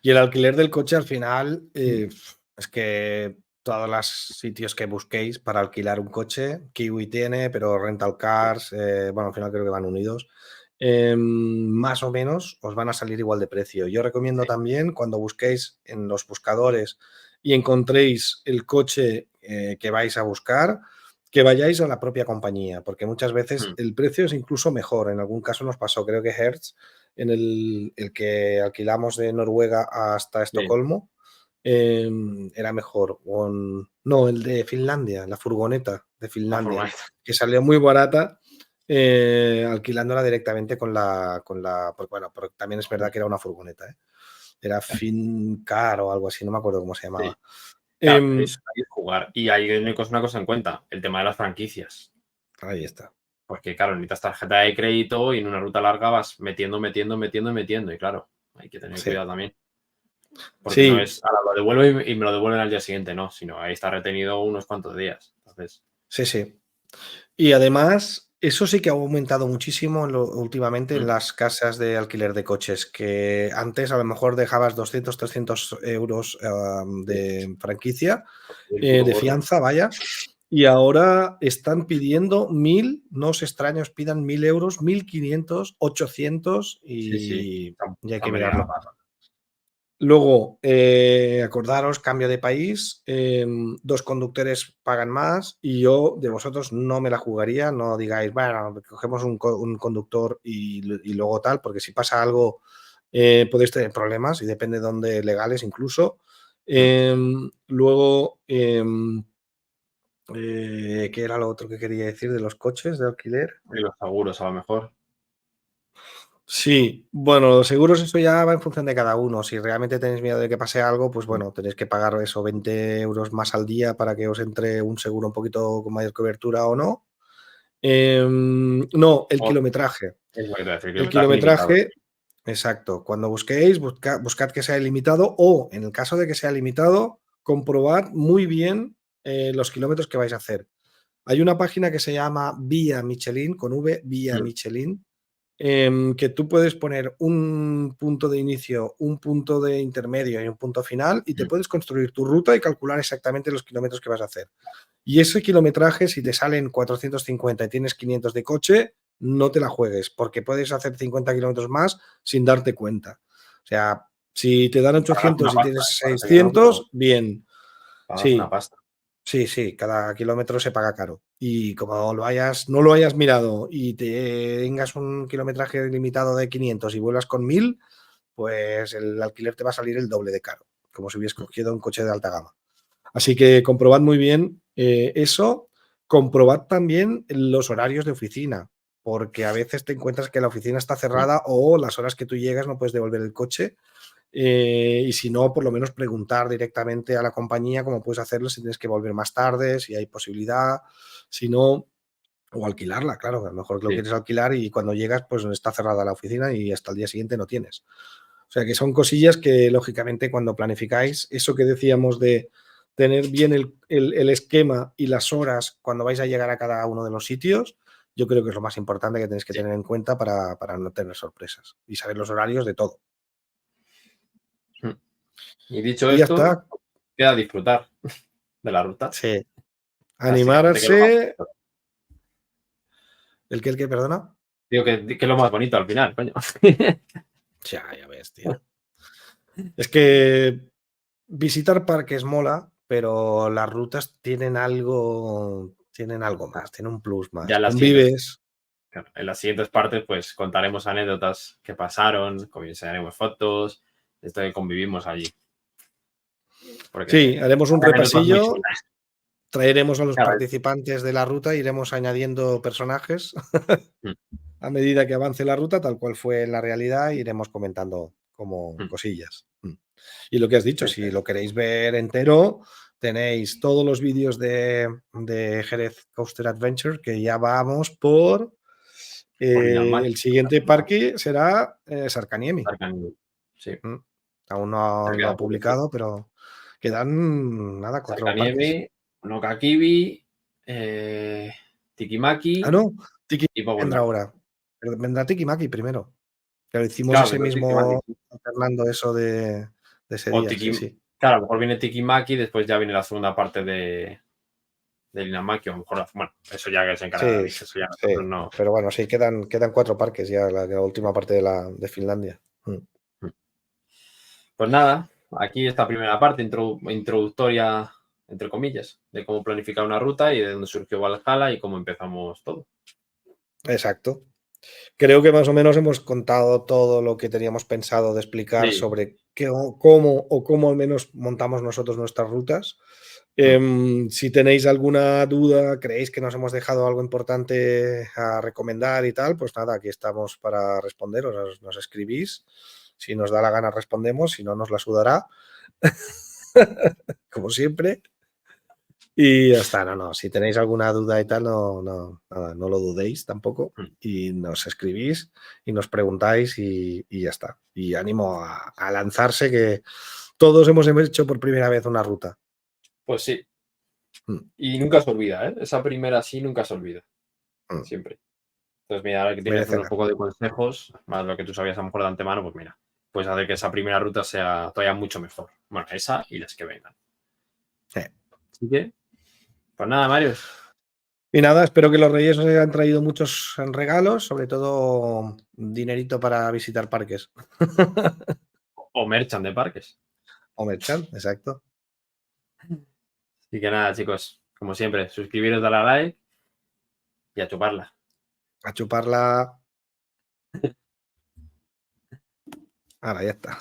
Y el alquiler del coche al final, es que todos los sitios que busquéis para alquilar un coche, Kiwi tiene, pero Rental Cars, bueno, al final creo que van unidos, más o menos os van a salir igual de precio. Yo recomiendo Sí, también cuando busquéis en los buscadores y encontréis el coche que vais a buscar, que vayáis a la propia compañía, porque muchas veces el precio es incluso mejor. En algún caso nos pasó, creo que Hertz, en el que alquilamos de Noruega hasta sí, Estocolmo, era mejor. No, el de Finlandia, la furgoneta de la Finlandia, furgoneta. que salió muy barata alquilándola directamente porque, bueno, pero también es verdad que era una furgoneta, ¿eh? Era Fincar o algo así, no me acuerdo cómo se Sí. llamaba. Claro, Em, hay que jugar. Y hay una cosa en cuenta, el tema de las franquicias. Ahí está. Porque, claro, necesitas tarjeta de crédito y en una ruta larga vas metiendo. Y claro, hay que tener Sí. cuidado también. Porque no Sí, es, ahora lo devuelvo y me lo devuelven al día siguiente, no, sino ahí está retenido unos cuantos días. Entonces, sí, sí. Y además, eso sí que ha aumentado muchísimo últimamente en las casas de alquiler de coches, que antes a lo mejor dejabas 200, 300 euros de franquicia, el puto de gordo. fianza, vaya, y ahora están pidiendo 1000, no os extraños, pidan 1000 euros, 1500, 800 Sí, sí. y hay Están que veniendo la mirarlo. parra. Luego, acordaros, cambio de país, 2 conductores pagan más y yo de vosotros no me la jugaría, no digáis, bueno, cogemos un conductor y luego tal, porque si pasa algo podéis tener problemas y depende de dónde, legales incluso. Luego, ¿qué era lo otro que quería decir de los coches de alquiler? Y los seguros, a lo mejor. Sí, bueno, los seguros eso ya va en función de cada uno. Si realmente tenéis miedo de que pase algo, pues bueno, tenéis que pagar eso, 20 euros más al día para que os entre un seguro un poquito con mayor cobertura o no. No, el O kilometraje. es lo que te voy a decir, El kilometraje limitado. kilometraje, exacto. Cuando busquéis, buscad que sea ilimitado o, en el caso de que sea limitado, comprobad muy bien los kilómetros que vais a hacer. Hay una página que se llama Vía Michelin, con V, Vía Mm, Michelin, que tú puedes poner un punto de inicio, un punto de intermedio y un punto final y te mm. puedes construir tu ruta y calcular exactamente los kilómetros que vas a hacer. Y ese kilometraje, si te salen 450 y tienes 500 de coche, no te la juegues, porque puedes hacer 50 kilómetros más sin darte cuenta. O sea, si te dan Y pagas una 800 y pasta, tienes para ese kilómetro 600, bien. pagas una Sí, pasta. sí, sí, cada kilómetro se paga caro. Y como no lo hayas mirado y te tengas un kilometraje limitado de 500 y vuelas con 1000, pues el alquiler te va a salir el doble de caro, como si hubieras cogido un coche de alta gama. Así que comprobad muy bien eso. Comprobad también los horarios de oficina, porque a veces te encuentras que la oficina está Mm. cerrada o las horas que tú llegas no puedes devolver el coche. Y si no, por lo menos preguntar directamente a la compañía cómo puedes hacerlo, si tienes que volver más tarde, si hay posibilidad, si no, o alquilarla, claro, que a lo mejor lo Sí, quieres alquilar y cuando llegas pues está cerrada la oficina y hasta el día siguiente no tienes. O sea que son cosillas que lógicamente cuando planificáis, eso que decíamos de tener bien el esquema y las horas cuando vais a llegar a cada uno de los sitios, yo creo que es lo más importante que tenéis que sí. tener en cuenta para no tener sorpresas y saber los horarios de todo. Mm. Y dicho Y ya esto, está. queda disfrutar de la ruta. Sí. Básicamente, que es lo más Animarse. bonito. ¿El que, perdona? Digo que es lo más bonito al final, coño. Ya ves, tío. Es que visitar parques mola, pero las rutas tienen algo más, tienen un plus Ya más. en las siguientes, Convives. claro, en las siguientes partes, pues contaremos anécdotas que pasaron, enseñaremos fotos, esto que convivimos allí. Porque Sí, haremos un hay anécdotas muy repasillo, chulas. traeremos a los Claro, participantes de la ruta, iremos añadiendo personajes mm, a medida que avance la ruta, tal cual fue en la realidad, iremos comentando como mm, cosillas. Y lo que has dicho, eso si es. lo queréis ver entero, tenéis todos los vídeos de Jerez Coaster Adventure, que ya vamos por Por Linamak, el siguiente parque será Sarcaniemi. Sarkaniemi. Sí, Mm. Aún ya no lo queda ha poquito. publicado, pero quedan nada, 4 parques. Sarkaniemi, Nokakibi, Ah, Tikimaki no, Tiki y Power vendrá Night. ahora. Pero vendrá Tiki Maki primero. Pero hicimos Claro, ese pero Tikimaki, mismo, sí. alternando eso de ese O día, sí, Tiki, sí. claro, a lo mejor viene Tikimaki, después ya viene la segunda parte de Linamaki, o a lo mejor, bueno, eso ya que se encarga de Sí, eso ya sí. nosotros no. Pero bueno, sí, quedan 4 parques ya, la última parte de Finlandia. Pues nada, aquí esta primera parte introductoria, entre comillas, de cómo planificar una ruta y de dónde surgió Valhalla y cómo empezamos todo. Exacto. Creo que más o menos hemos contado todo lo que teníamos pensado de explicar Sí. sobre cómo al menos montamos nosotros nuestras rutas. Mm. Si tenéis alguna duda, creéis que nos hemos dejado algo importante a recomendar y tal, pues nada, aquí estamos para responderos. Nos escribís. Si nos da la gana respondemos, si no nos la sudará, como siempre. Y ya está, no. Si tenéis alguna duda y tal, nada, no lo dudéis tampoco. Y nos escribís y nos preguntáis y ya está. Y ánimo a lanzarse, que todos hemos hecho por primera vez una ruta. Pues sí. Mm. Y nunca se olvida, ¿eh? Esa primera sí nunca se olvida. Siempre. Entonces, mira, ahora que tienes Merece un poco de consejos, más lo que tú sabías a lo mejor de antemano, pues mira, puedes hacer que esa primera ruta sea todavía mucho mejor. Bueno, esa y las que vengan. Así que, pues nada, Marius. Y nada, espero que los Reyes os hayan traído muchos regalos, sobre todo dinerito para visitar parques. O merchan de parques. O merchan, exacto. Así que nada, chicos, como siempre, suscribiros, darle a like y a chuparla. A chuparla. Ahora ya está.